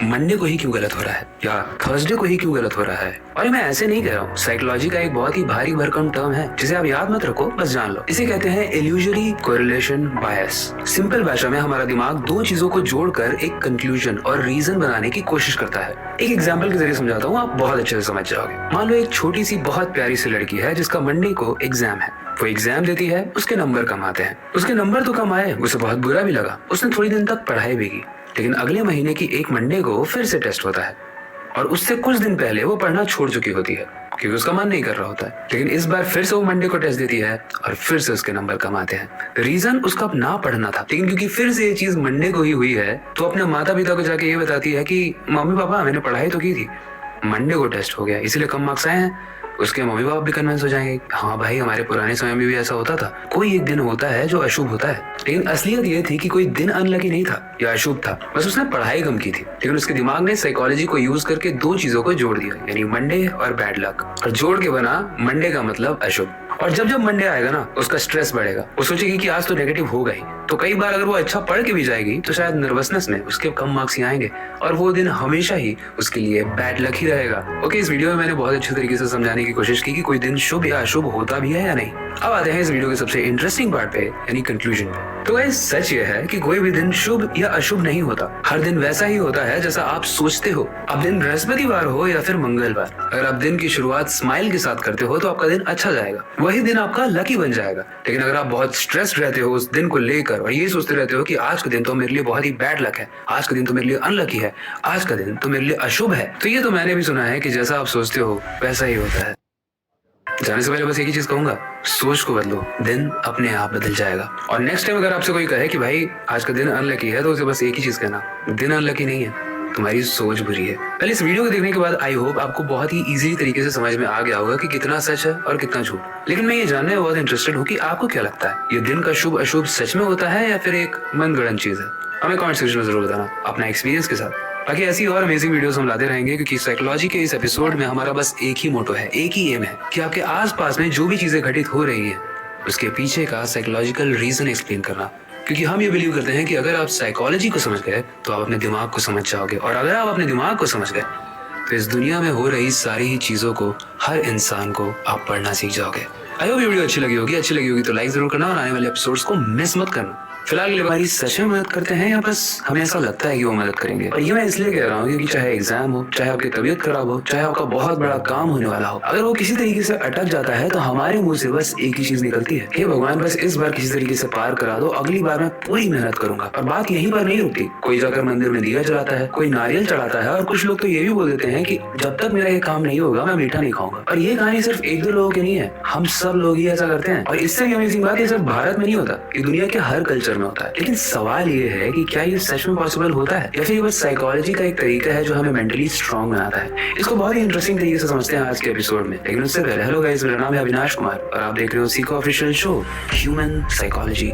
मंडे को ही क्यों गलत हो रहा है या थर्सडे को ही क्यों गलत हो रहा है। और मैं ऐसे नहीं कह रहा हूँ, साइकोलॉजी का एक बहुत ही भारी भरकम टर्म है जिसे आप याद मत रखो, बस जान लो। इसे कहते हैं इल्यूजरी कोरिलेशन बायस। सिंपल भाषा में हमारा दिमाग दो चीजों को जोड़कर एक कंक्लूजन और रीजन बनाने की कोशिश करता है। एक एग्जाम्पल के जरिए समझाता हूँ, आप बहुत अच्छे से समझ जाओगे। मान लो एक छोटी सी बहुत प्यारी सी लड़की है जिसका मंडे को एग्जाम है। वो एग्जाम देती है, उसके नंबर कम आते हैं। उसके नंबर तो कम आए, उसे बहुत बुरा भी लगा, उसने थोड़ी दिन तक पढ़ाई भी की। लेकिन अगले महीने की एक मंडे को फिर से टेस्ट होता है और उससे कुछ दिन पहले वो पढ़ना छोड़ चुकी होती है क्योंकि उसका मन नहीं कर रहा होता है। लेकिन इस बार फिर से वो मंडे को टेस्ट देती है और फिर से उसके नंबर कम आते हैं। रीजन उसका ना पढ़ना था, लेकिन क्योंकि फिर से ये चीज मंडे को ही हुई है, तो अपने माता पिता को जाके ये बताती है कि मम्मी पापा मैंने पढ़ाई तो की थी, मंडे को टेस्ट हो गया इसलिए कम मार्क्स आए हैं। उसके मम्मी बाप भी कन्विंस हो जाएंगे, हाँ भाई हमारे पुराने समय में भी ऐसा होता था, कोई एक दिन होता है जो अशुभ होता है। लेकिन असलियत ये थी कि कोई दिन अनलकी नहीं था या अशुभ था, बस उसने पढ़ाई कम की थी। लेकिन उसके दिमाग ने साइकोलॉजी को यूज करके दो चीजों को जोड़ दिया, यानी मंडे और बैड लक, और जोड़ के बना मंडे का मतलब अशुभ। और जब जब मंडे आएगा ना, उसका स्ट्रेस बढ़ेगा, वो सोचेगी कि आज तो नेगेटिव होगा ही। तो कई बार अगर वो अच्छा पढ़ के भी जाएगी तो शायद नर्वसनेस में उसके कम मार्क्स ही आएंगे और वो दिन हमेशा ही उसके लिए बैड लक ही रहेगा। ओके, इस वीडियो में मैंने बहुत अच्छे तरीके से समझाने की कोशिश की कि कोई दिन शुभ या अशुभ होता भी है या नहीं। अब आते हैं इस वीडियो के सबसे इंटरेस्टिंग पार्ट पे, यानी कंक्लूजन पे। तो गाइस, सच ये है कि कोई भी दिन शुभ या अशुभ नहीं होता। हर दिन वैसा ही होता है जैसा आप सोचते हो। अब दिन बृहस्पतिवार हो या फिर मंगलवार, अगर आप दिन की शुरुआत स्माइल के साथ करते हो तो आपका दिन अच्छा जाएगा, वही दिन आपका लकी बन जाएगा। लेकिन अगर आप बहुत स्ट्रेस्ड रहते हो उस दिन को लेकर और ये सोचते रहते हो कि आज का दिन तो मेरे लिए बहुत ही बैड लक है, आज का दिन तो मेरे लिए अनलकी है, आज का दिन तो मेरे लिए अशुभ है, तो ये तो मैंने भी सुना है कि जैसा आप सोचते हो वैसा ही होता है। जाने से पहले बस एक ही चीज कहूंगा, सोच को बदलो, दिन अपने आप बदल जाएगा। और नेक्स्ट टाइम अगर आपसे कोई कहे कि भाई आज का दिन अनलकी है, तो उसे बस एक ही चीज कहना, दिन अनलकी नहीं है, तुम्हारी सोच बुरी है। पहले इस वीडियो को देखने के बाद आई होप आपको बहुत ही इजी तरीके से समझ में आ गया होगा कि कितना सच है और कितना झूठ। लेकिन मैं ये जानने में बहुत इंटरेस्टेड हूँ कि आपको क्या लगता है, ये दिन का शुभ अशुभ सच में होता है या फिर एक मनगढ़ंत चीज है। हमें कमेंट सेक्शन में जरूर बताना अपना एक्सपीरियंस के साथ। बाकी ऐसी और अमेजिंग वीडियोस हम लाते रहेंगे, क्योंकि साइकोलॉजी के इस एपिसोड में हमारा बस एक ही मोटो है, एक ही एम है कि आपके आसपास में जो भी चीजें घटित हो रही हैं उसके पीछे का साइकोलॉजिकल रीजन एक्सप्लेन करना। क्योंकि हम ये बिलीव करते हैं कि अगर आप साइकोलॉजी को समझ गए तो आप अपने दिमाग को समझ जाओगे, और अगर आप अपने दिमाग को समझ गए तो इस दुनिया में हो रही सारी ही चीजों को, हर इंसान को आप पढ़ना सीख जाओगे। आई होप वीडियो अच्छी लगी होगी तो लाइक जरूर करना और आने वाले एपिसोड्स को मिस मत करना। फिलहाल हमारी सच में मदद करते हैं या बस हमें ऐसा लगता है कि वो मदद करेंगे। और ये मैं इसलिए कह रहा हूँ क्योंकि चाहे एग्जाम हो, चाहे आपकी तबीयत खराब हो, चाहे आपका बहुत बड़ा काम होने वाला हो, अगर वो किसी तरीके से अटक जाता है तो हमारे मुंह से बस एक ही चीज निकलती है, हे भगवान बस इस बार किसी तरीके से पार करा दो, अगली बार मैं पूरी मेहनत करूंगा। और बात यहीं पर नहीं रुकती, कोई जाकर मंदिर में दिया जलाता है, कोई नारियल चढ़ाता है, और कुछ लोग तो ये भी बोल देते हैं कि जब तक मेरा ये काम नहीं होगा मैं मीठा नहीं खाऊंगा। और ये कहानी सिर्फ एक दो लोगों की नहीं है, हम सब लोग ही ऐसा करते हैं। और इससे भी अमेजिंग बात है, सिर्फ भारत में नहीं होता, ये दुनिया के हर कल्चर में होता है। लेकिन सवाल ये है कि क्या ये सच में पॉसिबल होता है, या फिर ये बस साइकोलॉजी का एक तरीका है जो हमें मेंटली स्ट्रांग बनाता है। इसको बहुत ही इंटरेस्टिंग तरीके से समझते हैं आज के एपिसोड में। लेकिन उससे पहले हेलो गाइस, मेरा नाम है अविनाश कुमार और आप देख रहे हो Seiko official show human psychology.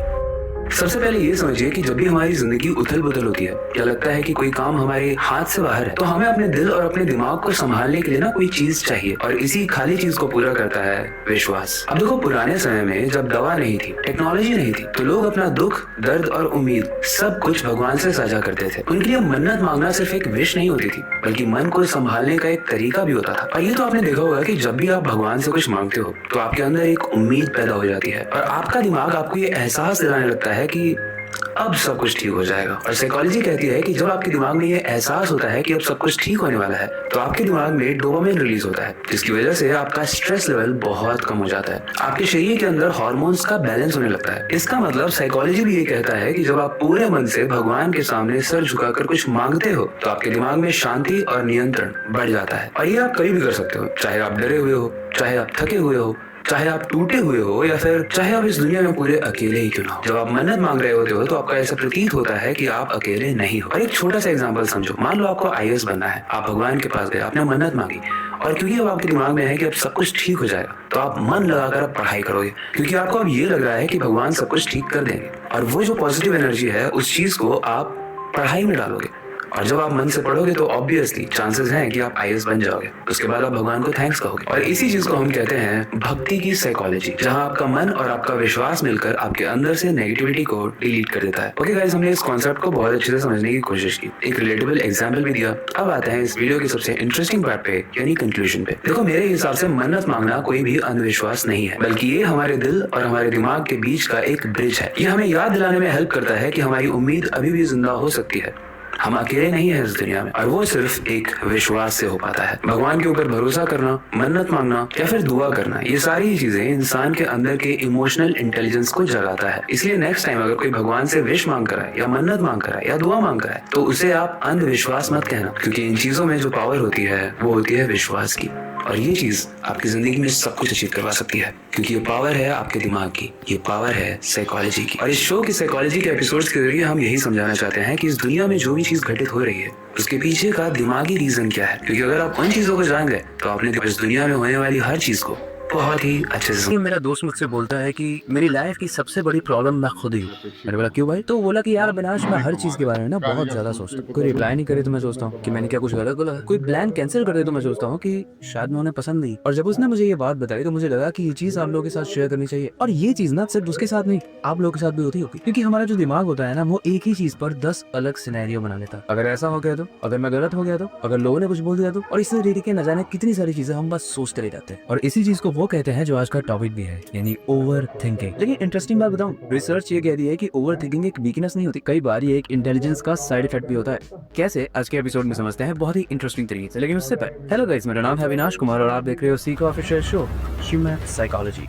सबसे पहले ये समझिए कि जब भी हमारी जिंदगी उथल पुथल होती है या लगता है कि कोई काम हमारे हाथ से बाहर है, तो हमें अपने दिल और अपने दिमाग को संभालने के लिए ना कोई चीज चाहिए, और इसी खाली चीज को पूरा करता है विश्वास। अब देखो, पुराने समय में जब दवा नहीं थी, टेक्नोलॉजी नहीं थी, तो लोग अपना दुख, दर्द और उम्मीद सब कुछ भगवान से साझा करते थे। उनके लिए मन्नत मांगना सिर्फ एक विश नहीं होती थी, बल्कि मन को संभालने का एक तरीका भी होता था। और ये तो आपने देखा होगा कि जब भी आप भगवान से कुछ मांगते हो तो आपके अंदर एक उम्मीद पैदा हो जाती है, और आपका दिमाग आपको ये एहसास दिलाने लगता है कि अब सब कुछ ठीक हो जाएगा। और साइकोलॉजी कहती है कि जब आपके दिमाग में ये एहसास होता है कि अब सब कुछ ठीक होने वाला है, तो आपके दिमाग में डोपामिन रिलीज होता है, जिसकी वजह से आपका स्ट्रेस लेवल बहुत कम हो जाता है। आपके शरीर के अंदर हार्मोन्स का बैलेंस होने लगता है। इसका मतलब साइकोलॉजी भी ये कहता है कि जब आप पूरे मन से भगवान के सामने सर झुकाकर कुछ मांगते हो, तो आपके दिमाग में शांति और नियंत्रण बढ़ जाता है। और ये आप कभी भी कर सकते हो, चाहे आप डरे हुए हो, चाहे आप थके हुए हो, चाहे आप टूटे हुए हो, या फिर चाहे आप इस दुनिया में पूरे अकेले ही क्यों ना हो। जब आप मन्नत मांग रहे होते हो तो आपका ऐसा प्रतीत होता है कि आप अकेले नहीं हो। और एक छोटा सा एग्जांपल समझो, मान लो आपको आईएएस बनना है, आप भगवान के पास गए, आपने मन्नत मांगी, और क्योंकि अब आपके दिमाग में है कि अब सब कुछ ठीक हो जाएगा, तो आप मन लगाकर अब पढ़ाई करोगे, क्योंकि आपको अब ये लग रहा है कि भगवान सब कुछ ठीक कर देंगे। और वो जो पॉजिटिव एनर्जी है, उस चीज को आप पढ़ाई में डालोगे, और जब आप मन से पढ़ोगे तो ऑब्वियसली चांसेस हैं कि आप आईएएस बन जाओगे। उसके बाद आप भगवान को थैंक्स कहोगे। और इसी चीज को हम कहते हैं भक्ति की साइकोलॉजी, जहां आपका मन और आपका विश्वास मिलकर आपके अंदर से नेगेटिविटी को डिलीट कर देता है। ओके गाइस, हमने इस कॉन्सेप्ट को बहुत अच्छे से समझने की कोशिश की, एक रिलेटेबल एग्जाम्पल भी दिया। अब आते हैं इस वीडियो की सबसे इंटरेस्टिंग पार्ट पे, यानी कंक्लूजन पे। देखो, मेरे हिसाब से मन्नत मांगना कोई भी अंधविश्वास नहीं है, बल्कि ये हमारे दिल और हमारे दिमाग के बीच का एक ब्रिज है। ये हमें याद दिलाने में हेल्प करता है कि हमारी उम्मीद अभी भी जिंदा हो सकती है, हम अकेले नहीं है इस दुनिया में, और वो सिर्फ एक विश्वास से हो पाता है। भगवान के ऊपर भरोसा करना, मन्नत मांगना या फिर दुआ करना, ये सारी चीजें इंसान के अंदर के इमोशनल इंटेलिजेंस को जगाता है। इसलिए नेक्स्ट टाइम अगर कोई भगवान से विश मांग कर आए, या मन्नत मांग कर आए, या दुआ मांग कर आए, तो उसे आप अंधविश्वास मत कहना, क्योंकि इन चीजों में जो पावर होती है वो होती है विश्वास की। और ये चीज आपकी जिंदगी में सब कुछ अचीव करवा सकती है, क्योंकि ये पावर है आपके दिमाग की, ये पावर है साइकोलॉजी की। और इस शो की साइकोलॉजी के एपिसोड्स के जरिए हम यही समझाना चाहते हैं कि इस दुनिया में जो भी चीज घटित हो रही है उसके पीछे का दिमागी रीजन क्या है। क्योंकि अगर आप उन चीजों को जान गए तो आपने इस दुनिया में होने वाली हर चीज को बहुत ही अच्छे से। मेरा दोस्त मुझसे बोलता है कि मेरी लाइफ की सबसे बड़ी प्रॉब्लम मैं खुद ही हूँ। मैंने बोला क्यों भाई? तो बोला कि यार अविनाश, मैं हर चीज के बारे में ना बहुत ज्यादा सोचता हूँ। कोई रिप्लाई नहीं करे तो मैं सोचता हूँ कि मैंने क्या कुछ गलत बोला। कोई प्लान कैंसिल कर दे तो मैं सोचता हूँ कि शायद मैं उन्हें पसंद नहीं। और जब उसने मुझे ये बात बताई तो मुझे लगा कि ये चीज आप लोगों के साथ शेयर करनी चाहिए। और ये चीज ना सिर्फ उसके साथ नहीं, आप लोगों के साथ भी होती होगी, क्योंकि हमारा जो दिमाग होता है ना, वो एक ही चीज पर 10 अलग सिनेरियो बना लेता है। अगर ऐसा हो गया तो, अगर मैं गलत हो गया तो, अगर लोगों ने कुछ बोल दिया तो, और इससे रिलेटेड के न जाने कितनी सारी चीजें हम बस सोचते रह जाते हैं। और इसी चीज को वो कहते हैं जो आज टॉपिक भी है, यानी ओवर थिंकिंग। लेकिन इंटरेस्टिंग बात बताऊं, रिसर्च ये कहती है कि ओवर थिंकिंग एक वीकनेस नहीं होती, कई बार ये एक इंटेलिजेंस का साइड इफेक्ट भी होता है। कैसे? आज के एपिसोड में समझते हैं बहुत ही इंटरेस्टिंग तरीके से। लेकिन उससे पहले, हेलो गाइस, मेरा नाम है अविनाश कुमार और आप देख रहे हो Seiko official show human psychology.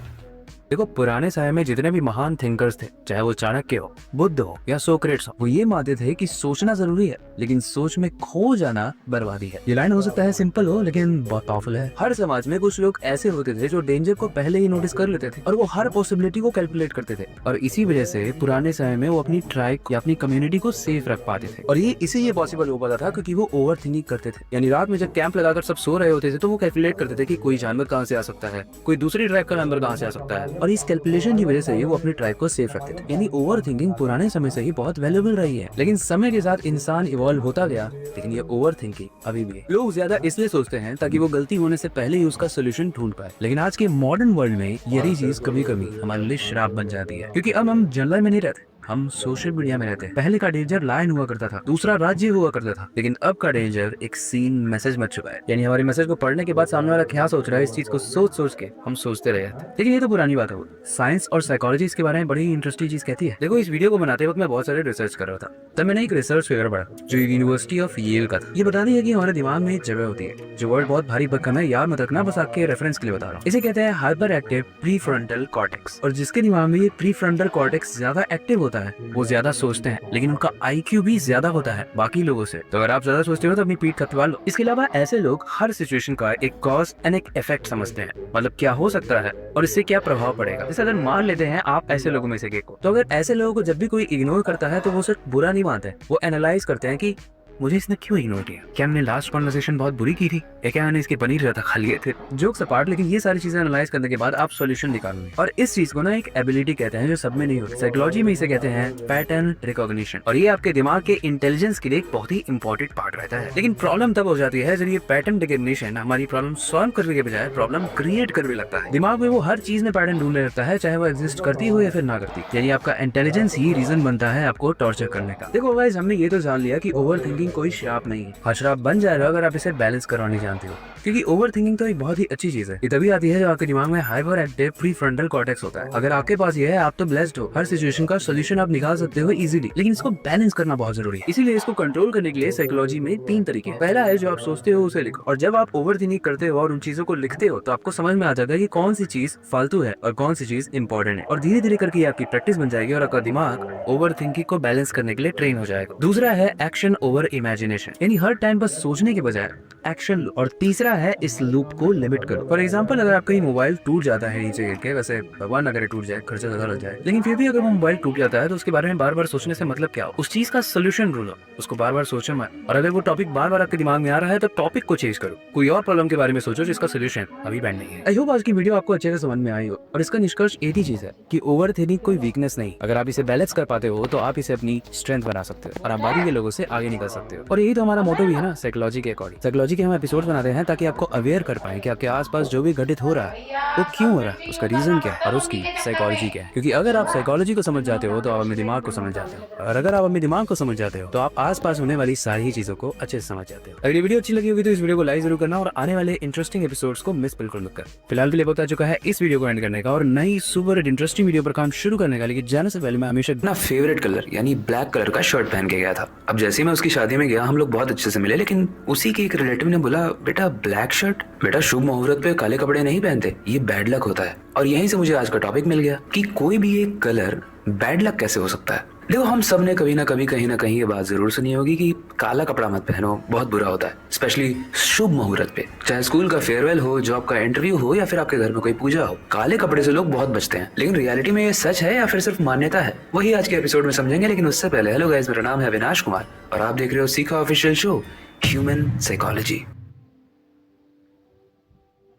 देखो, पुराने समय में जितने भी महान थिंकर्स थे, चाहे वो चाणक्य हो, बुद्ध हो या सोक्रेट्स हो, वो ये मानते थे कि सोचना जरूरी है, लेकिन सोच में खो जाना बर्बादी है। ये लाइन हो सकता है सिंपल हो, लेकिन बहुत पावरफुल है। हर समाज में कुछ लोग ऐसे होते थे जो डेंजर को पहले ही नोटिस कर लेते थे और वो हर पॉसिबिलिटी को कैलकुलेट करते थे, और इसी वजह से पुराने समय में वो अपनी ट्राइब या अपनी कम्युनिटी को सेफ रख पाते थे। और ये इसीलिए पॉसिबल हो पाता था क्योंकि वो ओवर थिंकिंग करते थे। यानी रात में जब कैंप लगाकर सब सो रहे होते थे तो वो कैलकुलेट करते थे कि कोई जानवर कहाँ से आ सकता है, कोई दूसरी ट्राइब का मेंबर कहाँ से आ सकता है, और इस कैलकुलेशन की वजह से ही वो अपने ट्राइब को सेफ रखते थे। यानी ओवर थिंकिंग पुराने समय से ही बहुत वैल्यूएबल रही है, लेकिन समय के साथ इंसान इवॉल्व होता गया, लेकिन ये ओवर थिंकिंग अभी भी है। लोग ज्यादा इसलिए सोचते हैं ताकि वो गलती होने से पहले ही उसका सोल्यूशन ढूंढ पाए, लेकिन आज के मॉडर्न वर्ल्ड में यही चीज कभी कभी हमारे लिए श्राप बन जाती है, क्योंकि अब हम जंगल में नहीं रहते, हम सोशल मीडिया में रहते हैं। पहले का डेंजर लाइन हुआ करता था, दूसरा राज्य हुआ करता था, लेकिन अब का डेंजर एक सीन मैसेज बन चुका है। यानी हमारे मैसेज को पढ़ने के बाद सामने वाला क्या सोच रहा है, इस चीज को सोच सोच के हम सोचते रह जाते हैं। लेकिन ये तो पुरानी बात है। साइंस और साइकोलॉजी इसके बारे में बड़ी इंटरेस्टिंग चीज कहती है। देखो, इस वीडियो को बनाते वक्त मैं बहुत सारे रिसर्च कर रहा था, तब मैंने एक रिसर्च पेपर पढ़ा जो यूनिवर्सिटी ऑफ येल का था। ये बताती है कि हमारे दिमाग में एक जगह होती है, जो वर्ड बहुत भारी भरकम है, याद मत रखना, बस आपके रेफरेंस के लिए बता रहा हूँ। इसे कहते हैं हाइपर एक्टिव प्रीफ्रंटल कॉर्टेक्स। और जिसके दिमाग में ये प्रीफ्रंटल कॉर्टेक्स ज्यादा एक्टिव होता है, वो ज्यादा सोचते हैं, लेकिन उनका IQ भी ज्यादा होता है बाकी लोगों से। तो अगर आप ज्यादा सोचते हो तो अपनी पीठ खतवा लो। इसके अलावा ऐसे लोग हर सिचुएशन का एक कॉज एंड एक इफेक्ट समझते हैं, मतलब क्या हो सकता है और इससे क्या प्रभाव पड़ेगा। जैसे अगर मान लेते हैं आप ऐसे लोगों में से एक को, तो अगर ऐसे लोगों को जब भी कोई इग्नोर करता है तो वो सिर्फ बुरा नहीं मानते, वो एनालाइज करते हैं कि मुझे इसने क्यों इग्नोर किया, क्या हमने लास्ट कॉन्वर्सेशन बहुत बुरी की थी, या क्या मैंने इसके पनीर ज्यादा खा लिए थे। जोक्स अपार्ट, लेकिन ये सारी चीजें एनालाइज करने के बाद आप सॉल्यूशन निकालोगे, और इस चीज को ना एक एबिलिटी कहते हैं जो सब में नहीं होती। साइकोलॉजी में इसे कहते हैं पैटर्न रिकॉग्निशन, और ये आपके दिमाग के इंटेलिजेंस के लिए एक बहुत ही इंपॉर्टेंट पार्ट रहता है। लेकिन प्रॉब्लम तब हो जाती है जब ये पैटर्न रिकॉग्निशन हमारी प्रॉब्लम सॉल्व करने के बजाय प्रॉब्लम क्रिएट करने लगता है। दिमाग में वो हर चीज में पैटर्न ढूंढने लगता है, चाहे वो एग्जिस्ट करती हो या फिर ना करती। यानी आपका इंटेलिजेंस ही रीजन बनता है आपको टॉर्चर करने का। देखो गाइस, हमने ये तो जान लिया कि ओवर थिंकिंग कोई श्राप नहीं, श्राप बन जाएगा अगर आप इसे बैलेंस करवाने जानते हो, क्योंकि ओवर थिंकिंग तो एक बहुत ही अच्छी चीज है। ये तभी आती है जब आपके दिमाग में हाइपर एक्टिव प्रीफ्रंटल कॉर्टेक्स होता है। अगर आपके पास ये है, आप तो ब्लेस्ड हो, हर सिचुएशन का सोल्यूशन आप निकाल सकते हो इजीली, लेकिन इसको बैलेंस करना बहुत जरूरी है। इसीलिए इसको कंट्रोल करने के लिए साइकोलॉजी में 3 तरीके हैं। पहला है जो आप सोचते हो उसे लिखो, और जब आप ओवर थिंकिंग करते हो और उन चीजों को लिखते हो तो आपको समझ में आ जाएगा कि कौन सी चीज फालतू है और कौन सी चीज इंपॉर्टेंट है, और धीरे धीरे करके आपकी प्रैक्टिस बन जाएगी और आपका दिमाग ओवर थिंकिंग को बैलेंस करने के लिए ट्रेन हो जाएगा। दूसरा है एक्शन ओवर इमेजिनेशन, यानी हर टाइम बस सोचने के बजाय एक्शन लो। और तीसरा है इस लूप को लिमिट करो। फॉर एग्जांपल, अगर आपका मोबाइल टूट जाता है नीचे गिर के, वैसे भगवान अगर टूट जाए, खर्चा ज्यादा लग जाए, लेकिन फिर भी अगर वो मोबाइल टूट जाता है तो उसके बारे में बार बार सोचने से मतलब क्या हो, उस चीज का सोल्यूशन ढूंढो, उसको बार बार सोचो मत। और अगर वो टॉपिक बार बार आपके दिमाग में आ रहा है तो टॉपिक को चेंज करो, कोई और प्रॉब्लम के बारे में सोचो जिसका सोल्यूशन अभी बैंड नहीं है। आई होप आज की वीडियो आपको अच्छे से समझ में आई हो, और इसका निष्कर्ष एक ही चीज है कि ओवर थिंकिंग कोई वीकनेस नहीं। अगर आप इसे बैलेंस कर पाते हो तो आप इसे अपनी स्ट्रेंथ बना सकते हो और आप बाकी के लोगों से आगे निकल सकते हो। और यही तो हमारा मोटो भी है ना साइकोलॉजी के अकॉर्डिंग। साइकोलॉजी के हम एपिसोड बनाते हैं ताकि आपको अवेयर कर पाए कि आपके आसपास जो भी घटित हो रहा है वो क्यों हो रहा है, उसका रीजन क्या है और उसकी साइकोलॉजी क्या है। क्योंकि अगर आप साइकोलॉजी को समझ जाते हो तो आप अपने दिमाग को समझ जाते हो, और अगर आप अपने दिमाग को समझ जाते हो तो आप आसपास होने वाली सारी ही चीजों को अच्छे से समझ जाते हो। अगर ये वीडियो अच्छी लगी होगी तो इस वीडियो को लाइक जरूर करना, और आने वाले इंटरेस्टिंग एपिसोड्स को मिस बिल्कुल मत कर। फिलहाल के लिए वक्त आ चुका है इस वीडियो को एंड करने का और नई सुपर इंटरेस्टिंग वीडियो पर काम शुरू करने का। लेकिन जाने से पहले मैं हमेशा अपना फेवरेट कलर यानी ब्लैक कलर का शर्ट पहन के गया था। अब जैसे ही मैं उसकी शादी में गया, हम लोग बहुत अच्छे से मिले, लेकिन उसी के एक रिलेटिव ने बोला, बेटा ब्लैक शर्ट, बेटा शुभ मुहूर्त पे काले कपड़े नहीं पहनते, ये बैड लक होता है। और यहीं से मुझे आज का टॉपिक मिल गया कि कोई भी एक कलर बैड लक कैसे हो सकता है। देखो, हम सब ने कभी ना कभी कहीं ना कहीं ये बात जरूर सुनी होगी कि काला कपड़ा मत पहनो, बहुत बुरा होता है, स्पेशली शुभ मुहूर्त पे। चाहे स्कूल का फेयरवेल हो, जॉब का इंटरव्यू हो, या फिर आपके घर में कोई पूजा हो, काले कपड़े से लोग बहुत बचते हैं। लेकिन रियलिटी में ये सच है या फिर सिर्फ मान्यता है, वही आज के एपिसोड में समझेंगे। लेकिन उससे पहले, हेलो गाइस, मेरा नाम है अविनाश कुमार और आप देख रहे हो सीखा ऑफिशियल शो ह्यूमन साइकोलॉजी।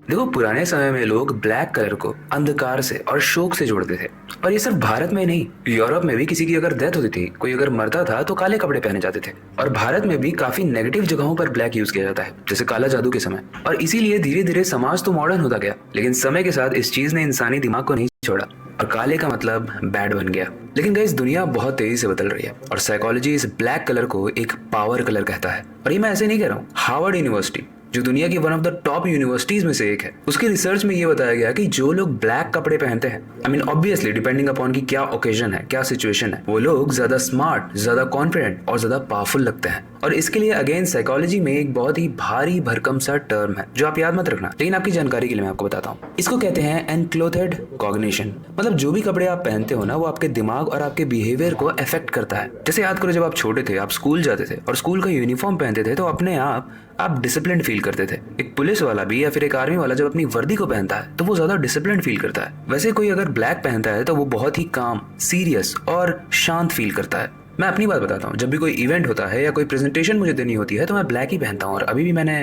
देखो, पुराने समय में लोग ब्लैक कलर को अंधकार से और शोक से जोड़ते थे, और ये सिर्फ भारत में नहीं, यूरोप में भी किसी की अगर डेथ होती थी, कोई अगर मरता था तो काले कपड़े पहने जाते थे। और भारत में भी काफी नेगेटिव जगहों पर ब्लैक यूज किया जाता है, जैसे काला जादू के समय। और इसीलिए धीरे धीरे समाज तो मॉडर्न होता गया, लेकिन समय के साथ इस चीज ने इंसानी दिमाग को नहीं छोड़ा और काले का मतलब बैड बन गया। लेकिन गाइस, दुनिया बहुत तेजी से बदल रही है और साइकोलॉजी इस ब्लैक कलर को एक पावर कलर कहता है। और ये मैं ऐसे नहीं कह रहा हूँ, हार्वर्ड यूनिवर्सिटी, जो दुनिया की one of the top universities में से एक है, उसके रिसर्च में ये बताया गया कि जो लोग ब्लैक कपड़े पहनते हैं, I mean obviously depending upon की क्या ओकेजन है, क्या सिचुएशन है, वो लोग ज्यादा स्मार्ट, ज्यादा कॉन्फिडेंट और ज्यादा पावरफुल लगते हैं। और इसके लिए अगेन साइकोलॉजी में एक बहुत ही भारी भरकम सा टर्म है जो आप याद मत रखना, लेकिन आपकी जानकारी के लिए मैं आपको बताता हूँ। इसको कहते हैं एनक्लोथेड कॉग्निशन। मतलब जो भी कपड़े आप पहनते हो ना, वो आपके दिमाग और आपके बिहेवियर को अफेक्ट करता है। जैसे याद करो, जब आप छोटे थे, आप स्कूल जाते थे और स्कूल का यूनिफॉर्म पहनते थे तो अपने आप डिसिप्लिन फील करते थे। एक पुलिस वाला भी या फिर एक आर्मी वाला जब अपनी वर्दी को पहनता है तो वो ज्यादा डिसिप्लिन फील करता है। वैसे कोई अगर ब्लैक पहनता है तो वो बहुत ही काम, सीरियस और शांत फील करता है। मैं अपनी बात बताता हूँ, जब भी कोई इवेंट होता है या कोई प्रेजेंटेशन मुझे देनी होती है तो मैं ब्लैक ही पहनता हूँ, और अभी भी मैंने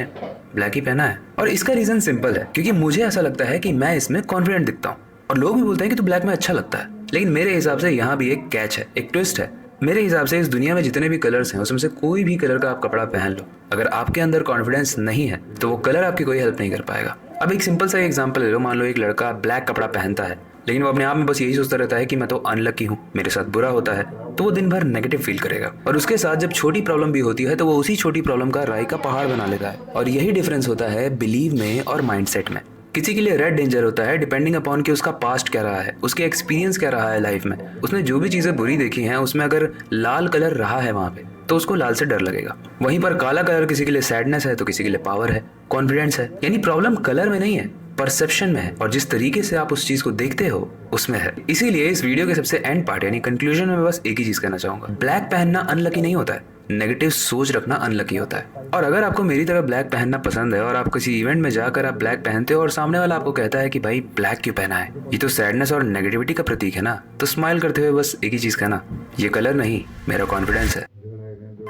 ब्लैक ही पहना है। और इसका रीजन सिंपल है, क्योंकि मुझे ऐसा लगता है कि मैं इसमें कॉन्फिडेंट दिखता हूँ। और लोग भी बोलते हैं कि तू ब्लैक में अच्छा लगता है, लेकिन मेरे हिसाब से यहाँ भी एक कैच है, एक ट्विस्ट है। मेरे हिसाब से इस दुनिया में जितने भी कलर्स हैं उसमें से कोई भी कलर का आप कपड़ा पहन लो, अगर आपके अंदर कॉन्फिडेंस नहीं है तो वो कलर आपकी कोई हेल्प नहीं कर पाएगा। अब एक सिंपल सा एग्जांपल ले लो, मान लो एक लड़का ब्लैक कपड़ा पहनता है लेकिन वो अपने आप में बस यही सोचता रहता है कि मैं तो अनलकी हूँ, मेरे साथ बुरा होता है, तो वो दिन भर नेगेटिव फील करेगा। और उसके साथ जब छोटी प्रॉब्लम भी होती है तो वो उसी छोटी प्रॉब्लम का राई का पहाड़ बना लेता है। और यही डिफरेंस होता है बिलीव में और माइंडसेट में। किसी के लिए रेड डेंजर होता है डिपेंडिंग अपॉन कि उसका पास्ट क्या रहा है, उसके एक्सपीरियंस क्या रहा है लाइफ में, उसने जो भी चीजें बुरी देखी हैं उसमें अगर लाल कलर रहा है वहां पे तो उसको लाल से डर लगेगा। वहीं पर काला कलर किसी के लिए सैडनेस है तो किसी के लिए पावर है, कॉन्फिडेंस है। यानी प्रॉब्लम कलर में नहीं है, परसेप्शन में है, और जिस तरीके से आप उस चीज को देखते हो उसमें है। इसीलिए इस वीडियो के सबसे एंड पार्ट यानी कंक्लूजन में बस एक ही चीज कहना चाहूंगा, ब्लैक पहनना अनलकी नहीं होता है, नेगेटिव सोच रखना अनलकी होता है। और अगर आपको मेरी तरह ब्लैक पहनना पसंद है और आप किसी इवेंट में जाकर आप ब्लैक पहनते हो और सामने वाला आपको कहता है कि भाई ब्लैक क्यों पहना है, ये तो सैडनेस और नेगेटिविटी का प्रतीक है ना, तो स्माइल करते हुए बस एक ही चीज कहना, ये कलर नहीं मेरा कॉन्फिडेंस है।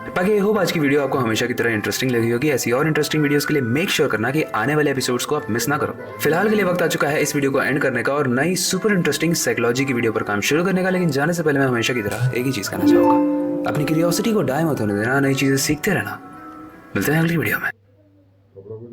बाकी आई होप आज की वीडियो आपको हमेशा की तरह इंटरेस्टिंग लगी होगी। ऐसी और इंटरेस्टिंग वीडियोस के लिए मेक श्योर करना कि आने वाले एपिसोड्स को आप मिस ना करो। फिलहाल के लिए वक्त आ चुका है इस वीडियो को एंड करने का और नई सुपर इंटरेस्टिंग साइकोलॉजी की वीडियो पर काम शुरू करने का। लेकिन जाने से पहले मैं हमेशा की तरह एक ही चीज कहना चाहूंगा, अपनी क्यूरियोसिटी को डाई मत होने देना, नई चीजें सीखते रहना। मिलते हैं अगली वीडियो में।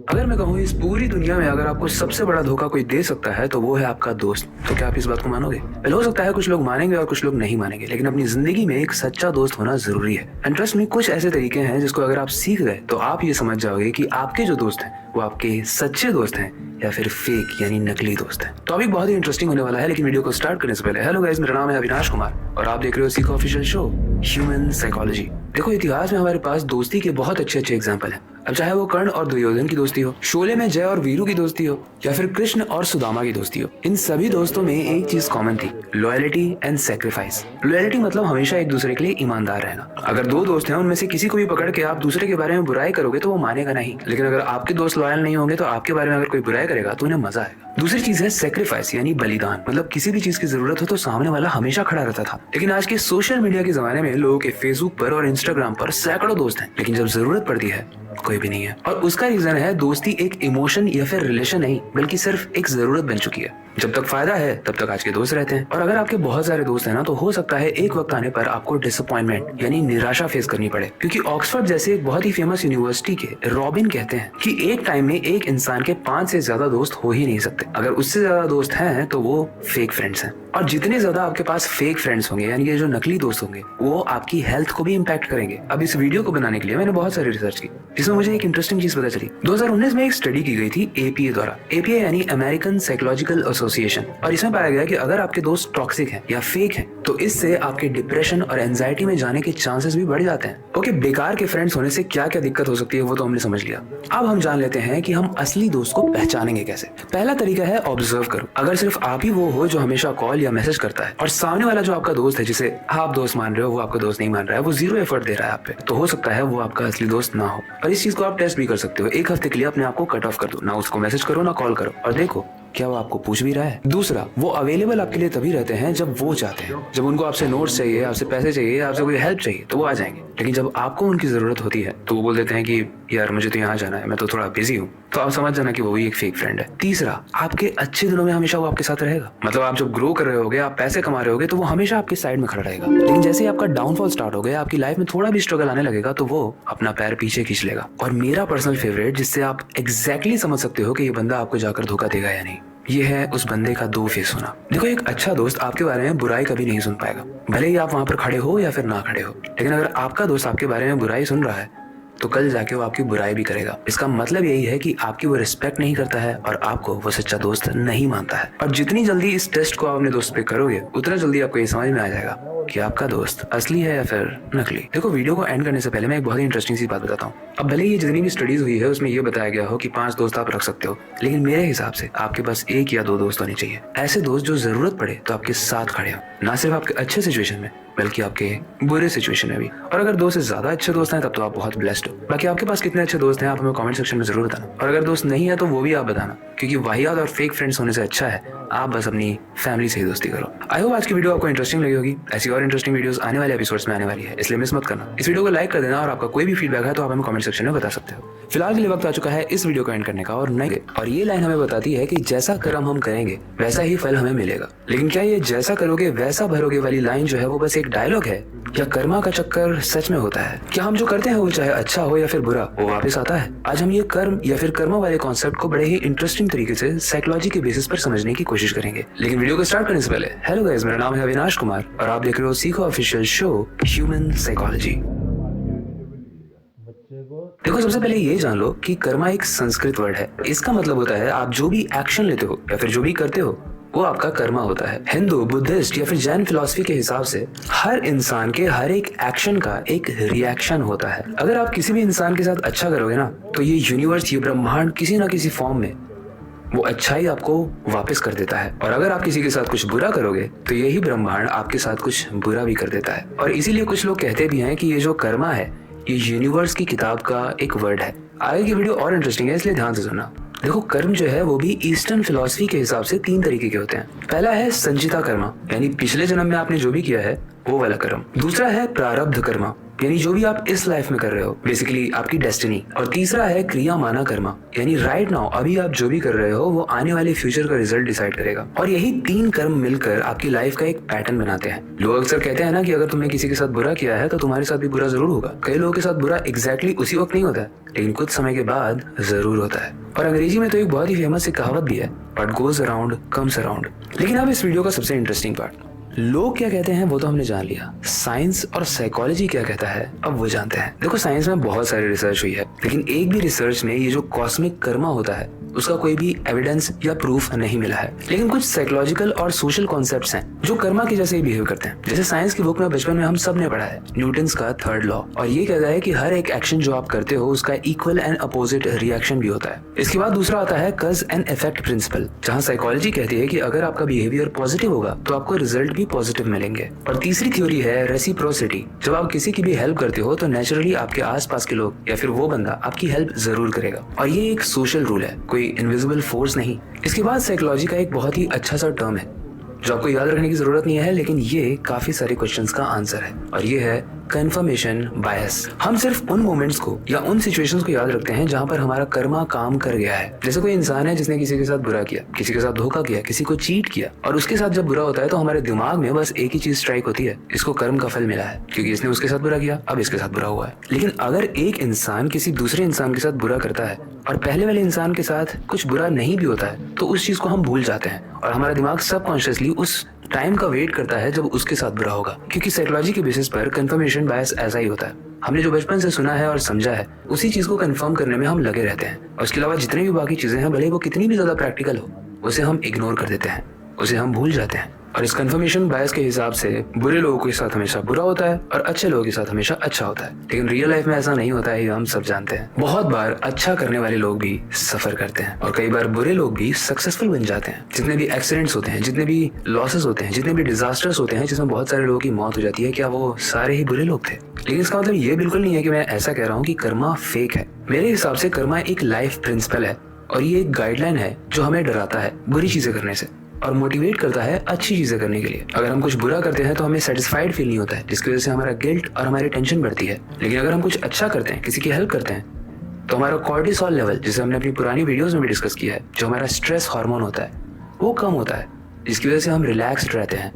अगर मैं कहूँ इस पूरी दुनिया में अगर आपको सबसे बड़ा धोखा कोई दे सकता है तो वो है आपका दोस्त, तो क्या आप इस बात को मानोगे? हो सकता है कुछ लोग मानेंगे और कुछ लोग नहीं मानेंगे, लेकिन अपनी जिंदगी में एक सच्चा दोस्त होना जरूरी है। एंड ट्रस्ट मी, कुछ ऐसे तरीके हैं जिसको अगर आप सीख गए तो आप ये समझ जाओगे कि आपके जो दोस्त हैं वो आपके सच्चे दोस्त हैं या फिर फेक यानी नकली दोस्त हैं। टॉपिक बहुत ही इंटरेस्टिंग होने वाला है, लेकिन वीडियो को स्टार्ट करने से पहले हेलो गाइस, मेरा नाम है अविनाश कुमार और आप देख रहे हो सीख ऑफिशियल शो ह्यूमन साइकोलॉजी। देखो, इतिहास में हमारे पास दोस्ती के बहुत अच्छे एग्जाम्पल हैं। अब चाहे वो कर्ण और दुर्योधन की दोस्ती हो, शोले में जय और वीरू की दोस्ती हो, या फिर कृष्ण और सुदामा की दोस्ती हो, इन सभी दोस्तों में एक चीज कॉमन थी, लॉयल्टी एंड सैक्रिफाइस। लॉयल्टी मतलब हमेशा एक दूसरे के लिए ईमानदार रहना। अगर दो दोस्त हैं उनमें से किसी को भी पकड़ के आप दूसरे के बारे में बुराई करोगे तो वो मानेगा नहीं, लेकिन अगर आपके दोस्त लॉयल नहीं होंगे तो आपके बारे में अगर कोई बुराई करेगा तो उन्हें मजा आएगा। दूसरी चीज है सेक्रीफाइस यानी बलिदान। मतलब किसी भी चीज की जरूरत हो तो सामने वाला हमेशा खड़ा रहता था। लेकिन आज के सोशल मीडिया के जमाने में लोगों के फेसबुक पर और इंस्टाग्राम पर सैकड़ों दोस्त हैं, लेकिन जब जरूरत पड़ती है कोई भी नहीं है। और उसका रीजन है दोस्ती एक इमोशन या फिर रिलेशन नहीं, बल्कि सिर्फ एक जरूरत बन चुकी है। जब तक फायदा है तब तक आज के दोस्त रहते हैं। और अगर आपके बहुत सारे दोस्त हैं ना, तो हो सकता है एक वक्त आने पर आपको डिसअपॉइंटमेंट यानी निराशा फेस करनी पड़े। क्योंकि ऑक्सफोर्ड जैसे एक बहुत ही फेमस यूनिवर्सिटी के रॉबिन कहते हैं कि एक टाइम में एक इंसान के 5 से ज्यादा दोस्त हो ही नहीं सकते। अगर उससे ज्यादा दोस्त हैं तो वो फेक फ्रेंड्स हैं। और जितने ज्यादा आपके पास फेक फ्रेंड्स होंगे यानी कि जो नकली दोस्त होंगे, वो आपकी हेल्थ को भी इम्पैक्ट करेंगे। अब इस वीडियो को बनाने के लिए मैंने बहुत सारी रिसर्च की, जिसमें मुझे एक इंटरेस्टिंग चीज पता चली। 2019 में एक स्टडी की गई थी एपीए द्वारा। एपीए यानी अमेरिकन साइकोलॉजिकल एसोसिएशन। और इसमें पाया गया कि अगर आपके दोस्त टॉक्सिक हैं या फेक हैं तो इससे आपके डिप्रेशन और एंजाइटी में जाने के चांसेस भी बढ़ जाते हैं। ओके, बेकार के फ्रेंड्स होने से क्या क्या दिक्कत हो सकती है वो तो हमने समझ लिया। अब हम जान लेते हैं कि हम असली दोस्त को पहचानेंगे कैसे। पहला तरीका है ऑब्जर्व करो। अगर सिर्फ आप ही वो हो जो हमेशा कॉल या मैसेज करता है और सामने वाला जो आपका दोस्त है जिसे आप दोस्त मान रहे हो वो आपका दोस्त नहीं मान रहा है, वो 0 एफर्ट दे रहा है आप पे, तो हो सकता है वो आपका असली दोस्त ना हो। और इस चीज को आप टेस्ट भी कर सकते हो। एक हफ्ते के लिए अपने आप को कट ऑफ कर दो, ना उसको मैसेज करो ना कॉल करो, और देखो क्या वो आपको पूछ भी रहा है। दूसरा, वो अवेलेबल आपके लिए तभी रहते हैं जब वो चाहते हैं। जब उनको आपसे नोट्स चाहिए, आपसे पैसे चाहिए, आपसे कोई हेल्प चाहिए तो वो आ जाएंगे। लेकिन जब आपको उनकी जरूरत होती है तो वो बोल देते हैं कि यार मुझे तो यहाँ जाना है, मैं तो थोड़ा बिजी हूँ। तो आप समझ जाना कि वो भी एक फेक फ्रेंड है। तीसरा, आपके अच्छे दिनों में हमेशा वो आपके साथ रहेगा। मतलब आप जब ग्रो कर रहे होगे, आप पैसे कमा रहे होगे, तो वो हमेशा आपके साइड में खड़ा रहेगा। लेकिन जैसे ही आपका डाउनफॉल स्टार्ट हो गया, आपकी लाइफ में थोड़ा भी स्ट्रगल आने लगेगा, तो वो अपना पैर पीछे खींच लेगा। और मेरा पर्सनल फेवरेट, जिससे आप एग्जैक्टली समझ सकते हो कि ये बंदा आपको जाकर धोखा देगा या नहीं, ये है उस बंदे का 2 फेस होना। देखो, एक अच्छा दोस्त आपके बारे में बुराई कभी नहीं सुन पाएगा, भले ही आप वहां पर खड़े हो या फिर ना खड़े हो। लेकिन अगर आपका दोस्त आपके बारे में बुराई सुन रहा है तो कल जाके वो आपकी बुराई भी करेगा। इसका मतलब यही है कि आपकी वो रिस्पेक्ट नहीं करता है और आपको वो सच्चा दोस्त नहीं मानता है। और जितनी जल्दी इस टेस्ट को आप अपने दोस्त पे करोगे, उतना जल्दी आपको ये समझ में आ जाएगा कि आपका दोस्त असली है या फिर नकली। देखो, वीडियो को एंड करने से पहले मैं एक बहुत ही इंटरेस्टिंग सी बात बताता हूँ। अब भले ही जितनी भी स्टडीज हुई है उसमें ये बताया गया हो कि 5 दोस्त आप रख सकते हो, लेकिन मेरे हिसाब से आपके पास 1 या 2 दोस्त होने चाहिए। ऐसे दोस्त जो जरूरत पड़े तो आपके साथ खड़े हो, ना सिर्फ आपके अच्छे सिचुएशन में बल्कि आपके बुरे सिचुएशन में भी। और अगर दो से ज्यादा अच्छे दोस्त हैं तब तो आप बहुत ब्लेस्ड हो। बाकी आपके पास कितने अच्छे दोस्त हैं आप हमें कमेंट सेक्शन में जरूर बताना, और अगर दोस्त नहीं है तो वो भी आप बताना, क्योंकि वाहियात और फेक फ्रेंड्स होने से अच्छा है आप बस अपनी फैमिली से ही दोस्ती करो। आई होप आज की वीडियो आपको इंटरेस्टिंग लगी होगी। ऐसी और इंटरेस्टिंग वीडियोस आने वाले एपिसोड्स में आने वाली है, इसलिए मिस मत करना। इस वीडियो को लाइक कर देना, और आपका कोई भी फीडबैक है तो आप हमें कमेंट सेक्शन में बता सकते हो। फिलहाल के लिए वक्त आ चुका है इस वीडियो को एंड करने का, और ये लाइन हमें बताती है कि जैसा कर्म हम करेंगे वैसा ही फल हमें मिलेगा। लेकिन क्या ये जैसा करोगे वैसा भरोगे वाली लाइन जो है वो बस एक डायलॉग है, या कर्मा का चक्कर सच में होता है? क्या हम जो करते हैं वो चाहे अच्छा हो या फिर बुरा, वो वापस आता है? आज हम ये कर्म या फिर कर्मा वाले कॉन्सेप्ट को बड़े ही इंटरेस्टिंग तरीके से साइकोलॉजी के बेसिस पर समझने की कोशिश करेंगे। लेकिन वीडियो को स्टार्ट करने से पहले, हेलो गाइस, मेरा नाम है अविनाश कुमार और आप देख रहे हो सीखो ऑफिशियल शो ह्यूमन साइकोलॉजी। देखो, सबसे पहले ये जान लो कि कर्मा एक संस्कृत वर्ड है। इसका मतलब होता है आप जो भी एक्शन लेते हो या फिर जो भी करते हो वो आपका कर्मा होता है। हिंदू, बुद्धिस्ट या फिर जैन फिलॉसफी के हिसाब से हर इंसान के हर एक एक्शन का एक रिएक्शन होता है। अगर आप किसी भी इंसान के साथ अच्छा करोगे ना, तो ये यूनिवर्स, ये ब्रह्मांड किसी ना किसी फॉर्म में वो अच्छाई आपको वापस कर देता है। और अगर आप किसी के साथ कुछ बुरा करोगे तो यही ब्रह्मांड आपके साथ कुछ बुरा भी कर देता है। और इसीलिए कुछ लोग कहते भी हैं कि ये जो कर्मा है ये यूनिवर्स की किताब का एक वर्ड है। आगे की वीडियो और इंटरेस्टिंग है, इसलिए ध्यान से सुनना। देखो, कर्म जो है वो भी ईस्टर्न फिलॉसफी के हिसाब से 3 तरीके के होते हैं। पहला है संचिता कर्मा, यानी पिछले जन्म में आपने जो भी किया है वो वाला कर्म। दूसरा है प्रारब्ध कर्मा, यानी जो भी आप इस लाइफ में कर रहे हो, बेसिकली आपकी डेस्टिनी। और तीसरा है क्रिया माना कर्मा, यानी राइट नाउ अभी आप जो भी कर रहे हो वो आने वाले फ्यूचर का रिजल्ट डिसाइड करेगा। और यही 3 कर्म मिलकर आपकी लाइफ का एक पैटर्न बनाते हैं। लोग अक्सर कहते हैं ना कि अगर तुमने किसी के साथ बुरा किया है तो तुम्हारे साथ भी बुरा जरूर होगा। कई लोगों के साथ बुरा एग्जैक्टली उसी वक्त नहीं होता है, लेकिन कुछ समय के बाद जरूर होता है। और अंग्रेजी में तो एक बहुत ही फेमस एक कहावत भी है, what goes around comes around. लेकिन अब इस वीडियो का सबसे इंटरेस्टिंग पार्ट, लोग क्या कहते हैं वो तो हमने जान लिया, साइंस और साइकोलॉजी क्या कहता है अब वो जानते हैं। देखो, साइंस में बहुत सारी रिसर्च हुई है, लेकिन एक भी रिसर्च में ये जो कॉस्मिक कर्मा होता है उसका कोई भी एविडेंस या प्रूफ नहीं मिला है। लेकिन कुछ साइकोलॉजिकल और सोशल कॉन्सेप्ट्स हैं जो कर्मा की जैसे ही बिहेव करते हैं। जैसे साइंस की बुक में बचपन में हम सब ने पढ़ा है न्यूटन्स का 3rd लॉ, और ये कहता है कि हर एक एक्शन जो आप करते हो उसका इक्वल एंड अपोजिट रिएक्शन भी होता है। इसके बाद दूसरा आता है कज एंड इफेक्ट प्रिंसिपल, जहाँ साइकोलॉजी कहती है कि अगर आपका बिहेवियर पॉजिटिव होगा तो आपको रिजल्ट भी पॉजिटिव मिलेंगे। और तीसरी थ्योरी है रेसिप्रोसिटी, जब आप किसी की भी हेल्प करते हो तो नेचुरली आपके आसपास के लोग या फिर वो बंदा आपकी हेल्प जरूर करेगा। और ये एक सोशल रूल है, कोई इनविजिबल फोर्स नहीं। इसके बाद साइकोलॉजी का एक बहुत ही अच्छा सा टर्म है जो आपको याद रखने की जरूरत नहीं है, लेकिन ये काफी सारे क्वेश्चंस का आंसर है, और ये है कंफर्मेशन बायस। हम सिर्फ उन मोमेंट्स को या उन सिचुएशंस को याद रखते हैं जहां पर हमारा कर्मा काम कर गया है। जैसे कोई इंसान है जिसने किसी के साथ बुरा किया, किसी के साथ धोखा किया, किसी को चीट किया, और उसके साथ जब बुरा होता है तो हमारे दिमाग में बस एक ही चीज स्ट्राइक होती है, इसको कर्म का फल मिला है, क्योंकि इसने उसके साथ बुरा किया, अब इसके साथ बुरा हुआ है। लेकिन अगर एक इंसान किसी दूसरे इंसान के साथ बुरा करता है और पहले वाले इंसान के साथ कुछ बुरा नहीं भी होता है, तो उस चीज को हम भूल जाते हैं और हमारा दिमाग सबकॉन्शियसली उस टाइम का वेट करता है जब उसके साथ बुरा होगा। क्योंकि साइकोलॉजी के बेसिस पर कंफर्मेशन बायस ऐसा ही होता है। हमने जो बचपन से सुना है और समझा है उसी चीज को कंफर्म करने में हम लगे रहते हैं, और उसके अलावा जितनी भी बाकी चीजें हैं, भले वो कितनी भी ज्यादा प्रैक्टिकल हो, उसे हम इग्नोर कर देते हैं, उसे हम भूल जाते हैं। और इस कंफर्मेशन बायस के हिसाब से बुरे लोगों के साथ हमेशा बुरा होता है और अच्छे लोगों के साथ हमेशा अच्छा होता है। लेकिन रियल लाइफ में ऐसा नहीं होता है, ये हम सब जानते हैं। बहुत बार अच्छा करने वाले लोग भी सफर करते हैं, और कई बार बुरे लोग भी सक्सेसफुल बन जाते हैं। जितने भी एक्सीडेंट्स होते हैं, जितने भी लॉसेस होते हैं, जितने भी डिजास्टर्स होते हैं जिसमें बहुत सारे लोगों की मौत हो जाती है, क्या वो सारे ही बुरे लोग थे? लेकिन इसका मतलब ये बिल्कुल नहीं है कि मैं ऐसा कह रहा हूँ कि कर्मा फेक है। मेरे हिसाब से कर्मा एक लाइफ प्रिंसिपल है, और ये एक गाइडलाइन है जो हमें डराता है बुरी चीजें करने से और मोटिवेट करता है अच्छी चीजें करने के लिए। अगर हम कुछ बुरा करते हैं तो हमें सेटिस्फाइड फील नहीं होता है, जिसकी वजह से हमारा गिल्ट और हमारी टेंशन बढ़ती है। लेकिन अगर हम कुछ अच्छा करते हैं, किसी की हेल्प करते हैं, तो हमारा कॉर्टिसोल लेवल, जिसे हमने अपनी पुरानी वीडियोस में भी डिस्कस किया है, जो हमारा स्ट्रेस हार्मोन होता है, वो कम होता है, जिसकी वजह से हम रिलैक्स्ड रहते हैं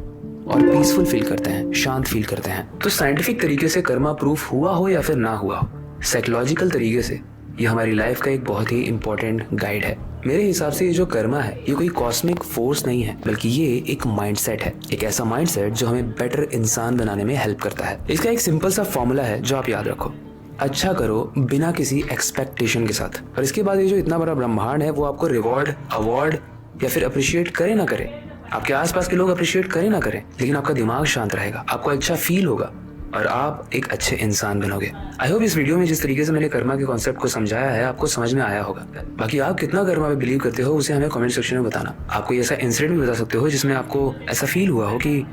और पीसफुल फील करते हैं, शांत फील करते हैं। तो साइंटिफिक तरीके से कर्मा प्रूफ हुआ हो या फिर ना हुआ हो, साइकोलॉजिकल तरीके से ये हमारी लाइफ का एक बहुत ही इंपॉर्टेंट गाइड है। मेरे हिसाब से ये जो कर्मा है ये कोई कॉस्मिक फोर्स नहीं है, बल्कि ये एक माइंडसेट है, एक ऐसा माइंडसेट जो हमें बेटर इंसान बनाने में हेल्प करता है। इसका एक सिंपल सा फॉर्मूला है जो आप याद रखो, अच्छा करो बिना किसी एक्सपेक्टेशन के साथ। और इसके बाद ये जो इतना बड़ा ब्रह्मांड है वो आपको रिवॉर्ड, अवार्ड या फिर अप्रिशिएट करे ना करे, आपके आसपास के लोग अप्रिशिएट करें ना करें, लेकिन आपका दिमाग शांत रहेगा, आपको अच्छा फील होगा और आप एक अच्छे इंसान बनोगे। आई होप इस वीडियो में जिस तरीके से मैंने कर्मा के कॉन्सेप्ट को समझाया है आपको समझ में आया होगा। बाकी आप कितना कर्मा में बिलीव करते हो उसे हमें कमेंट सेक्शन में बताना। आप कोई ऐसा इंसिडेंट भी बता सकते हो जिसमें आपको ऐसा फील हुआ हो कि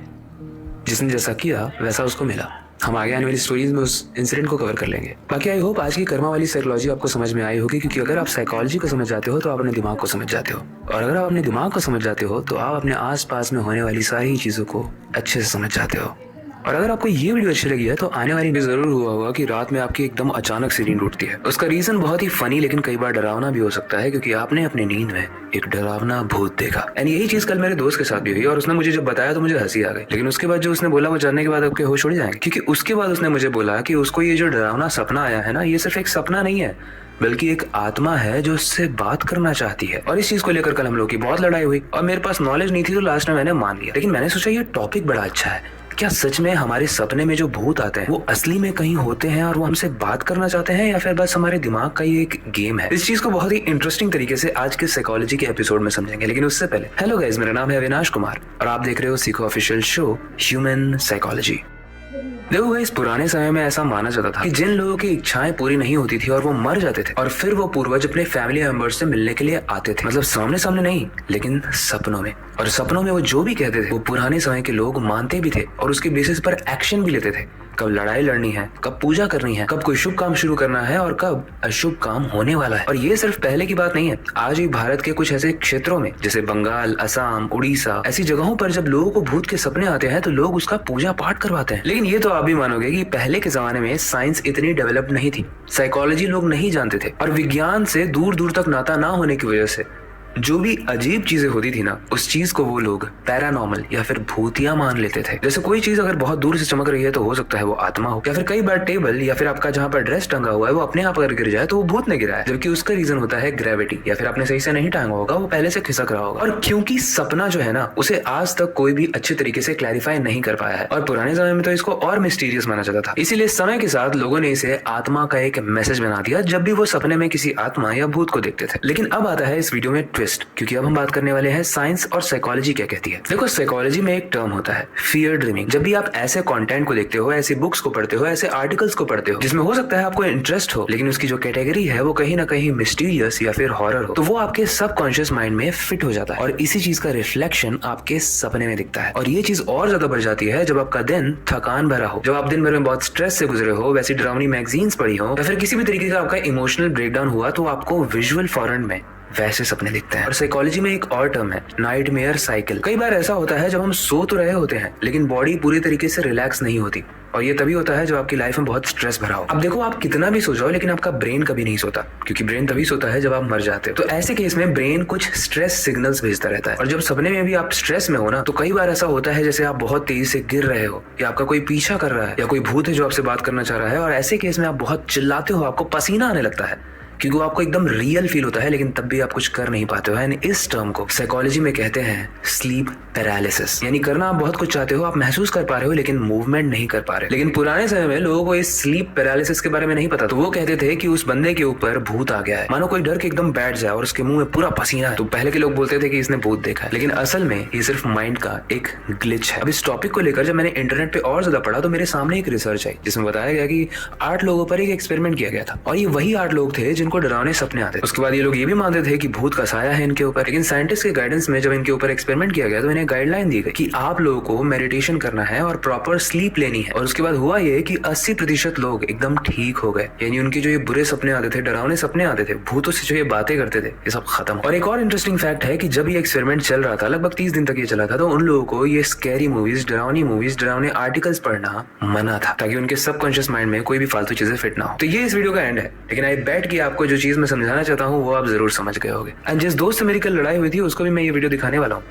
जिसने जैसा किया वैसा उसको मिला। हम आगे आने वाली स्टोरीज में उस इंसिडेंट को कवर कर लेंगे। बाकी आई होप आज की कर्मा वाली साइकोलॉजी आपको समझ में आई होगी, क्योंकि अगर आप साइकोलॉजी को समझ जाते हो तो आप अपने दिमाग को समझ जाते हो, और अगर आप अपने दिमाग को समझ जाते हो तो आप अपने आसपास में होने वाली सारी चीजों को अच्छे से समझ जाते हो। और अगर आपको ये वीडियो अच्छी लगी है तो आने वाली जरूर हुआ होगा कि रात में आपकी एकदम अचानक से नींद उठती है। उसका रीजन बहुत ही फनी लेकिन कई बार डरावना भी हो सकता है, क्योंकि आपने अपनी नींद में एक डरावना भूत देखा। एंड यही चीज कल मेरे दोस्त के साथ भी हुई, और उसने मुझे जब बताया तो मुझे हंसी आ गई। लेकिन उसके बाद जो उसने बोला वो जानने के बाद आपके होश उड़ जाएंगे, क्योंकि उसके बाद उसने मुझे बोला कि उसको ये जो डरावना सपना आया है ना, ये सिर्फ एक सपना नहीं है बल्कि एक आत्मा है जो उससे बात करना चाहती है। और इस चीज को लेकर कल हम लोग की बहुत लड़ाई हुई, और मेरे पास नॉलेज नहीं थी तो लास्ट में मैंने मान लिया। लेकिन मैंने सोचा ये टॉपिक बड़ा अच्छा है, क्या सच में हमारे सपने में जो भूत आते हैं वो असली में कहीं होते हैं और वो हमसे बात करना चाहते हैं, या फिर बस हमारे दिमाग का ये एक गेम है। इस चीज को बहुत ही इंटरेस्टिंग तरीके से आज के साइकोलॉजी के एपिसोड में समझेंगे। लेकिन उससे पहले हेलो गाइस, मेरा नाम है अविनाश कुमार और आप देख रहे हो सीखो ऑफिशियल शो ह्यूमन साइकोलॉजी। देखो गाइस, पुराने समय में ऐसा माना जाता था कि जिन लोगों की इच्छाएं पूरी नहीं होती थी और वो मर जाते थे, और फिर वो पूर्वज अपने फैमिली मेंबर्स से मिलने के लिए आते थे, मतलब सामने सामने नहीं लेकिन सपनों में। और सपनों में वो जो भी कहते थे वो पुराने समय के लोग मानते भी थे और उसके बेसिस पर एक्शन भी लेते थे। कब लड़ाई लड़नी है, कब पूजा करनी है, कब कोई शुभ काम शुरू करना है और कब अशुभ काम होने वाला है। और ये सिर्फ पहले की बात नहीं है, आज भी भारत के कुछ ऐसे क्षेत्रों में जैसे बंगाल, असम, उड़ीसा, ऐसी जगहों पर जब लोगों को भूत के सपने आते हैं तो लोग उसका पूजा पाठ करवाते हैं। लेकिन ये तो आप भी मानोगे कि पहले के जमाने में साइंस इतनी डेवलप नहीं थी, साइकोलॉजी लोग नहीं जानते थे, और विज्ञान से दूर दूर तक नाता ना होने की वजह से जो भी अजीब चीजें होती थी ना, उस चीज को वो लोग पैरानॉर्मल या फिर भूतिया मान लेते थे। जैसे कोई चीज अगर बहुत दूर से चमक रही है तो हो सकता है वो आत्मा हो, या फिर कई बार टेबल या फिर आपका जहाँ पर ड्रेस टंगा हुआ है वो अपने आप अगर गिर जाए तो वो भूत ने गिरा है, जबकि उसका रीजन होता है ग्रेविटी, या फिर आपने सही से नहीं टांगा होगा, वो पहले से खिसक रहा होगा। और क्योंकि सपना जो है ना, उसे आज तक कोई भी अच्छे तरीके से क्लैरिफाई नहीं कर पाया है, और पुराने समय में तो इसको और मिस्टीरियस माना जाता था। इसीलिए समय के साथ लोगों ने इसे आत्मा का एक मैसेज बना दिया जब भी वो सपने में किसी आत्मा या भूत को देखते थे। लेकिन अब आता है इस वीडियो में ट्विस्ट, क्योंकि अब हम बात करने वाले हैं साइंस और साइकोलॉजी क्या कहती है। देखो, साइकोलॉजी में एक टर्म होता है फियर ड्रीमिंग। जब भी आप ऐसे कंटेंट को देखते हो, ऐसी बुक्स को पढ़ते हो, ऐसे आर्टिकल्स को पढ़ते हो जिसमें हो सकता है आपको इंटरेस्ट हो, लेकिन उसकी जो कैटेगरी है वो कहीं ना कहीं मिस्टीरियस या फिर हॉरर हो, तो वो आपके सबकॉन्शियस माइंड में फिट हो जाता है, और इसी चीज का रिफ्लेक्शन आपके सपने में दिखता है। और ये चीज और ज्यादा बढ़ जाती है जब आपका दिन थकान भरा हो, जब आप दिन भर में बहुत स्ट्रेस से गुजरे हो, वैसी डरावनी मैगजीन्स पढ़ी हो, या फिर किसी भी तरीके का आपका इमोशनल ब्रेकडाउन हुआ, तो आपको विजुअल फॉरेन में वैसे सपने दिखते हैं। और साइकोलॉजी में एक और टर्म है नाइटमेयर साइकिल। कई बार ऐसा होता है जब हम सो तो रहे होते हैं लेकिन बॉडी पूरी तरीके से रिलैक्स नहीं होती, और ये तभी होता है जब आपकी लाइफ में बहुत स्ट्रेस भरा हो। अब देखो, आप कितना भी सो जाओ लेकिन आपका ब्रेन कभी नहीं सोता, क्योंकि ब्रेन तभी सोता है जब आप मर जाते हो। तो ऐसे केस में ब्रेन कुछ स्ट्रेस सिग्नल्स भेजता रहता है, और जब सपने में भी आप स्ट्रेस में हो ना, तो कई बार ऐसा होता है जैसे आप बहुत तेजी से गिर रहे हो, या आपका कोई पीछा कर रहा है, या कोई भूत है जो आपसे बात करना चाह रहा है, और ऐसे केस में आप बहुत चिल्लाते हो, आपको पसीना आने लगता है, क्योंकि आपको एकदम रियल फील होता है, लेकिन तब भी आप कुछ कर नहीं पाते हो। यानी इस टर्म को साइकोलॉजी में कहते हैं स्लीप पैरालिसिस। यानी करना आप बहुत कुछ चाहते हो, आप महसूस कर पा रहे हो लेकिन मूवमेंट नहीं कर पा रहे। लेकिन पुराने समय में लोगों को इस स्लीप पैरालिसिस के बारे में नहीं पता, तो वो कहते थे कि उस बंदे के ऊपर भूत आ गया है। मानो कोई डर के एकदम बैठ जाए और उसके मुंह में पूरा पसीना है, तो पहले के लोग बोलते थे कि इसने भूत देखा है, लेकिन असल में ये सिर्फ माइंड का एक ग्लिच है। अब इस टॉपिक को लेकर जब मैंने इंटरनेट पे और ज्यादा पढ़ा तो मेरे सामने एक रिसर्च आई जिसमें बताया गया कि 8 लोगों पर एक एक्सपेरिमेंट किया गया था, और ये वही 8 लोग थे जिनको डरावने सपने आते थे। उसके बाद ये लोग ये भी मानते थे कि भूत का साया है इनके ऊपर। लेकिन साइंटिस्ट के गाइडेंस में जब इनके ऊपर एक्सपेरिमेंट किया गया तो इन्हें गाइडलाइन दी गई कि आप लोगों को मेडिटेशन करना है और प्रॉपर स्लीप लेनी है। और उसके बाद हुआ ये कि 80% लोग एकदम ठीक हो गए, यानी उनके जो ये बुरे सपने आते थे, डरावने सपने आते थे, भूतों से जो ये बातें करते थे, ये सब खत्म। और एक और इंटरेस्टिंग फैक्ट है कि जब ये एक्सपेरिमेंट चल रहा था, लगभग 30 दिन तक ये चला था, तो उन लोगों को ये स्कैरी मूवीज, डरावनी आर्टिकल्स पढ़ना मना था, ताकि उनके सबकॉन्शियस माइंड में कोई भी फालतू चीजें फिट ना हो। तो ये इस वीडियो का एंड है, लेकिन आई बेट कि आपको जो चीज मैं समझाना चाहता हूँ वो आप जरूर समझ गए होंगे। एंड जिस दोस्त से मेरी कल लड़ाई हुई थी उसको भी मैं ये वीडियो दिखाने वाला हूँ,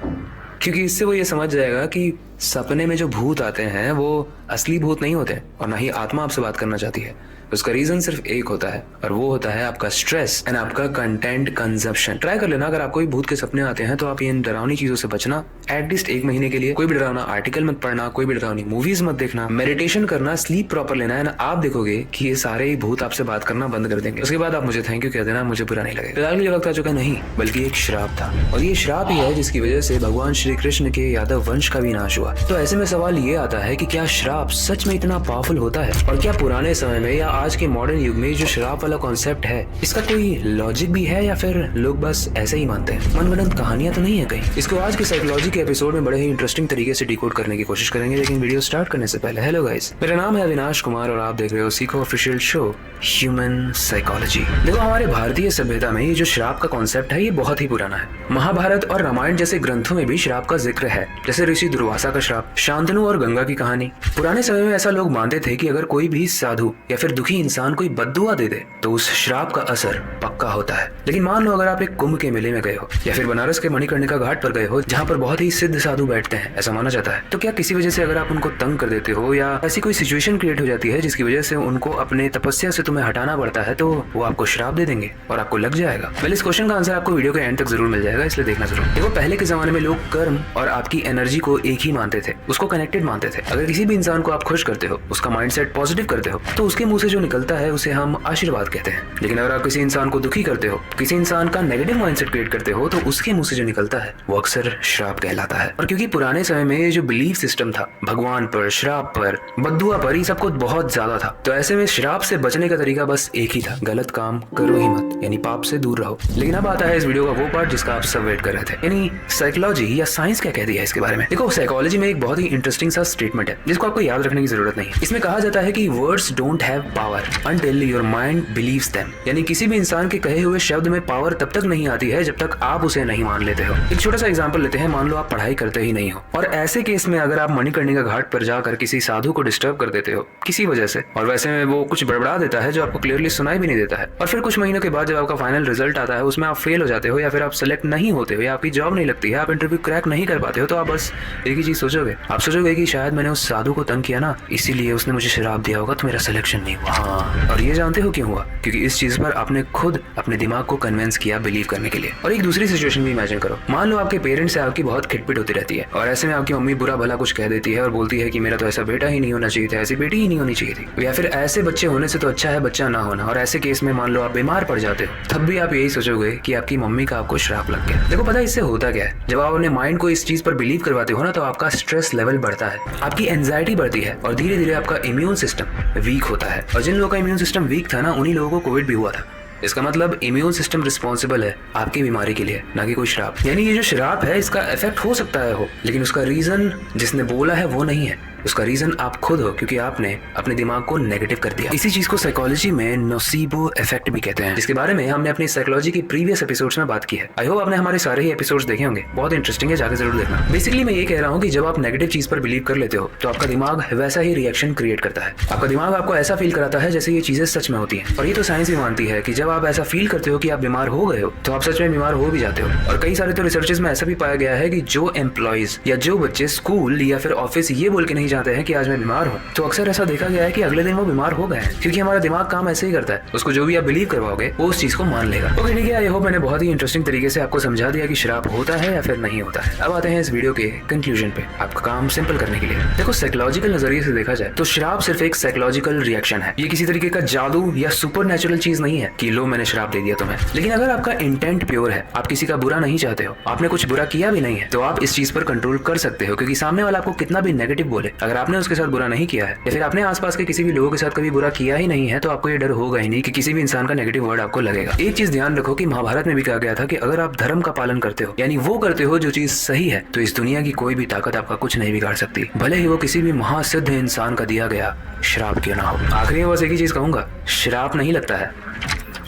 क्योंकि इससे वो ये समझ जाएगा कि सपने में जो भूत आते हैं वो असली भूत नहीं होते, और ना ही आत्मा आपसे बात करना चाहती है। उसका रीजन सिर्फ एक होता है, और वो होता है आपका स्ट्रेस एंड आपका कंटेंट कंजप्शन। ट्राई कर लेना, अगर आपको भी भूत के सपने आते हैं तो आप इन डरावनी चीजों से बचना एटलीस्ट 1 महीने के लिए। कोई भी डरावना आर्टिकल मत पढ़ना, कोई भी डरावनी मूवीज मत देखना, मेडिटेशन करना, स्लीप प्रॉपर लेना है ना, आप देखोगे कि ये सारे ही भूत आपसे बात करना बंद कर देंगे। उसके बाद आप मुझे थैंक यू कह देना, मुझे बुरा नहीं लगेगा। फिलहाल मुझे वक्त आ चुका नहीं, बल्कि एक श्राप था, और ये श्राप ही है जिसकी वजह से भगवान श्री कृष्ण के यादव वंश का भी नाश हुआ। तो ऐसे में सवाल ये आता है कि क्या श्राप सच में इतना पावरफुल होता है, और क्या पुराने समय में या आज के मॉडर्न युग में जो शराब वाला कॉन्सेप्ट है, इसका कोई लॉजिक भी है या फिर लोग बस ऐसे ही मानते हैं? मनगढ़ंत कहानियां तो नहीं है कहीं? इसको आज के साइकोलॉजी के एपिसोड में बड़े ही इंटरेस्टिंग तरीके से डिकोड करने की कोशिश करेंगे, लेकिन वीडियो स्टार्ट करने से पहले हेलो गाइस, मेरा नाम है अविनाश कुमार और आप देख रहे हो सीखो ऑफिशियल शो ह्यूमन साइकोलॉजी। देखो, हमारे भारतीय सभ्यता में ये जो शराब का कॉन्सेप्ट है ये बहुत ही पुराना है। महाभारत और रामायण जैसे ग्रंथों में भी शराब का जिक्र है, जैसे ऋषि दुर्वासा का श्राप, शांतनु और गंगा की कहानी। पुराने समय में ऐसा लोग मानते थे कि अगर कोई भी साधु या फिर दुखी इंसान कोई बद्दुआ दे दे तो उस श्राप का असर पक्का होता है। लेकिन मान लो अगर आप एक कुंभ के मेले में गए हो या फिर बनारस के मणिकर्णिका घाट पर गए हो जहाँ पर बहुत ही सिद्ध साधु बैठते हैं, ऐसा माना जाता है, तो क्या किसी वजह से अगर आप उनको तंग कर देते हो या ऐसी कोई सिचुएशन क्रिएट हो जाती है जिसकी वजह से उनको अपने तपस्या से तुम्हें हटाना पड़ता है तो वो आपको श्राप दे देंगे और आपको लग जाएगा? वेल, इस क्वेश्चन का आंसर आपको वीडियो के एंड तक जरूर मिल जाएगा, इसलिए देखना जरूर। देखो, पहले के जमाने में लोग कर्म और आपकी एनर्जी को एक ही मानते थे, उसको कनेक्टेड मानते थे। अगर किसी भी इंसान को आप खुश करते हो, उसका माइंडसेट पॉजिटिव करते हो, तो उसके मुंह से जो निकलता है उसे हम आशीर्वाद कहते हैं। लेकिन अगर आप किसी इंसान को दुखी करते हो, किसी इंसान का नेगेटिव माइंडसेट क्रिएट करते हो, तो उसके मुंह से जो निकलता है वो अक्सर श्राप कहलाता है। और क्योंकि पुराने समय में ये जो बिलीफ सिस्टम था, भगवान पर, श्राप पर, बद्दुआ पर, ये सब कुछ बहुत ज्यादा था, तो ऐसे में श्राप से बचने का तरीका बस एक ही था, गलत काम करो ही मत, यानी पाप से दूर रहो। लेकिन अब आता है इस वीडियो का वो पार्ट जिसका आप सब वेट कर रहे थे, यानी साइकोलॉजी या साइंस क्या कहती है इसके बारे में। देखो, साइकोलॉजी में एक बहुत ही इंटरेस्टिंग सा स्टेटमेंट है जिसको आपको याद रखने की जरूरत नहीं है। इसमें कहा जाता है कि words don't have power until your mind believes them, यानी किसी भी इंसान के कहे हुए शब्द में पावर तब तक नहीं आती है जब तक आप उसे नहीं मान लेते हो। एक छोटा सा एग्जांपल लेते हैं, मान लो आप पढ़ाई करते ही नहीं हो और ऐसे केस में अगर आप मणिकर्णिका घाट पर जाकर किसी साधु को डिस्टर्ब कर देते हो किसी वजह से, और वैसे में वो कुछ बड़बड़ा देता है जो आपको क्लियरली सुनाई भी नहीं देता है, और फिर कुछ महीनों के बाद जब आपका फाइनल रिजल्ट आता है उसमें आप फेल हो जाते हो या फिर आप सेलेक्ट नहीं होते हो या आपकी जॉब नहीं लगती है, आप इंटरव्यू क्रैक नहीं कर पाते हो, तो आप बस एक ही चीज सोचोगे, आप सोचोगे कि शायद मैंने उस साधु को तंग किया ना, इसीलिए उसने मुझे शराब दिया होगा तो मेरा सिलेक्शन नहीं हुआ। हाँ, और ये जानते हो क्यों हुआ? क्योंकि इस चीज पर आपने खुद अपने दिमाग को कन्विंस किया बिलीव करने के लिए। और एक दूसरी सिचुएशन भी इमेजिन करो, मान लो आपके पेरेंट्स से आपकी बहुत खिटपिट होती रहती है और ऐसे में आपकी मम्मी बुरा भला कुछ कह देती है और बोलती है कि मेरा तो ऐसा बेटा ही नहीं होना चाहिए था, ऐसी बेटी ही नहीं होनी चाहिए थी, या फिर ऐसे बच्चे होने से तो अच्छा है बच्चा ना होना। और ऐसे केस में मान लो आप बीमार पड़ जाते हो, तब भी आप यही सोचोगे कि आपकी मम्मी का आपको श्राप लग गया। देखो, पता है इससे होता क्या है? जब आप अपने माइंड को इस चीज पर बिलीव करवाते हो ना, तो आपका स्ट्रेस लेवल बढ़ता है, आपकी एंजाइटी बढ़ती है और धीरे धीरे आपका इम्यून सिस्टम वीक होता है। और जिन लोगों का इम्यून सिस्टम वीक था ना, उन्हीं लोगों को कोविड भी हुआ था। इसका मतलब इम्यून सिस्टम रिस्पॉन्सिबल है आपकी बीमारी के लिए, ना कि कोई श्राप। यानी ये जो श्राप है इसका इफेक्ट हो सकता है हो, लेकिन उसका रीजन जिसने बोला है वो नहीं है, उसका रीजन आप खुद हो, क्योंकि आपने अपने दिमाग को नेगेटिव कर दिया। इसी चीज को साइकोलॉजी में नोसीबो इफेक्ट भी कहते हैं, जिसके बारे में हमने अपनी साइकोलॉजी की प्रीवियस एपिसोड्स में बात की है। आई होप आपने हमारे सारे ही एपिसोड्स देखे होंगे, बहुत इंटरेस्टिंग है, जाकर जरूर देखना। बेसिकली मैं ये कह रहा हूँ कि जब आप नेगेटिव चीज पर बिलीव कर लेते हो तो आपका दिमाग वैसा ही रिएक्शन क्रिएट करता है। आपका दिमाग आपको ऐसा फील कराता है जैसे ये चीजें सच में होती है। और ये तो साइंस भी मानती है कि जब आप ऐसा फील करते हो कि आप बीमार हो गए हो तो आप सच में बीमार हो भी जाते हो। और कई सारे तो रिसर्चेस में ऐसा भी पाया गया है कि जो एम्प्लॉइज या जो बच्चे स्कूल या फिर ऑफिस ये बोल के नहीं जाते हैं कि आज मैं बीमार हूँ, तो अक्सर ऐसा देखा गया है कि अगले दिन वो बीमार हो गए हैं, क्योंकि हमारा दिमाग काम ऐसे ही करता है, उसको जो भी आप बिलीव करवाओगे वो उस चीज को मान लेगा। ओके, ठीक है, आई होप मैंने बहुत ही इंटरेस्टिंग तरीके से आपको समझा दिया कि श्राप होता है या फिर नहीं होता है। अब आते हैं इस वीडियो के कंक्लूजन पे, आपका काम सिंपल करने के लिए। देखो, साइकोलॉजिकल नजरिए से देखा जाए तो श्राप सिर्फ एक साइकोलॉजिकल रिएक्शन है, ये किसी तरीके का जादू या सुपर नेचुरल चीज नहीं है कि लो मैंने श्राप दे दिया तुम्हें। लेकिन अगर आपका इंटेंट प्योर है, आप किसी का बुरा नहीं चाहते हो, आपने कुछ बुरा किया भी नहीं है, तो आप इस चीज पर कंट्रोल कर सकते हो, क्योंकि सामने वाला आपको कितना भी नेगेटिव बोले, अगर आपने उसके साथ बुरा नहीं किया है या फिर आपने आसपास के किसी भी लोगों के साथ कभी बुरा किया ही नहीं है, तो आपको ये डर होगा ही नहीं कि किसी भी इंसान का नेगेटिव वर्ड आपको लगेगा। एक चीज ध्यान रखो कि महाभारत में भी कहा गया था कि अगर आप धर्म का पालन करते हो, यानी वो करते हो जो चीज सही है, तो इस दुनिया की कोई भी ताकत आपका कुछ नहीं बिगाड़ सकती, भले ही वो किसी भी महासिद्ध इंसान का दिया गया श्राप क्यों ना हो। आखिरी में बस एक ही चीज कहूंगा, श्राप नहीं लगता है,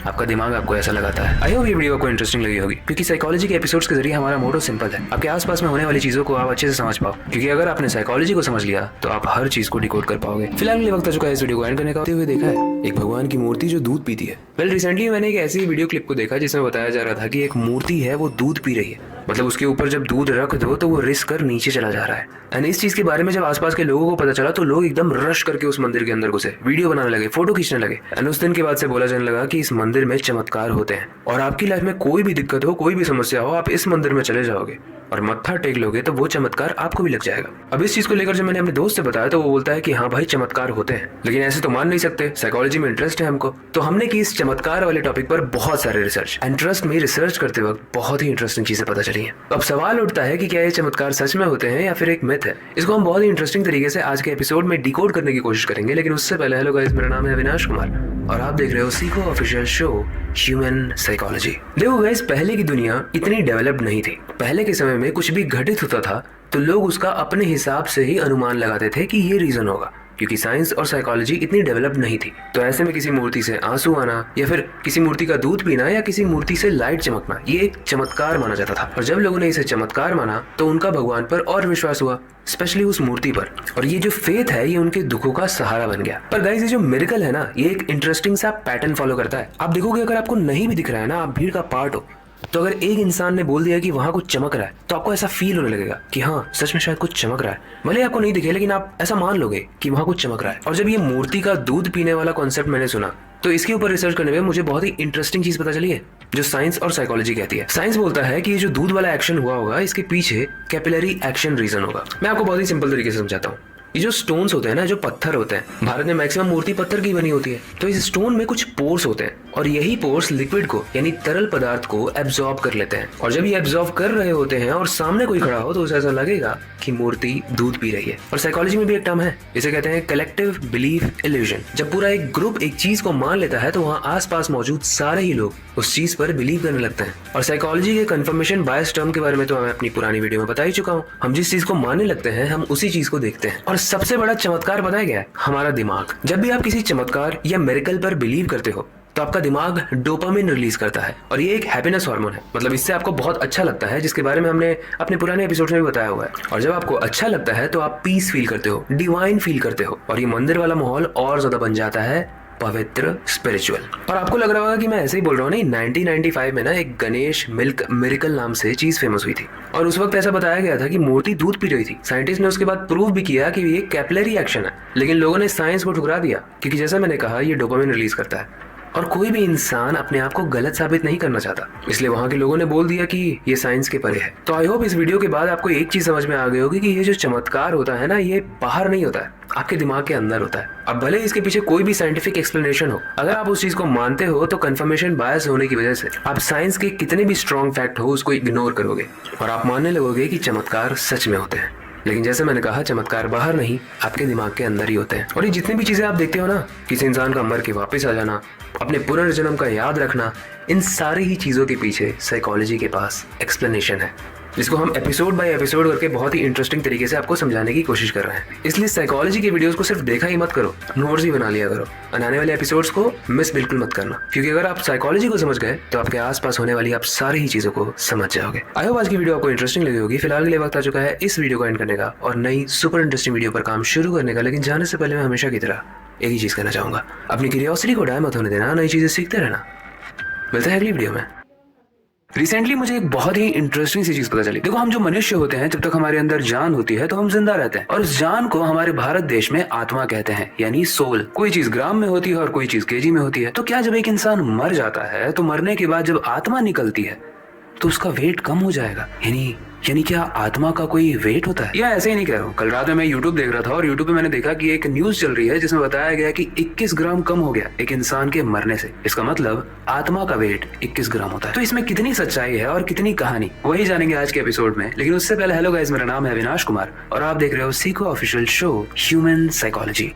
आपका दिमाग आपको ऐसा लगाता है। आई होप ये वीडियो आपको इंटरेस्टिंग लगी होगी, क्योंकि साइकोलॉजी के एपिसोड्स के जरिए हमारा मोटो सिंपल है, आपके आसपास में होने वाली चीजों को आप अच्छे से समझ पाओ, क्योंकि अगर आपने साइकोलॉजी को समझ लिया तो आप हर चीज को डिकोड कर पाओगे। फिलहाल ये वक्त आ चुका है इस वीडियो को एंड करने का। हुए देखा है एक भगवान की मूर्ति जो दूध पीती है। वेल, रिसेंटली मैंने एक ऐसी वीडियो क्लिप को देखा जिसमें बताया जा रहा था कि एक मूर्ति है वो दूध पी रही है, मतलब उसके ऊपर जब दूध रख दो तो वो रिस्क कर नीचे चला जा रहा है। एंड इस चीज के बारे में जब आसपास के लोगों को पता चला तो लोग एकदम रश करके उस मंदिर के अंदर घुसे, वीडियो बनाने लगे, फोटो खींचने लगे। एंड उस दिन के बाद से बोला जाने लगा कि इस मंदिर में चमत्कार होते हैं और आपकी लाइफ में कोई भी दिक्कत हो, कोई भी समस्या हो, आप इस मंदिर में चले जाओगे और मत्था टेक लोगे तो वो चमत्कार आपको भी लग जाएगा। अब इस चीज को लेकर जब मैंने अपने दोस्त से बताया तो वो बोलता है कि हाँ भाई चमत्कार होते हैं, लेकिन ऐसे तो मान नहीं सकते, साइकोलॉजी में इंटरेस्ट है हमको। तो हमने की इस चमत्कार वाले टॉपिक पर बहुत सारे रिसर्च, एंड ट्रस्ट में रिसर्च करते वक्त बहुत ही इंटरेस्टिंग चीजें पता चली। चली हैं। अब सवाल उठता है कि क्या ये चमत्कार सच में होते हैं या फिर एक मिथ है। इसको हम बहुत ही इंटरेस्टिंग तरीके से आज के एपिसोड में डिकोड करने की कोशिश करेंगे, लेकिन उससे पहले हेलो गाइस, मेरा नाम है अविनाश कुमार और आप देख रहे हो सीखो ऑफिशियल शो ह्यूमन साइकोलॉजी। देखो गाइस, पहले की दुनिया इतनी डेवलप्ड नहीं थी। पहले के समय में कुछ भी घटित होता था तो लोग उसका अपने हिसाब से ही अनुमान लगाते थे कि ये रीजन होगा, क्योंकि साइंस और साइकोलॉजी इतनी डेवलप नहीं थी। तो ऐसे में किसी मूर्ति से आंसू आना या फिर किसी मूर्ति का दूध पीना या किसी मूर्ति से लाइट चमकना, ये एक चमत्कार माना जाता था। और जब लोगों ने इसे चमत्कार माना तो उनका भगवान पर और विश्वास हुआ, स्पेशली उस मूर्ति पर। और ये जो फेथ है ये उनके दुखों का सहारा बन गया। पर गाइस, ये जो मिरेकल है ना, ये एक इंटरेस्टिंग सा पैटर्न फॉलो करता है। आप देखोगे, अगर आपको नहीं भी दिख रहा है ना, आप भीड़ का पार्ट हो, तो अगर एक इंसान ने बोल दिया कि वहां कुछ चमक रहा है तो आपको ऐसा फील होने लगेगा कि हाँ, सच में शायद कुछ चमक रहा है। भले आपको नहीं दिखे, लेकिन आप ऐसा मान लोगे कि वहां कुछ चमक रहा है। और जब ये मूर्ति का दूध पीने वाला कॉन्सेप्ट मैंने सुना तो इसके ऊपर रिसर्च करने में मुझे बहुत ही इंटरेस्टिंग चीज पता चली है, जो साइंस और साइकोलॉजी कहती है। साइंस बोलता है कि ये जो दूध वाला एक्शन हुआ होगा, इसके पीछे कैपिलरी एक्शन रीजन होगा। मैं आपको बहुत ही सिंपल तरीके से समझाता हूँ। ये जो स्टोन्स होते हैं ना, जो पत्थर होते हैं, भारत में मैक्सिमम मूर्ति पत्थर की बनी होती है। तो इस स्टोन में कुछ पोर्स होते हैं और यही पोर्स लिक्विड को यानी तरल पदार्थ को एब्जॉर्ब कर लेते हैं। और जब ये एब्जॉर्ब कर रहे होते हैं और सामने कोई खड़ा हो तो उसे ऐसा लगेगा कि मूर्ति दूध पी रही है। और साइकोलॉजी में भी एक टर्म है, इसे कहते हैं कलेक्टिव बिलीफ इल्यूजन। जब पूरा एक ग्रुप एक चीज को मान लेता है तो वहाँ आसपास मौजूद सारे ही लोग उस चीज पर बिलीव करने लगते हैं। और साइकोलॉजी के कंफर्मेशन बायस टर्म के बारे में तो मैं अपनी पुरानी वीडियो में बता ही चुका हूँ। हम जिस चीज को मानने लगते हैं हम उसी चीज को देखते हैं। और सबसे बड़ा चमत्कार पता है क्या है? हमारा दिमाग। जब भी आप किसी चमत्कार या मिरेकल पर बिलीव करते हो तो आपका दिमाग डोपामिन रिलीज करता है और ये एक हैप्पीनेस हार्मोन है। मतलब इससे आपको बहुत अच्छा लगता है, जिसके बारे में हमने अपने पुराने एपिसोड में भी बताया हुआ है। और जब आपको अच्छा लगता है तो आप पीस फील करते हो, डिवाइन फील करते हो और ये मंदिर वाला माहौल और ज्यादा बन जाता है पवित्र, स्पिरिचुअल। और आपको लग रहा होगा कि मैं ऐसे ही बोल रहा हूँ, नहीं। 1995 में ना एक गणेश मिल्क मिरेकल नाम से चीज फेमस हुई थी और उस वक्त ऐसा बताया गया था कि मूर्ति दूध पी रही थी। साइंटिस्ट ने उसके बाद प्रूव भी किया कि ये कैपिलरी एक्शन है, लेकिन लोगों ने साइंस को ठुकरा दिया, क्योंकि जैसा मैंने कहा ये डोपामिन रिलीज करता है और कोई भी इंसान अपने आप को गलत साबित नहीं करना चाहता। इसलिए वहां के लोगों ने बोल दिया कि ये साइंस के परे है। तो आई होप इस वीडियो के बाद आपको एक चीज समझ में आ गई होगी कि ये जो चमत्कार होता है ना, ये बाहर नहीं होता है, आपके दिमाग के अंदर होता है। अब भले इसके पीछे कोई भी साइंटिफिक एक्सप्लेनेशन हो, अगर आप उस चीज को मानते हो तो कंफर्मेशन बायस होने की वजह से आप साइंस के कितने भी स्ट्रॉन्ग फैक्ट हो उसको इग्नोर करोगे और आप मानने लगोगे कि चमत्कार सच में होते हैं। लेकिन जैसे मैंने कहा, चमत्कार बाहर नहीं, आपके दिमाग के अंदर ही होते हैं। और ये जितनी भी चीजें आप देखते हो ना, किसी इंसान का मर के वापस आ जाना, अपने पुनर्जन्म का याद रखना, इन सारी ही चीजों के पीछे साइकोलॉजी के पास एक्सप्लेनेशन है, जिसको हम एपिसोड बाय एपिसोड करके बहुत ही इंटरेस्टिंग तरीके से आपको समझाने की कोशिश कर रहे हैं। इसलिए साइकोलॉजी के वीडियोस को सिर्फ देखा ही मत करो, नोट्स भी बना लिया करो। आने वाले एपिसोड्स को मिस बिल्कुल मत करना, क्योंकि अगर आप साइकोलॉजी को समझ गए तो आपके आसपास होने वाली आप सारी ही चीजों को समझ जाओगे। आई होप आज की वीडियो आपको इंटरेस्टिंग लगी होगी। फिलहाल के लिए वक्त आ चुका है इस वीडियो को एंड करने का और नई सुपर इंटरेस्टिंग वीडियो पर काम शुरू करने का। लेकिन जाने से पहले मैं हमेशा की तरह एक ही चीज कहना चाहूंगा, अपनी क्यूरियोसिटी को डाय मत होने देना, नई चीजें सीखते रहना। मिलते हैं अगली वीडियो में। रिसेंटली मुझे एक बहुत ही इंटरेस्टिंग सी चीज पता चली। देखो, हम जो मनुष्य होते हैं, जब तक हमारे अंदर जान होती है तो हम जिंदा रहते हैं और उस जान को हमारे भारत देश में आत्मा कहते हैं, यानी सोल। कोई चीज ग्राम में होती है और कोई चीज केजी में होती है। तो क्या जब एक इंसान मर जाता है तो मरने के बाद जब आत्मा निकलती है तो उसका वेट कम हो जाएगा? यानी क्या आत्मा का कोई वेट होता है? या ऐसे ही नहीं कह रहा हूँ। कल रात में मैं यूट्यूब देख रहा था और यूट्यूब पे मैंने देखा कि एक न्यूज चल रही है जिसमें बताया गया कि 21 ग्राम कम हो गया एक इंसान के मरने से। इसका मतलब आत्मा का वेट 21 ग्राम होता है। तो इसमें कितनी सच्चाई है और कितनी कहानी, वही जानेंगे आज के एपिसोड में। लेकिन उससे पहले हेलो गाइस, मेरा नाम है अविनाश कुमार और आप देख रहे हो सीखो ऑफिशियल शो ह्यूमन साइकोलॉजी।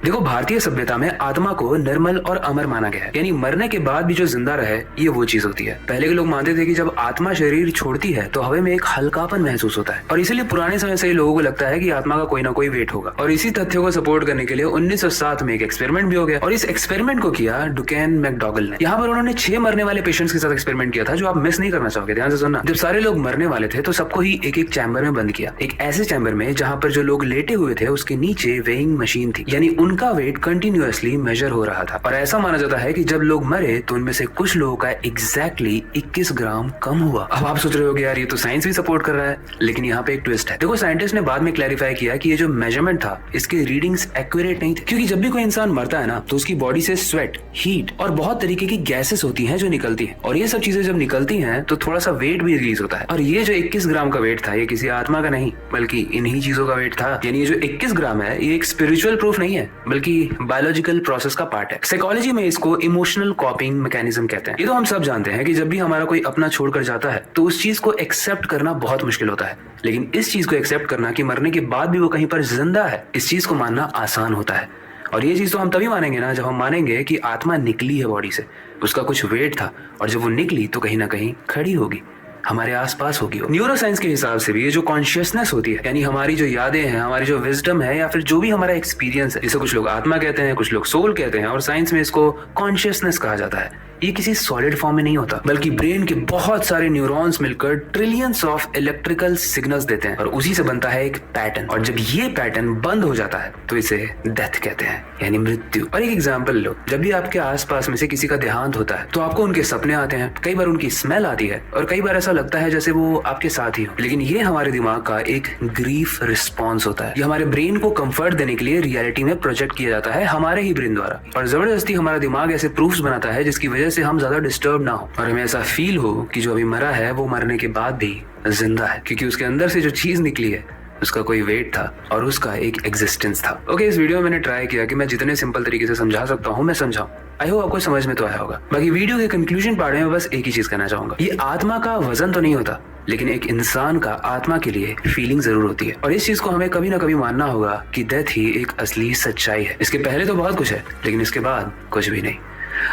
देखो, भारतीय सभ्यता में आत्मा को निर्मल और अमर माना गया है, यानी मरने के बाद भी जो जिंदा रहे, ये वो चीज होती है। पहले के लोग मानते थे कि जब आत्मा शरीर छोड़ती है तो हवा में एक हल्कापन महसूस होता है और इसीलिए पुराने समय से ही लोगों को लगता है कि आत्मा का कोई ना कोई वेट होगा। और इसी तथ्य को सपोर्ट करने के लिए 1907 में एक एक्सपेरिमेंट भी हो गया और इस एक्सपेरिमेंट को किया डुकेन मैकडॉगल ने। यहाँ पर उन्होंने 6 मरने वाले पेशेंट्स के साथ एक्सपेरिमेंट किया था, जो आप मिस नहीं करना चाहोगे। ध्यान से सुनना। जब सारे लोग मरने वाले थे तो सबको ही एक एक चैम्बर में बंद किया, एक ऐसे चैम्बर में जहाँ पर जो लोग लेटे हुए थे उसके नीचे वेइंग मशीन थी, यानी उनका वेट कंटिन्यूअसली मेजर हो रहा था। और ऐसा माना जाता है कि जब लोग मरे तो उनमें से कुछ लोगों का एग्जैक्टली 21 ग्राम कम हुआ। अब आप सोच रहे हो कि यार ये तो साइंस भी सपोर्ट कर रहा है, लेकिन यहाँ पे एक ट्विस्ट है। देखो, साइंटिस्ट ने बाद में क्लैरिफाई किया कि ये जो मेजरमेंट था इसके रीडिंग्स एक्यूरेट नहीं थे, क्योंकि जब भी कोई इंसान मरता है ना तो उसकी बॉडी से स्वेट, हीट और बहुत तरीके की गैसेस होती हैं जो निकलती हैं, और ये सब चीजें जब निकलती हैं तो थोड़ा सा वेट भी रिलीज होता है। और ये जो 21 ग्राम का वेट था, ये किसी आत्मा का नहीं बल्कि इन्हीं चीजों का वेट था। यानी ये जो 21 ग्राम है ये एक स्पिरिचुअल प्रूफ नहीं है, बल्कि बायोलॉजिकल प्रोसेस का पार्ट है। साइकोलॉजी में इसको इमोशनल कॉपिंग मैकेनिज्म कहते हैं। ये तो हम सब जानते हैं कि जब भी हमारा कोई अपना छोड़कर जाता है तो उस चीज को एक्सेप्ट करना बहुत मुश्किल होता है, लेकिन इस चीज को एक्सेप्ट करना कि मरने के बाद भी वो कहीं पर जिंदा है, इस चीज को मानना आसान होता है। और ये चीज तो हम तभी मानेंगे ना जब हम मानेंगे कि आत्मा निकली है बॉडी से, उसका कुछ वेट था और जब वो निकली तो कहीं ना कहीं खड़ी होगी, हमारे आसपास होगी। न्यूरोसाइंस के हिसाब से भी ये जो कॉन्शियसनेस होती है, यानी हमारी जो यादें हैं, हमारी जो विजडम है, या फिर जो भी हमारा एक्सपीरियंस है, जिसे कुछ लोग आत्मा कहते हैं, कुछ लोग सोल कहते हैं, और साइंस में इसको कॉन्शियसनेस कहा जाता है। ये किसी सॉलिड फॉर्म में नहीं होता, बल्कि ब्रेन के बहुत सारे न्यूरॉन्स मिलकर ट्रिलियंस ऑफ इलेक्ट्रिकल सिग्नल्स देते हैं और उसी से बनता है एक पैटर्न। और जब ये पैटर्न बंद हो जाता है तो इसे डेथ कहते हैं, यानी मृत्यु। और एक एग्जांपल लो, जब भी आपके आसपास में से किसी का देहांत होता है तो आपको उनके सपने आते हैं, कई बार उनकी स्मेल आती है और कई बार ऐसा लगता है जैसे वो आपके साथ ही हो। लेकिन ये हमारे दिमाग का एक ग्रीफ रिस्पॉन्स होता है। ये हमारे ब्रेन को कंफर्ट देने के लिए रियलिटी में प्रोजेक्ट किया जाता है हमारे ही ब्रेन द्वारा, और जबरदस्ती हमारा दिमाग ऐसे प्रूफ्स बनाता है जिसकी वजह से हम ज्यादा डिस्टर्ब ना हो और हमें ऐसा फील हो कि जो अभी मरा है वो मरने के बाद भी जिंदा है, क्योंकि उसके अंदर से जो चीज निकली है उसका कोई वेट था और उसका एक एग्जिस्टेंस था। ओके, इस वीडियो में मैंने ट्राई किया कि मैं जितने सिंपल तरीके से समझा सकता हूँ मैं समझाऊं। आई होप आपको समझ में तो आया होगा। बाकी वीडियो के कंक्लूजन पार्ट में बस एक ही चीज कहना चाहूंगा, ये आत्मा का वजन तो नहीं होता, लेकिन एक इंसान का आत्मा के लिए फीलिंग जरूर होती है, और इस चीज को हमें कभी ना कभी मानना होगा कि डेथ ही एक असली सच्चाई है। इसके पहले तो बहुत कुछ है, लेकिन इसके बाद कुछ भी नहीं।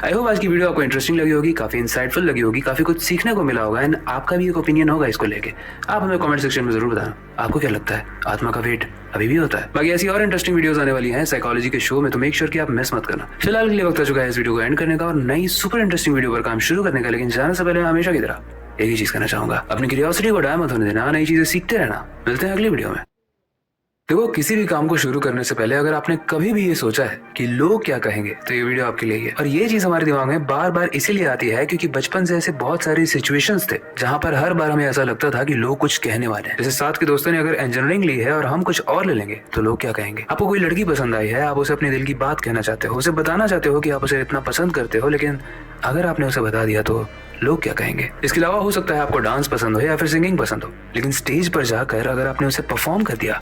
आई होप आज की वीडियो आपको इंटरेस्टिंग लगी होगी, काफी इंसाइटफुल लगी होगी, काफी कुछ सीखने को मिला होगा, एंड आपका भी एक ओपिनियन होगा इसको लेके। आप हमें कमेंट सेक्शन में जरूर बताना आपको क्या लगता है, आत्मा का वेट अभी भी होता है। बाकी ऐसी और इंटरेस्टिंग वीडियोस आने वाली हैं साइकोलॉजी के शो में, तो मेक श्योर कि आप मिस मत करना। फिलहाल के लिए वक्त आ चुका है इस वीडियो को एंड करने का और नई सुपर इंटरेस्टिंग वीडियो पर काम शुरू करने का, लेकिन जाने से पहले मैं हमेशा की तरह एक ही चीज कहना चाहूंगा, अपनी क्यूरियोसिटी को डाय मत होने देना, नई चीजें सीखते रहना। मिलते हैं अगली वीडियो में। देखो, किसी भी काम को शुरू करने से पहले अगर आपने कभी भी ये सोचा है कि लोग क्या कहेंगे, तो ये वीडियो आपके लिए है। और ये चीज हमारे दिमाग में बार बार इसीलिए आती है क्योंकि बचपन से ऐसे बहुत सारे सिचुएशंस थे जहां पर हर बार हमें ऐसा लगता था कि लोग कुछ कहने वाले हैं। जैसे साथ के दोस्तों ने अगर इंजीनियरिंग ली है और हम कुछ और ले लेंगे तो लोग क्या कहेंगे। आपको कोई लड़की पसंद आई है, आप उसे अपने दिल की बात कहना चाहते हो, उसे बताना चाहते हो कि आप उसे इतना पसंद करते हो, लेकिन अगर आपने उसे बता दिया तो लोग क्या कहेंगे। इसके अलावा हो सकता है आपको डांस पसंद हो या फिर सिंगिंग पसंद हो, लेकिन स्टेज पर जाकर अगर आपने उसे परफॉर्म कर दिया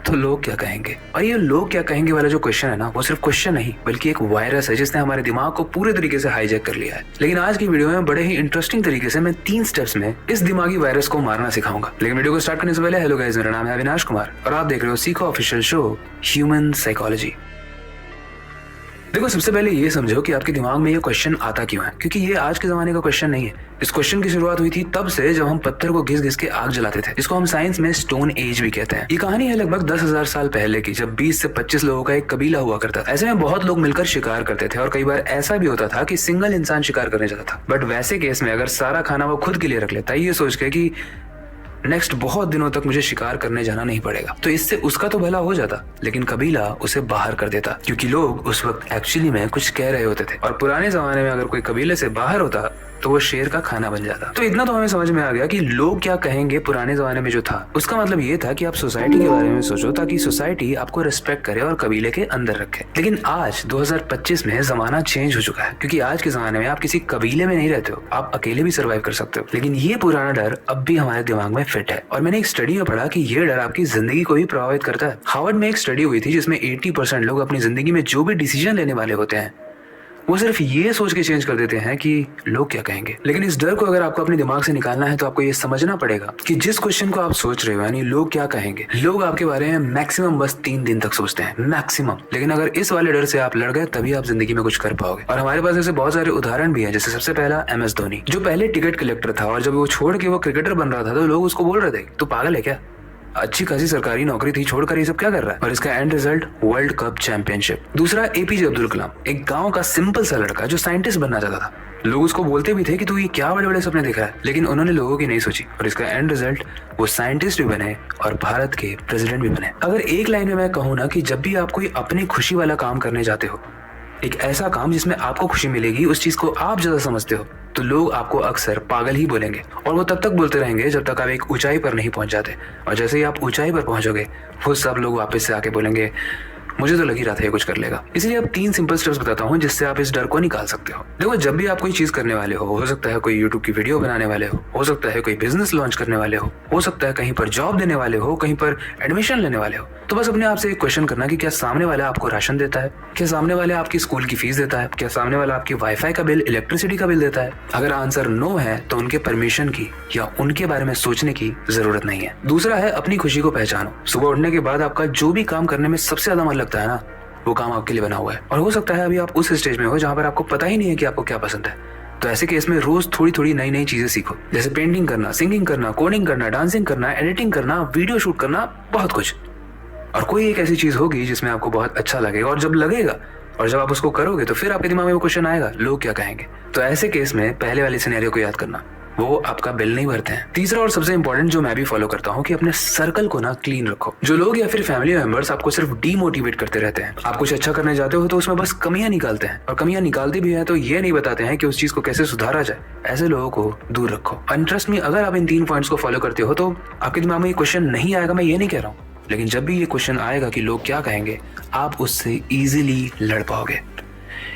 तो लोग क्या कहेंगे। और ये लोग क्या कहेंगे वाला जो क्वेश्चन है ना, वो सिर्फ क्वेश्चन नहीं बल्कि एक वायरस है जिसने हमारे दिमाग को पूरे तरीके से हाईजैक कर लिया है। लेकिन आज की वीडियो में बड़े ही इंटरेस्टिंग तरीके से मैं 3 स्टेप्स में इस दिमागी वायरस को मारना सिखाऊंगा। लेकिन वीडियो को स्टार्ट करने से पहले, हेलो गाइस, मेरा नाम है अविनाश कुमार और आप देख रहे हो सीखो ऑफिशियल शो ह्यूमन साइकोलॉजी। देखो, सबसे पहले ये समझो कि आपके दिमाग में ये क्वेश्चन आता क्यों है, क्योंकि ये आज के जमाने का क्वेश्चन नहीं है। इस क्वेश्चन की शुरुआत हुई थी तब से जब हम पत्थर को घिस घिस के आग जलाते थे, जिसको हम साइंस में स्टोन एज भी कहते हैं। ये कहानी है लगभग 10,000 साल पहले की, जब 20 से 25 लोगों का एक कबीला हुआ करता था। ऐसे में बहुत लोग मिलकर शिकार करते थे और कई बार ऐसा भी होता था कि सिंगल इंसान शिकार करने जाता था। बट वैसे केस में अगर सारा खाना वो खुद के लिए रख लेता, ये सोच के कि नेक्स्ट बहुत दिनों तक मुझे शिकार करने जाना नहीं पड़ेगा, तो इससे उसका तो भला हो जाता, लेकिन कबीला उसे बाहर कर देता, क्योंकि लोग उस वक्त एक्चुअली में कुछ कह रहे होते थे। और पुराने जमाने में अगर कोई कबीले से बाहर होता तो वो शेर का खाना बन जाता। तो इतना तो हमें समझ में आ गया कि लोग क्या कहेंगे पुराने जमाने में जो था, उसका मतलब ये था कि आप सोसाइटी के बारे में सोचो ताकि सोसाइटी आपको रिस्पेक्ट करे और कबीले के अंदर रखे। लेकिन आज 2025 में जमाना चेंज हो चुका है, क्योंकि आज के जमाने में आप किसी कबीले में नहीं रहते हो, आप अकेले भी सर्वाइव कर सकते हो। लेकिन ये पुराना डर अब भी हमारे दिमाग में फिट है, और मैंने एक स्टडी में पढ़ा कि ये डर आपकी जिंदगी को भी प्रभावित करता है। हार्वर्ड में एक स्टडी हुई थी जिसमें 80% लोग अपनी जिंदगी में जो भी डिसीजन लेने वाले होते हैं वो सिर्फ ये सोच के चेंज कर देते हैं कि लोग क्या कहेंगे। लेकिन इस डर को अगर आपको अपने दिमाग से निकालना है तो आपको ये समझना पड़ेगा कि जिस क्वेश्चन को आप सोच रहे हो, यानी लोग क्या कहेंगे, लोग आपके बारे में मैक्सिमम बस 3 दिन तक सोचते हैं, मैक्सिमम। लेकिन अगर इस वाले डर से आप लड़ गए तभी आप जिंदगी में कुछ कर पाओगे। और हमारे पास ऐसे बहुत सारे उदाहरण भी हैं। जैसे सबसे पहला MS धोनी, जो पहले टिकट कलेक्टर था और जब वो छोड़ के वो क्रिकेटर बन रहा था तो लोग उसको बोल रहे थे तू पागल है क्या, अच्छी खासी सरकारी नौकरी थी, छोड़कर ये सब क्या कर रहा है। और इसका and result world cup championship. दूसरा APJ अब्दुल कलाम, एक गांव का सिंपल सा लड़का जो साइंटिस्ट बनना चाहता था। लोग उसको बोलते भी थे कि तू ये क्या बड़े बड़े सपने देखा है, लेकिन उन्होंने लोगों की नहीं सोची और इसका एंड रिजल्ट वो साइंटिस्ट भी बने और भारत के प्रेसिडेंट भी बने। अगर एक लाइन में मैं कहूँ ना कि जब भी आप कोई अपनी खुशी वाला काम करने जाते हो, एक ऐसा काम जिसमें आपको खुशी मिलेगी, उस चीज को आप ज्यादा समझते हो, तो लोग आपको अक्सर पागल ही बोलेंगे। और वो तब तक बोलते रहेंगे जब तक आप एक ऊंचाई पर नहीं पहुंच जाते। और जैसे ही आप ऊंचाई पर पहुंचोगे वो सब लोग वापस से आके बोलेंगे मुझे तो लग ही रहा था ये कुछ कर लेगा। इसलिए अब 3 सिंपल स्टेप्स बताता हूँ जिससे आप इस डर को निकाल सकते हो। देखो, जब भी आप कोई चीज करने वाले हो सकता है कोई यूट्यूब की वीडियो बनाने वाले हो सकता है कोई बिजनेस लॉन्च करने वाले हो सकता है कहीं पर जॉब देने वाले हो, कहीं पर एडमिशन लेने वाले हो, तो बस अपने आप से एक क्वेश्चन करना कि क्या सामने वाला आपको राशन देता है, क्या सामने वाला आपकी स्कूल की फीस देता है, क्या सामने वाला आपकी वाईफाई का बिल, इलेक्ट्रिसिटी का बिल देता है। अगर आंसर नो है तो उनके परमिशन की या उनके बारे में सोचने की जरूरत नहीं है। दूसरा है अपनी खुशी को पहचानो। सुबह उठने के बाद आपका जो भी काम करने में सबसे ज्यादा मन लगता है ना, वो काम आपके लिए बना हुआ है। और हो सकता है अभी आप उस स्टेज में हो जहाँ पर आपको पता ही नहीं है कि आपको क्या पसंद है। तो ऐसे केस में रोज थोड़ी थोड़ी नई नई चीजें सीखो, जैसे पेंटिंग करना, सिंगिंग करना, कोडिंग करना, डांसिंग करना, एडिटिंग करना, वीडियो शूट करना, बहुत कुछ। और कोई एक ऐसी चीज होगी जिसमें आपको बहुत अच्छा लगेगा, और जब लगेगा और जब आप उसको करोगे तो फिर आपके दिमाग में वो क्वेश्चन आएगा, लोग क्या कहेंगे। तो ऐसे केस में पहले वाले सिनेरियो को याद करना, वो आपका बिल नहीं भरते हैं। तीसरा और सबसे इंपॉर्टेंट जो मैं भी फॉलो करता हूँ कि अपने सर्कल को ना क्लीन रखो। जो लोग या फिर फैमिली मेंबर्स आपको सिर्फ डीमोटिवेट करते रहते हैं, आप कुछ अच्छा करने जाते हो तो उसमें बस कमियां निकालते हैं, और कमियां निकालते भी हैं तो ये नहीं बताते हैं कि उस चीज को कैसे सुधारा जाए। ऐसे लोगों को दूर रखो। एंड ट्रस्ट मी, अगर आप इन 3 पॉइंट्स को फॉलो करते हो तो आपके दिमाग में ये क्वेश्चन नहीं आएगा, मैं ये नहीं कह रहा हूँ, लेकिन जब भी ये क्वेश्चन आएगा कि लोग क्या कहेंगे, आप उससे इजीली लड़ पाओगे।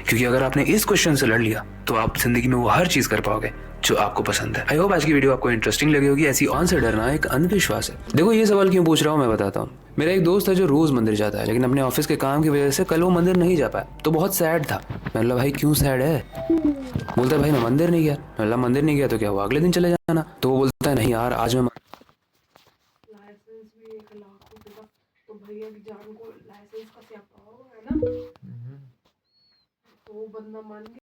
क्योंकि अगर आपने इस क्वेश्चन से लड़ लिया तो आप जिंदगी में वो हर चीज कर पाओगे जो आपको पसंद है। आई होप आज की वीडियो आपको इंटरेस्टिंग लगी होगी। ऐसी ऑन से डरना एक अंधविश्वास है। देखो, ये सवाल क्यों पूछ रहा हूँ मैं बताता हूँ। मेरा एक दोस्त है जो रोज मंदिर जाता है, लेकिन अपने ऑफिस के काम की वजह से कल वो मंदिर नहीं जा पाया, तो बहुत सैड था। मैं बोला, भाई क्यों सैड है? बोलता है, भाई मैं मंदिर नहीं गया। मैं बोला, मंदिर नहीं गया तो क्या हुआ, अगले दिन चले जाना। तो वो बोलता है, नहीं यार आज मैं लाइसेंस भी 1 लाख रुपए का, तो भैया की जान को लाइसेंस का स्यापा होगा, है ना? तो वो बंदा मान गया।